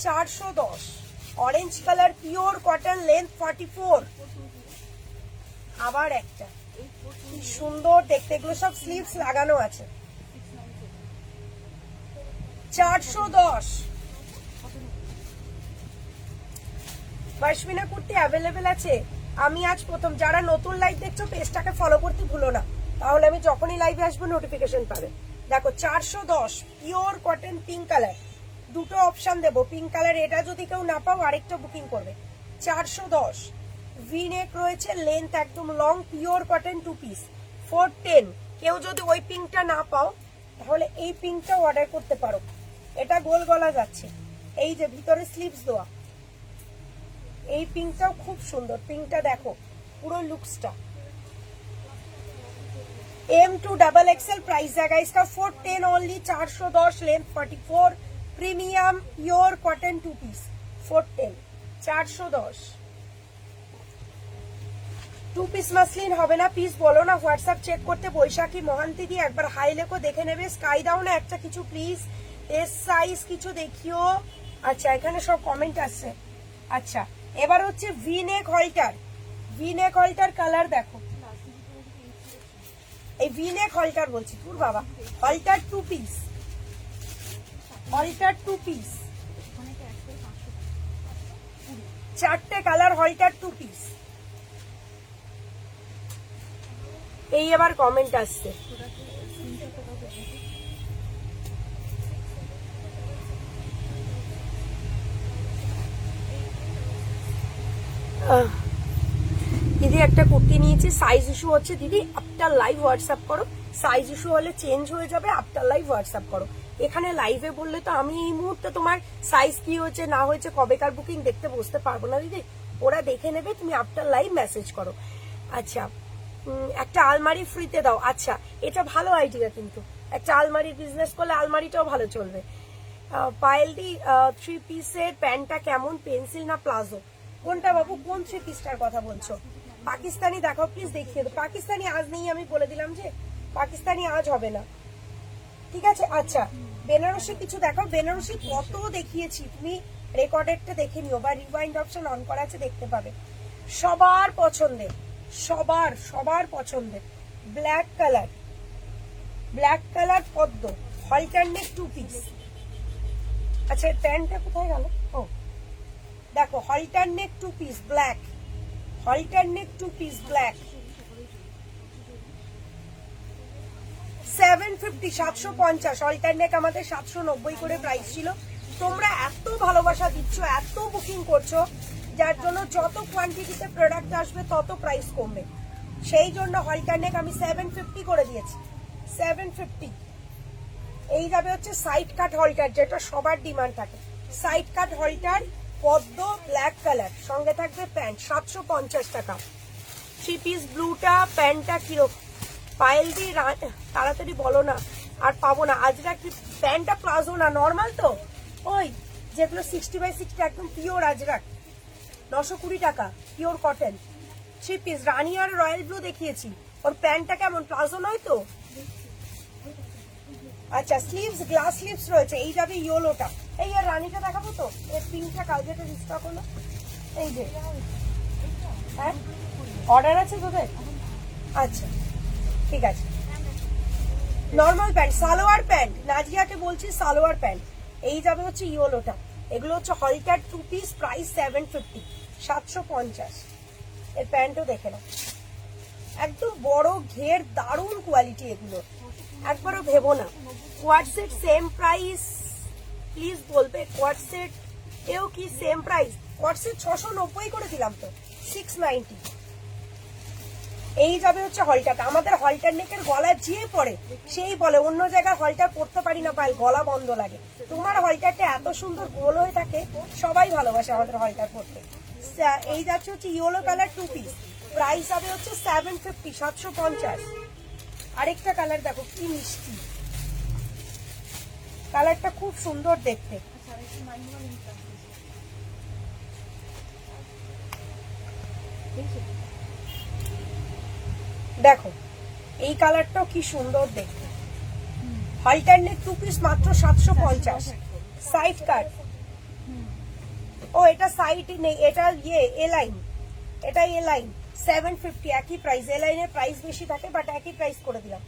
410, orange colour, pure cotton, length 44। আবার একটা কি সুন্দর দেখতে, এগুলো সব স্লিভস লাগানো আছে, 410। পশমিনা কুর্তি অ্যাভেলেবেল আছে। আমি আজ প্রথম, যারা নতুন লাইভ দেখছো পেজটাকে ফলো করতে ভুলো না, তাহলে আমি যখনই লাইভে আসবো নোটিফিকেশন পাবে। দেখো 410, পিওর কটন, পিঙ্ক কালার, দুটো অপশন দেবো, পিঙ্ক কালার, এটা যদি কেউ না পাও আরেকটা বুকিং করবে। 410, ভি নেক রয়েছে, লেন্থ একদম লং, পিওর কটন 2 পিস, 410। কেউ যদি ওই পিঙ্কটা না পাও তাহলে এই পিঙ্কটা অর্ডার করতে পারো। এটা গোল গলা যাচ্ছে, এই যে ভিতরে স্লিভস দেওয়া, এই পিঙ্কটাও খুব সুন্দর, পিঙ্কটা দেখো পুরো লুকসটা। M2XXL प्राइस जाएगा इसका 410 only, 410 length 44 premium pure cotton 2 piece 410 410 2 piece muslin হবে না পিস বলো না হোয়াটসঅ্যাপ চেক করতে। বৈশাখী মহান্তি দি একবার হাই লেখো দেখে নেবে। স্কাই দাও না একটা কিছু প্লিজ, এস সাইজ কিছু দেখিও। আচ্ছা এখানে সব কমেন্ট আসছে। আচ্ছা এবার হচ্ছে V neck halter, V neck halter colour দেখো, এই ভি নেক হল্টার বলছি পুর বাবা, হল্টার 2 পিস, হল্টার 2 পিস, 4টে কালার হল্টার 2 পিস। এই আবার কমেন্ট আসছে। দিদি একটা কুর্তি নিয়েছি, সাইজ ইস্যু হচ্ছে দিদি, আফটার লাইভ হোয়াটসঅ্যাপ করো। সাইজ ইস্যু হলে চেঞ্জ হয়ে যাবে, আফটার লাইভ হোয়াটসঅ্যাপ করো। এখানে লাইভে বললে তো আমি এই মুহূর্তে তোমার সাইজ কি হয়েছে না হয়েছে কবেকার বুকিং দেখতে বসতে পারবো না দিদি, ওরা দেখে নেবে, তুমি আফটার লাইভ মেসেজ করো। আচ্ছা একটা আলমারি ফ্রিতে দাও। আচ্ছা এটা ভালো আইডিয়া, কিন্তু একটা আলমারির বিজনেস করলে আলমারিটাও ভালো চলবে। পায়েলদি 3 পিসের প্যান্টটা কেমন, পেন্সিল না প্লাজো? কোনটা বাবু, কোন 3 পিসটার কথা বলছো? পাকিস্তানি দেখাও প্লিজ, দেখিয়ে দাও। পাকিস্তানি আজ নেই, আমি বলে দিলাম যে পাকিস্তানি আজ হবে না, ঠিক আছে। আচ্ছা বেনারসি কিছু দেখাও। বেনারসি কত দেখিয়েছি, তুমি রেকর্ডেডটা দেখে নিও বা রিওয়াইন্ড অপশন অন করা আছে দেখতে পাবে। সবার পছন্দের, সবার সবার পছন্দের ব্ল্যাক কালার, ব্ল্যাক কালার পদ্ম হল্টার নেক 2 পিস। আচ্ছা প্যান্টটা কোথায় গেল? ও দেখো হল্টার নেক 2 পিস ব্ল্যাক, হল্টার নেক 2 পিস ব্ল্যাক 750 750। হল্টার নেক আমাদের 790 করে প্রাইস ছিল। তোমরা এত ভালোবাসা দিচ্ছ, এত বুকিং করছো, যার জন্য যত কোয়ান্টিটিতে প্রোডাক্ট আসবে তত প্রাইস কমবে। সেই জন্য হল্টার নেক আমি 750 করে দিয়েছি, 750। এই যাবে হচ্ছে সাইড কাট হল্টার, যেটা সবার ডিমান্ড থাকে। সাইড কাট হল্টার পদ্ম ব্ল্যাক কালার, সঙ্গে থাকবে প্যান্ট 750 টাকা। 3 পিস ব্লুটা প্যান্টটা কিরকম? পায়েল দি তাড়াতাড়ি বলো না, আর পাবো না। আজরা কি প্যান্টটা প্লাজো না নর্মাল তো? ওই যেগুলো 60/60 একদম পিওর আজরাক 920 টাকা পিওর কটন 3 পিস। রানী আর রয়্যাল ব্লু দেখিয়েছি, ওর প্যান্টটা কেমন, প্লাজো নয় তো? আচ্ছা স্লিভস, গ্লাস স্লিভস রয়েছে। এই যাবে ইয়েলোটা। এই আর রানীটা দেখাবো তো, এর পিঙ্কটা কাল যেটা রিস্টক হলো, এই যে হ্যাঁ অর্ডার আছে তোদের? আচ্ছা ঠিক আছে। নর্মাল প্যান্ট, সালোয়ার প্যান্ট, নাজিয়াকে বলছি সালোয়ার প্যান্ট। এই যাবে হচ্ছে ইয়েলোটা। এগুলো হচ্ছে হলটার 2 পিস, প্রাইস 750, 750। এর প্যান্টও দেখে নাও, একদম বড় ঘের, দারুণ কোয়ালিটি এগুলো, একবারও ভেবো না। Quad set same price please বলবে, কোয়াড সেট এও কি সেম প্রাইস? কোয়াড সেট 690 করে দিলাম তো, 690। এই যাবে হচ্ছে হলটাটা। আমাদের হলটার নেকের গলা যে পরে সেই বলে অন্য জায়গায় হলটার পরতে পারি না, পাইল গলা বন্ধ লাগে। তোমার হলটারটা এত সুন্দর গোল হয়ে থাকে, সবাই ভালোবাসে আমাদের হলটার পরতে। এই যাচ্ছে হচ্ছে ইয়েলো কালার 2 পিস, প্রাইস হবে হচ্ছে 750, 750। আরেকটা কালার দেখো কি মিষ্টি, কালারটা খুব সুন্দর দেখতে। দেখো এই কালারটাও কি সুন্দর দেখতে। হলটার নেক 2 পিস মাত্র 750। সাইড কাট, ও এটা সাইড নেই, এটা ইয়ে এ লাইন, এটা এ লাইন 750, একই প্রাইস। এ লাইনের প্রাইস বেশি থাকে বাট একই প্রাইস করে দিলাম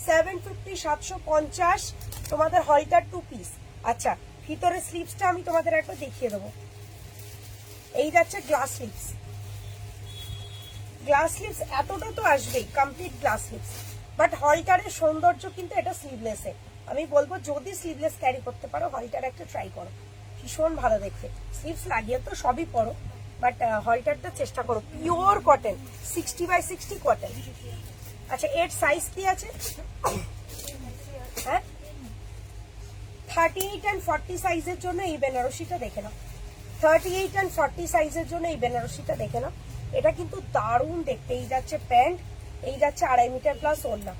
750, 750 তোমাদের হলটার 2 পিস। আচ্ছা ভিতরে স্লিভসটা আমি তোমাদের একবার দেখিয়ে দেবো। এই যাচ্ছে গ্লাস স্লিভস, গ্লাস স্লিভস এতটা তো আসবেই, কমপ্লিট গ্লাস স্লিভস। বাট হলটারের সৌন্দর্য কিন্তু এটা স্লিভলেসে। আমি বলবো যদি স্লিভলেস ক্যারি করতে পারো হলটার একটা ট্রাই করো, ভীষণ ভালো দেখতে। স্লিভস লাগিয়ে তো সবই পরো, বাট হলটারটা চেষ্টা করো। Pure cotton, 60/60 cotton. আচ্ছা এর সাইজ কি আছে? হ্যাঁ 38 and 40 সাইজের জন্য এই বেনারসিটা দেখে নাও। 38 and 40 সাইজের জন্য এই বেনারসিটা দেখে নাও, এটা কিন্তু দারুণ দেখতে। এই যাচ্ছে প্যান্ট, এই যাচ্ছে 2.5 মিটার প্লাস ওড়না।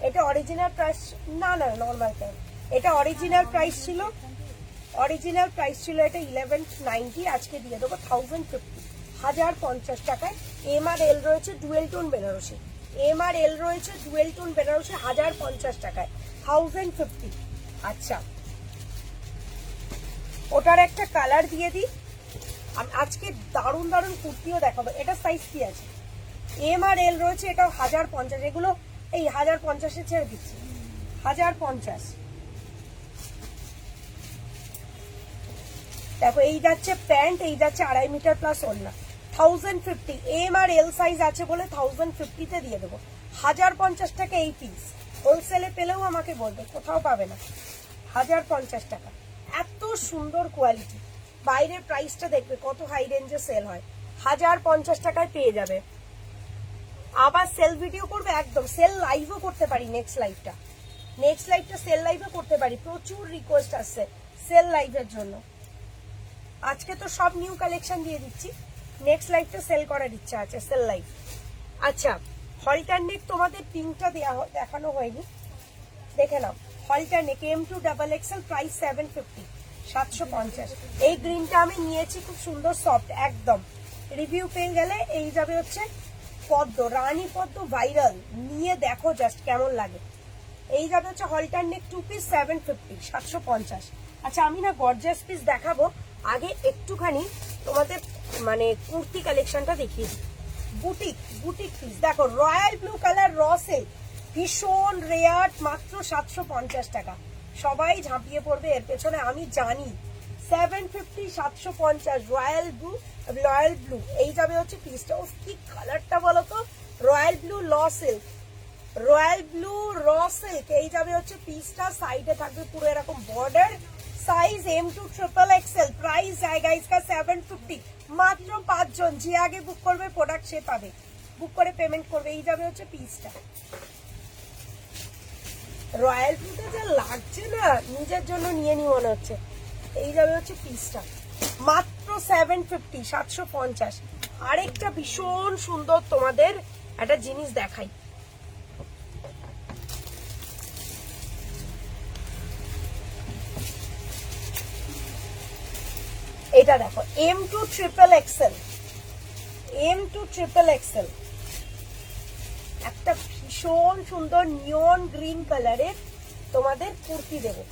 এটা অরিজিনাল প্রাইস না, নর্মাল প্যান্ট। এটা অরিজিনাল প্রাইস ছিল এটা 1190, আজকে দিয়ে দেবো 1050, 1050 টাকায়। এম আর এল রয়েছে ডুয়েল টোন বেনারসি, 1050 টাকায় 1050। আচ্ছা, ওটার একটা কালার দিয়ে দিই। আজকে দারুণ দারুণ কুর্তিও দেখাবো। এটা সাইজ কি আছে? এম আর এল রয়েছে, এটাও 1050। এগুলো এই 1050-এ ছেড়ে দিচ্ছি, 1050। দেখো, এই যাচ্ছে প্যান্ট, এই যাচ্ছে 2.5 মিটার প্লাস ওড়না, 1050। এম আর এল সাইজ আছে বলে 1050-তে দিয়ে দেবো। 1050 টাকা এই পিস। হোলসেলে পেলেও আমাকে বলবে, কোথাও পাবে না। 1050 টাকা, এত সুন্দর কোয়ালিটি। বাইরের প্রাইসটা দেখবে কত হাই রেঞ্জে সেল হয়, 1050 টাকায় পেয়ে যাবে। আবার সেল ভিডিও করবে, একদম সেল লাইভও করতে পারি। নেক্সট লাইভটা সেল লাইভও করতে পারি। প্রচুর রিকোয়েস্ট আসছে সেল লাইভের জন্য। আজকে তো সব নিউ কালেকশন দিয়ে দিচ্ছি, নেক্সট লাইভটা সেল করার ইচ্ছা আছে, সেল লাইভ। আচ্ছা, হলটার নেক তোমাদের পিঙ্কটা দেখানো হয়নি, দেখে নাও। হলটার নেক M2XXL, প্রাইস 750, 750। এই গ্রিনটা আমি নিয়েছি, খুব সুন্দর সফট একদম। রিভিউ পেয়ে গেলে এই যাবে হচ্ছে পদ্ম, রানী পদ্ম ভাইরাল, নিয়ে দেখো জাস্ট কেমন লাগে। এই যাবে হচ্ছে হলটার নেক 2 পিস, 750, 750। আচ্ছা, আমি না গর্জিয়াস পিস দেখাবো, আগে একটুখানি তোমাদের মানে কুর্তি কালেকশনটা দেখিয়ে দিই। বুটিক পিস দেখো, royal blue colour raw silk, ভীষণ রেয়ার, মাত্র 750 টাকা। সবাই ঝাঁপিয়ে পড়বে এর পেছনে, আমি জানি। 750, 750, রয়্যাল ব্লু। এই যাবে হচ্ছে পিসটা। ও কি কালারটা বলো তো, রয়্যাল ব্লু র সিল্ক। এই যাবে হচ্ছে পিসটা। সাইডে থাকবে পুরো এরকম বর্ডার। সাইজ M2XXL, প্রাইস জায়গা ইসকা 750। মাত্র 5 জন, যে আগে বুক করবে প্রোডাক্ট সে পাবে, বুক করে পেমেন্ট করবে। এই যাবে হচ্ছে পিসটা। রয়্যাল ব্লুটা যা লাগছে না, নিজের জন্য নিয়ে নি মনে হচ্ছে। এই যাবে হচ্ছে পিসটা, মাত্র 750, 750। আরেকটা ভীষণ সুন্দর তোমাদের একটা জিনিস দেখাই। এটা দেখো, M2XXL, একটা ভীষণ সুন্দর নিয়ন গ্রিন কালারের তোমাদের কুর্তি দেবো।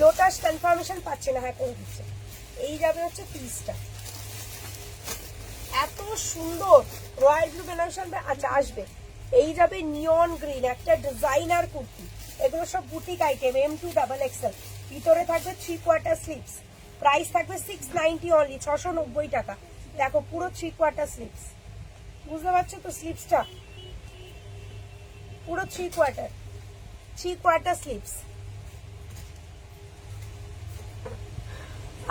লোটাস কনফার্মেশন পাচ্ছে না, হ্যাঁ করে দিচ্ছে। এই যাবে হচ্ছে পিসটা, এত সুন্দর রয়্যাল ব্লু বেনারসি। আচ্ছা, আসবে। এই যাবে নিয়ন গ্রিন, একটা ডিজাইনার কুর্তি। এগুলো সব বুটিক আইটেম, M2XXL। ভিতরে থাকবে 3/4 স্লিভস, প্রাইস থাকবে 690 অনলি, 690 টাকা। দেখো, পুরো 3/4 স্লিভস, বুঝতে পারছো তো স্লিভসটা, পুরো 3/4 স্লিভস।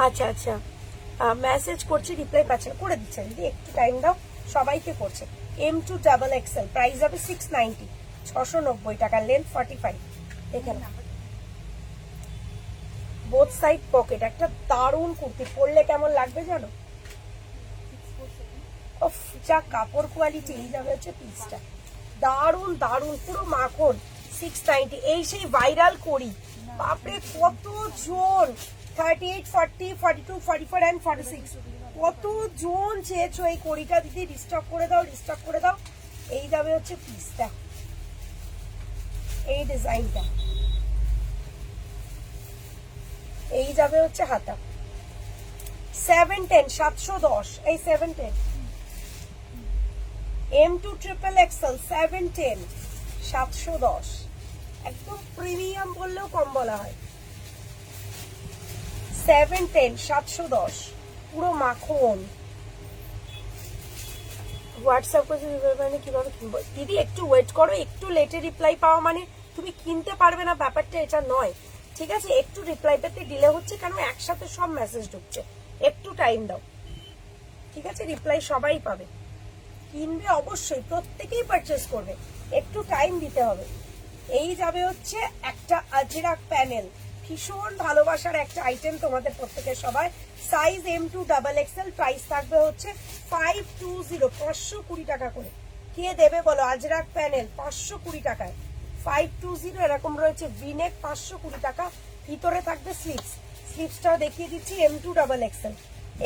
আচ্ছা, মেসেজ করছি, রিপ্লাই পাচ্ছে না, করে দিচ্ছেন দিদি, একটু টাইম দাও। সবাইকে করছে। M2XXL, প্রাইস হবে 690, 690 টাকা। লেন্থ 45। দেখে না, বোথ সাইড পকেট, একটা দারুণ কুর্তি। পরলে কেমন লাগবে জানো? ওফ, যা কাপড় কোয়ালিটি। এই যাবে হচ্ছে পিসটা, দারুণ পুরো মাখন, 690। এই সেই ভাইরাল করি, বাপরে কতজন, 38, 40, 42, 44 and 46, কতজন চেয়েছো এই কড়িটা দিদি, রিস্টক করে দাও। এই যাবে হচ্ছে পিসটা, এই ডিজাইনটা। এই যাবে হচ্ছে হাতা, 710, 710। এই 710, M2XXL, 710, 710। একদম প্রিমিয়াম বললেও কম বলা হয়। 710, 710, পুরো মাখন। হোয়াটসঅ্যাপ করে মানে কিভাবে কিনবো দিদি, একটু ওয়েট করো। একটু লেটে রিপ্লাই পাওয়া মানে তুমি কিনতে পারবে না, ব্যাপারটা এটা নয়, ঠিক আছে? একটু রিপ্লাই পেতে ডিলে হচ্ছে, কারণ একসাথে সব মেসেজ ঢুকছে। একটু টাইম দাও, ঠিক আছে? রিপ্লাই সবাই পাবে। কিনবে অবশ্যই, প্রত্যেকেই পারচেস করবে, একটু টাইম দিতে হবে। এই যাবে হচ্ছে একটা আজরাক প্যানেল, ভীষণ ভালোবাসার একটা আইটেম তোমাদের প্রত্যেকের সবাই। সাইজ M2XXL, প্রাইস থাকবে হচ্ছে 520, 520 টাকা করে। কে দেবে বলো? আজরাক প্যানেল 520 টাকায় 520। এরকম রয়েছে ভিনেক 520 টাকা, ভিতরে থাকবে স্লিপস। স্লিপসটাও দেখিয়ে দিচ্ছি M2XXL।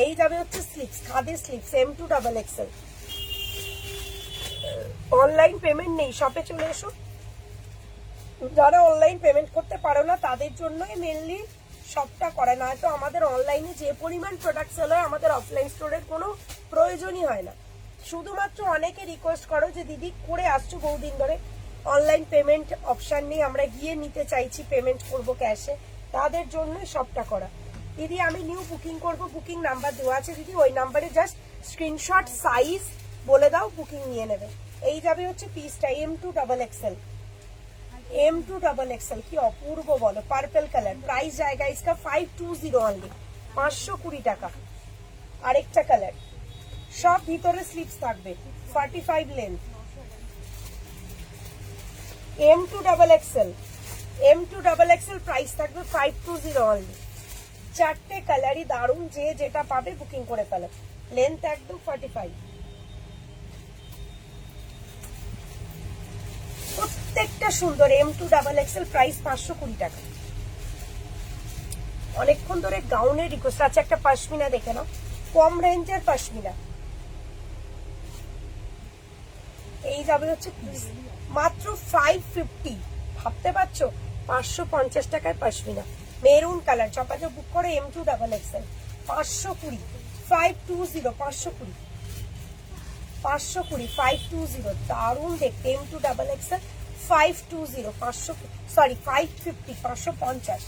এই যাবে হচ্ছে স্লিপস, খাদের স্লিপস M2XXL। অনলাইন পেমেন্ট নেই, শপে চলে এসো। যারা অনলাইন পেমেন্ট করতে পারো না তাদের জন্যই মেনলি শপটা করে, না তো আমাদের অনলাইনে যে পরিমাণ প্রোডাক্ট সেল হয় আমাদের অফলাইন স্টোরের কোনো প্রয়োজনই হয় না। শুধুমাত্র অনেকে রিকোয়েস্ট করো যে দিদি করে আসছো বহুদিন ধরে, অনলাইন পেমেন্ট অপশান নেই, আমরা গিয়ে নিতে চাইছি, পেমেন্ট করব ক্যাশে, তাদের জন্যই শপটা করা। দিদি আমি নিউ বুকিং করব, বুকিং নাম্বার দেওয়া আছে দিদি, ওই নাম্বারে জাস্ট স্ক্রিনশট সাইজ বলে দাও, বুকিং নিয়ে নেবে। এই যাবে হচ্ছে পিসটা M2XXL। M2XXL কি অপূর্ব বলো, পার্পল কালার। প্রাইস জায়গা इसका 520 অনলি, 520 টাকা। আরেকটা কালার, সব ভিতরে স্লিপস থাকবে, 45 লেন্থ। M2XXL, M2XXL প্রাইস থাকবে 520 অনলি। চারটে কালারই দারুণ, যে যেটা পাবে বুকিং করে ফেলো। লেন্থ একদম 45। প্রত্যেকটা সুন্দর। M2XXL, প্রাইস 520 টাকা। অনেকক্ষণ ধরে গাউনের রিকোয়েস্ট আছে, একটা পশমিনা দেখে নাও, কম রেঞ্জের পশমিনা। এই যাবে হচ্ছে মাত্র 550। ভাবতে পারছো 550 টাকায় পশমিনা, মেরুন কালার। চপাচপ বুক করে M2XXL 520, 520, 520, 520, 520। দারুণ দেখতে M2XXL 520, 550, 550।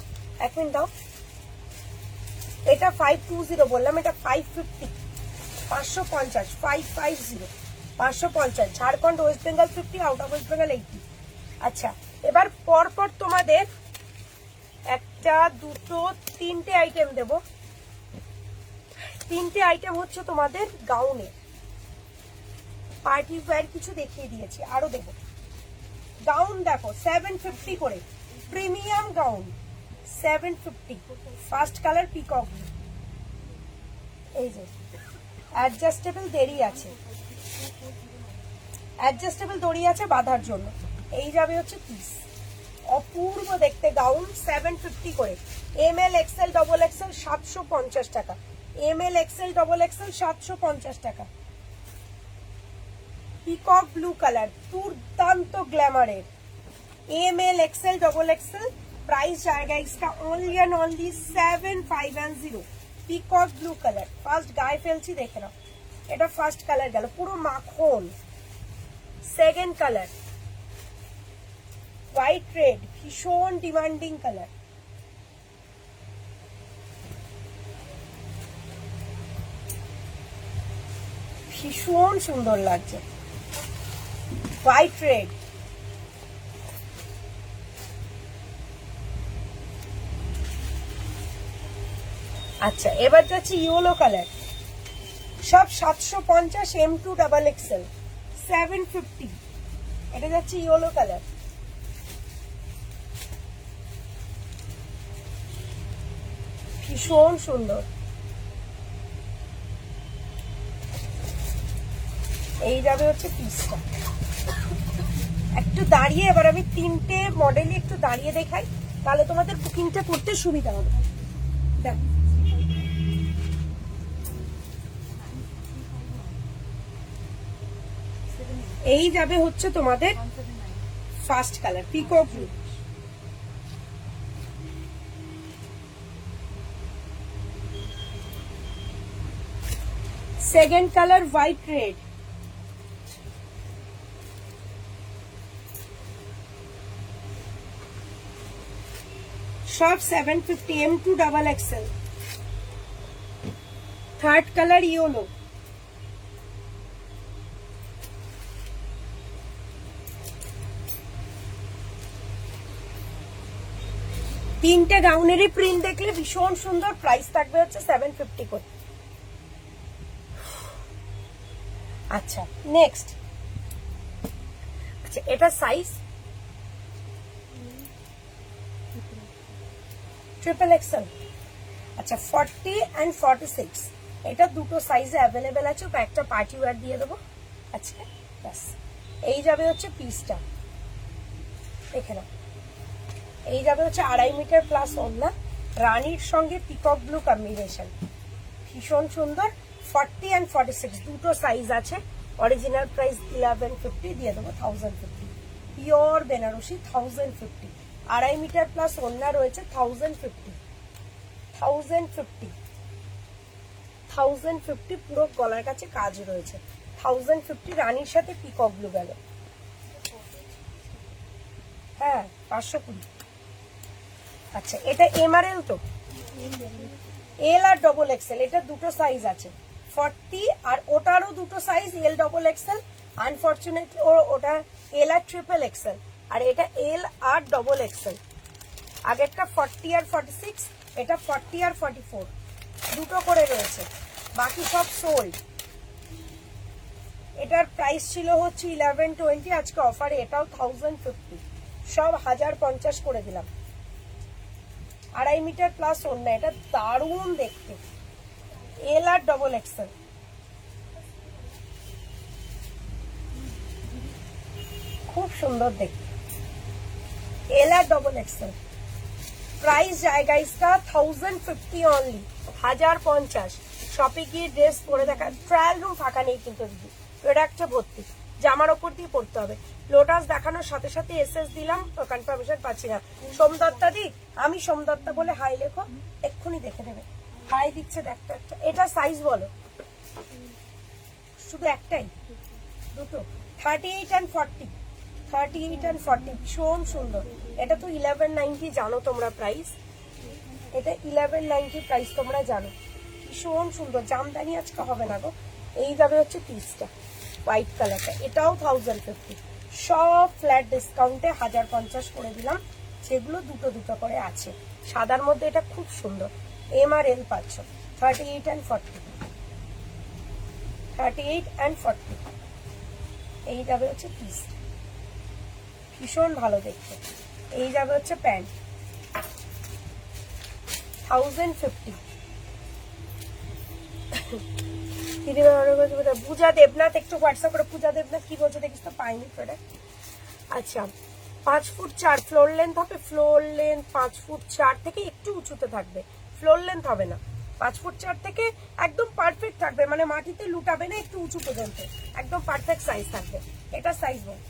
এক মিনিট দাও, এটা 520 বললাম, এটা 550, 550, 550, 550। Jharkhand, West Bengal 50, out of West Bengal 80। আচ্ছা, এবার পরপর তোমাদের একটা, দুটো, তিনটে আইটেম দেব। তিনটে আইটেম হচ্ছে তোমাদের গাউনে, পার্টি ওয়্যার কিছু দেখিয়ে দিয়েছি, আরো দেবো। গাউন দেখো 750 করে, premium gown 750। First colour peacock, এই যে অ্যাডজাস্টেবল দড়ি আছে, অ্যাডজাস্টেবল দড়ি আছে বাঁধার জন্য। এই যাবে হচ্ছে পিস, অপূর্ব দেখতে গাউন 750 করে। ML XL XXL 750 টাকা, ML XL XXL 750 টাকা। পিকক ব্লু কালার, দুর্দান্ত গ্ল্যামারের, ML XL XXL। প্রাইস জায়গা इसका only and only 750। Peacock blue colour, first গায়ে ফেলছি দেখে নাও, এটা ফার্স্ট কালার গেল, পুরো মাখন। সেকেন্ড কালার হোয়াইট রেড, ভীষণ ডিমান্ডিং কালার। ভীষণ সুন্দর লাগছে, হোয়াইট রেড। আচ্ছা, এবার যাচ্ছে ইয়েলো কালার, সব 750, M2XXL 750। এটা যাচ্ছে ইয়েলো কালার, ভীষণ সুন্দর। এই যাবে হচ্ছে পিসটা। একটু দাঁড়িয়ে, এবার আমি তিনটে মডেলই একটু দাঁড়িয়ে দেখাই, তাহলে তোমাদের বুকিংটা করতে সুবিধা হবে। দেখ, এই যাবে হচ্ছে তোমাদের first colour peacock blue, second colour white red, সব 750, M2XXL। থার্ড কালার ইয়েলো, তিনটে গাউনেরই প্রিন্ট দেখলে ভীষণ সুন্দর। প্রাইস থাকবে হচ্ছে 750 করে। আচ্ছা, নেক্সট। আচ্ছা, এটা সাইজ ট্রিপল এক্সেল। আচ্ছা 40 and 46 এটা দুটো সাইজে অ্যাভেলেবেল আছে, একটা পার্টি ওয়্যার দিয়ে দেবো আজকে ব্যাস। এই যাবে হচ্ছে পিসটা, দেখে নাও। এই যাবে হচ্ছে 2.5 মিটার প্লাস ওড়না, রানীর সঙ্গে পিকক ব্লু কম্বিনেশন, ভীষণ সুন্দর। 40 and 46 দুটো সাইজ আছে। অরিজিনাল প্রাইস 1150, দিয়ে দেবো 1050। পিওর বেনারসি 1050, 2.5 মিটার প্লাস ওড়না রয়েছে 1050, 1050 পুরো গলার কাছে কাজ রয়েছে 1050। রানীর সাথে পিকক ব্লু গেল, হ্যাঁ 520। আচ্ছা এটা এমআরএল তো, এল আর ডবল এক্সেল, এটা দুটো সাইজ আছে 40, আর ওটারও দুটো size L double XL. Unfortunately ওটা এল আর ট্রিপল এক্সেল, আর এটা এল আর ডবল এক্সেল। আগেরটা 40 আর 46, এটা 40 আর 44 দুটো করে রয়েছে, বাকি সব সোল্ড। এটার প্রাইস ছিল হচ্ছে 1120, আজকে অফারে এটাও 1050, সব 1050 করে দিলাম। 2.5 মিটার প্লাস ওড়না, এটা দারুণ দেখতে, এল আর ডবল এক্সেল। খুব সুন্দর দেখতে, এল আর ডবল এক্সেল। প্রাইস জায়গা ইসকা 1050 অনলি, 1050। শপে গিয়ে ড্রেস পরে দেখা, ট্রায়াল রুম ফাঁকা নেই কিন্তু দিদি, প্রোডাক্টটা ভর্তি, জামার ওপর দিয়ে পড়তে হবে। লোটাস দেখানোর সাথে সাথে এসএস দিলাম, কনফার্মেশন পাচ্ছি না। সোমদত্তা দি, আমি সোমদত্তা বলে হাই লেখো, এক্ষুনি দেখে নেবে। হাই দিচ্ছে দেখতে একটা। এটা সাইজ বলো, শুধু একটাই, দুটো 38 and 40, 38 and 40 ভীষণ সুন্দর। এটা তো 1190 জানো তোমরা প্রাইস, এটা 1190 প্রাইস তোমরা জানো, ভীষণ সুন্দর। জামদানি আজকে হবে না গো। এই যাবে হচ্ছে পিসটা হোয়াইট কালারটা, এটাও 1050, সব ফ্ল্যাট ডিসকাউন্টে 1050 করে দিলাম, যেগুলো দুটো দুটো করে আছে। সাদার মধ্যে এটা খুব সুন্দর, এম আর এল পাচ্ছ। 38 and 40, 38 and 40। এই যাবে হচ্ছে পিস, ভীষণ ভালো দেখতে। এই যাবে হচ্ছে প্যান্ট 1050। পূজা দেবনাথ, একটু হোয়াটসঅ্যাপ করে পূজা দেবনাথ কি বলছো দেখিস তো, পাইনি প্রোডাক্ট। আচ্ছা 5 ফুট 4 ফ্লোর লেন্থ হবে, ফ্লোর লেন্থ 5 ফুট 4 থেকে একটু উঁচুতে থাকবে, ফ্লোর লেন্থ হবে না। 5 ফুট 4 থেকে একদম পারফেক্ট থাকবে, মানে মাটিতে লুটাবে না, একটু উঁচু পর্যন্ত একদম পারফেক্ট সাইজ থাকবে। এটা সাইজ বল,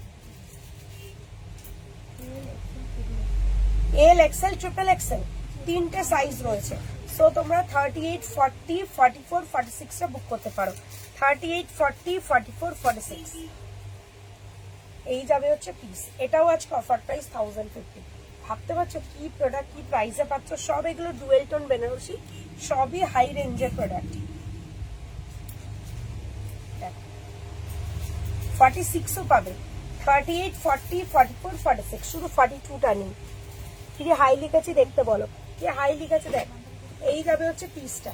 এল এক্সেল ট্রিপল এক্সেল তিনটে সাইজ রয়েছে। সো তোমরা 38, 40, 44, 46 বুক করতে পারো। 38, 40, 44, 46 এই যাবে হচ্ছে পিস। এটাও আজকে অফার প্রাইস 1050। ভাবতে পারছো কি প্রোডাক্ট, কি প্রাইসে পাচ্ছ। সব এগুলো ডুয়েল টোন বেনারসি, সবই হাই রেঞ্জের প্রোডাক্ট। 46ও পাবে, 38, 40, 44, 46, শুধু 42টা নেই। কি হাই লিখেছি দেখতে বলো, কি হাই লিখেছে দেখ। এই যাবে হচ্ছে পিসটা,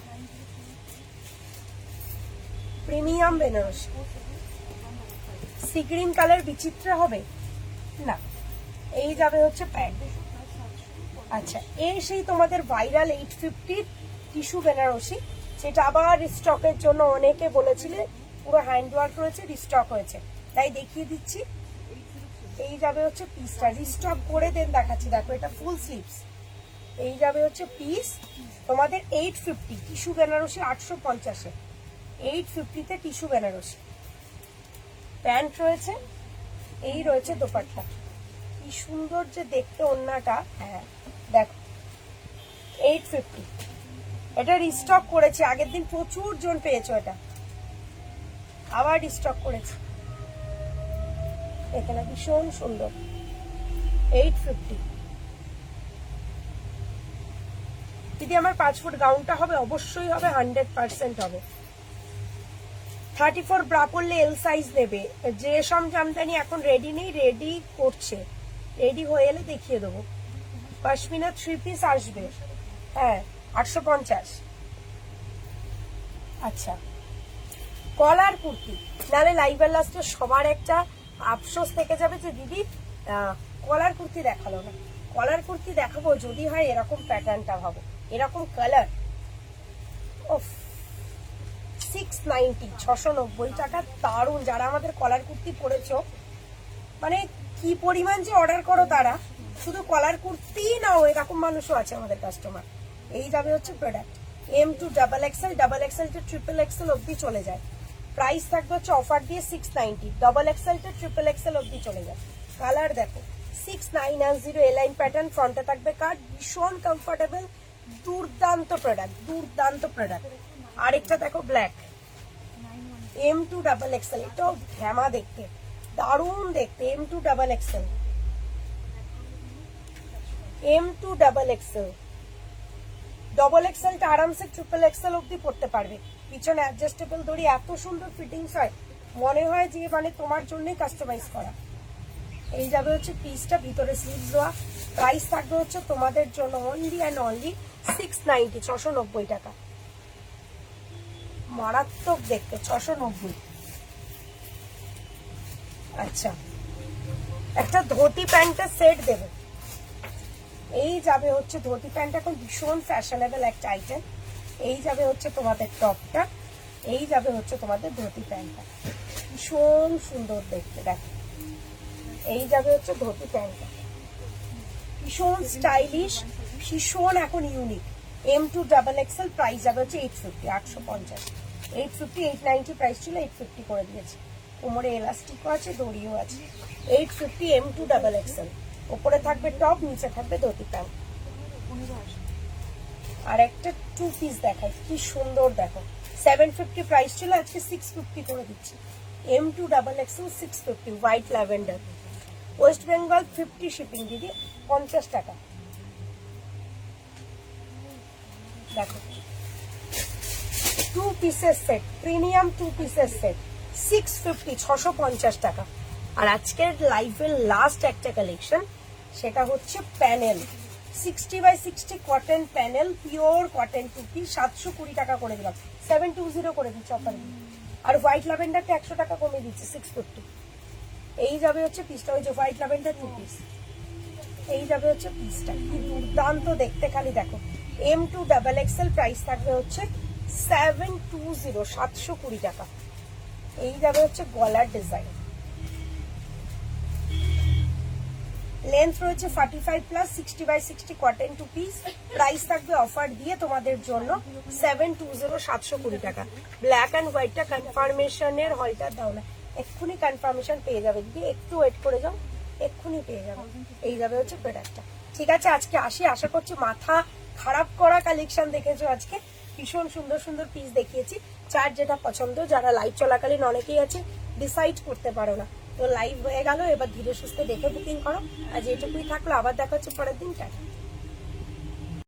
premium Banarasi. Sea green colour বিচিত্র হবে না। এই যাবে হচ্ছে প্যান্ট। আচ্ছা এই সেই তোমাদের ভাইরাল 850 টিস্যু বেনারসি, যেটা আবার রিস্টকের জন্য অনেকে বলেছিলে, পুরো হ্যান্ডওয়ার্ক রয়েছে, রিস্টক হয়েছে, তাই দেখিয়ে দিচ্ছি। এই যাবে হচ্ছে পিসটা, রিস্টক করে দেন দেখাচ্ছি। দেখো এটা ফুল স্লিভস। এই যাবে হচ্ছে পিস তোমাদের 850 টিস্যু বেনারসি, 850-এ 850-তে টিস্যু বেনারসি। প্যান্ট রয়েছে, এই রয়েছে দোপাট্টা, কি সুন্দর যে দেখতে ওড়নাটা। হ্যাঁ দেখো 850, এটা রিস্টক করেছে, আগের দিন প্রচুর জন পেয়েছো, এটা আবার রিস্টক করেছে। এখানে ভীষণ সুন্দর 850। যদি আমার 5 ফুট গাউনটা হবে, অবশ্যই হবে, 100% হবে। 34 ব্রা পরলে এল সাইজ নেবে। যে সব জামদানি এখন রেডি নেই, রেডি করছে, রেডি হয়ে এলে দেখিয়ে দেবো। পশমিনা 3 পিস আসবে, হ্যাঁ 850। আচ্ছা কলার কুর্তি, নাহলে লাইভের লাস্টে সবার একটা আফসোস থেকে যাবে যে দিদি কলার কুর্তি দেখালো না। কলার কুর্তি দেখাবো যদি হয় এরকম প্যাটার্নটা ভাবো, এরকম কালার। ওফ 690, 690 টাকা, দারুণ। যারা আমাদের কলার কুর্তি পরেছো মানে কি পরিমাণ যে অর্ডার করো তারা, শুধু কলার কুর্তি নাও এরকম মানুষও আছে আমাদের কাস্টমার। এই যাবে হচ্ছে product M2 double XL, double XL to triple XL অব্দি চলে যায়। প্রাইস থাকবে হচ্ছে অফার দিয়ে 690, double XL to triple XL অব্দি চলে যায়। কালার দেখো 6990 এলাইন প্যাটার্ন, ফ্রন্টে থাকবে কাট, ভীষণ কমফোর্টেবল, দুর্দান্ত প্রোডাক্ট, দুর্দান্ত প্রোডাক্ট। আরেকটা দেখো ব্ল্যাক M2 ডাবল এক্সেল, এটাও ঘ্যামা দেখতে, দারুণ দেখতে। M2 double XL, M2 double XL, double এক্সেলটা আরামসে ট্রিপল এক্সেল অব্দি পড়তে পারবে। পিছনে অ্যাডজাস্টেবল দড়ি, এত সুন্দর ফিটিংস হয়, মনে হয় যে মানে তোমার জন্যই কাস্টমাইজ করা। এই যাবে হচ্ছে পিসটা, ভিতরে স্লিভস দেওয়া। প্রাইস থাকবে হচ্ছে তোমাদের জন্য অনলি অ্যান্ড অনলি 690, 690 টাকা। মারাত্মক দেখতে, 690। আচ্ছা, একটা ধুতি প্যান্টের সেট দেবে। এই যাবে হচ্ছে ধুতি প্যান্ট, এখন ভীষণ ফ্যাশনেবল একটা আইটেম। এই যাবে হচ্ছে তোমাদের টপটা, এই যাবে হচ্ছে তোমাদের ধুতি প্যান্টটা, ভীষণ সুন্দর দেখতে। দেখো এই যাবে হচ্ছে ধুতি প্যান্টটা, ভীষণ স্টাইলিশ, ভীষণ এখন unique. M2 double Excel, price যাবে হচ্ছে 850, 850, 850, 890 প্রাইস ছিল, 850 করে দিয়েছে। কোমরে এলাস্টিকও আছে, দড়িও আছে। 850 M2 ডাবল এক্সেল, উপরে থাকবে টপ, নিচে থাকবে ধুতি প্যান্ট। আর একটা 2 পিস দেখাই, কি সুন্দর দেখো। 750 প্রাইস ছিল, আজকে 650 করে দিচ্ছি। M2 double Excel 650, white lavender, West Bengal 50 shipping দিদি, 50 টাকা। দেখো 2 পিসের সেট, প্রিমিয়াম 2 পিসের সেট, 650, 650 টাকা। আর আজকের লাইভের লাস্ট একটা কালেকশন, সেটা হচ্ছে panel 60x60 cotton panel, pure cotton টুপি, 720 টাকা করে দিলাম, 720 করে দিচ্ছি অফার। আর হোয়াইট ল্যাভেন্ডারটা 100 টাকা কমে দিচ্ছে, 650। এই যাবে হচ্ছে পিসটা, ওই যে হোয়াইট ল্যাভেন্ডার 2 পিস। এই যাবে হচ্ছে পিসটা, কি দুর্দান্ত দেখতে, খালি দেখো। M2 ডাবল এক্সেল, প্রাইস থাকবে হচ্ছে 720, 720 টাকা। এই যাবে হচ্ছে গলার ডিজাইন, লেন্থ রয়েছে 45+, 60x60 cotton two piece. Price থাকবে অফার দিয়ে তোমাদের জন্য 720, 720 টাকা। ব্ল্যাক অ্যান্ড হোয়াইটটা কনফার্মেশনের হলটা দাও না, এক্ষুনি কনফার্মেশন পেয়ে যাবে দিদি, একটু ওয়েট করে যাও, এক্ষুনি পেয়ে যাবে। এই যাবে হচ্ছে প্রোডাক্টটা। ঠিক আছে, আজকে আসি, আশা করছি মাথা খারাপ করা কালেকশন দেখেছো আজকে, ভীষণ সুন্দর সুন্দর পিস দেখিয়েছি। যার যেটা পছন্দ, যারা লাইভ চলাকালীন অনেকেই আছে ডিসাইড করতে পারো না, তো লাইভ হয়ে গেল, এবার ধীরে সুস্থে দেখে বুকিং করো। আর যেটুকুই থাকলো, আবার দেখা হচ্ছে পরের দিন। টাটা।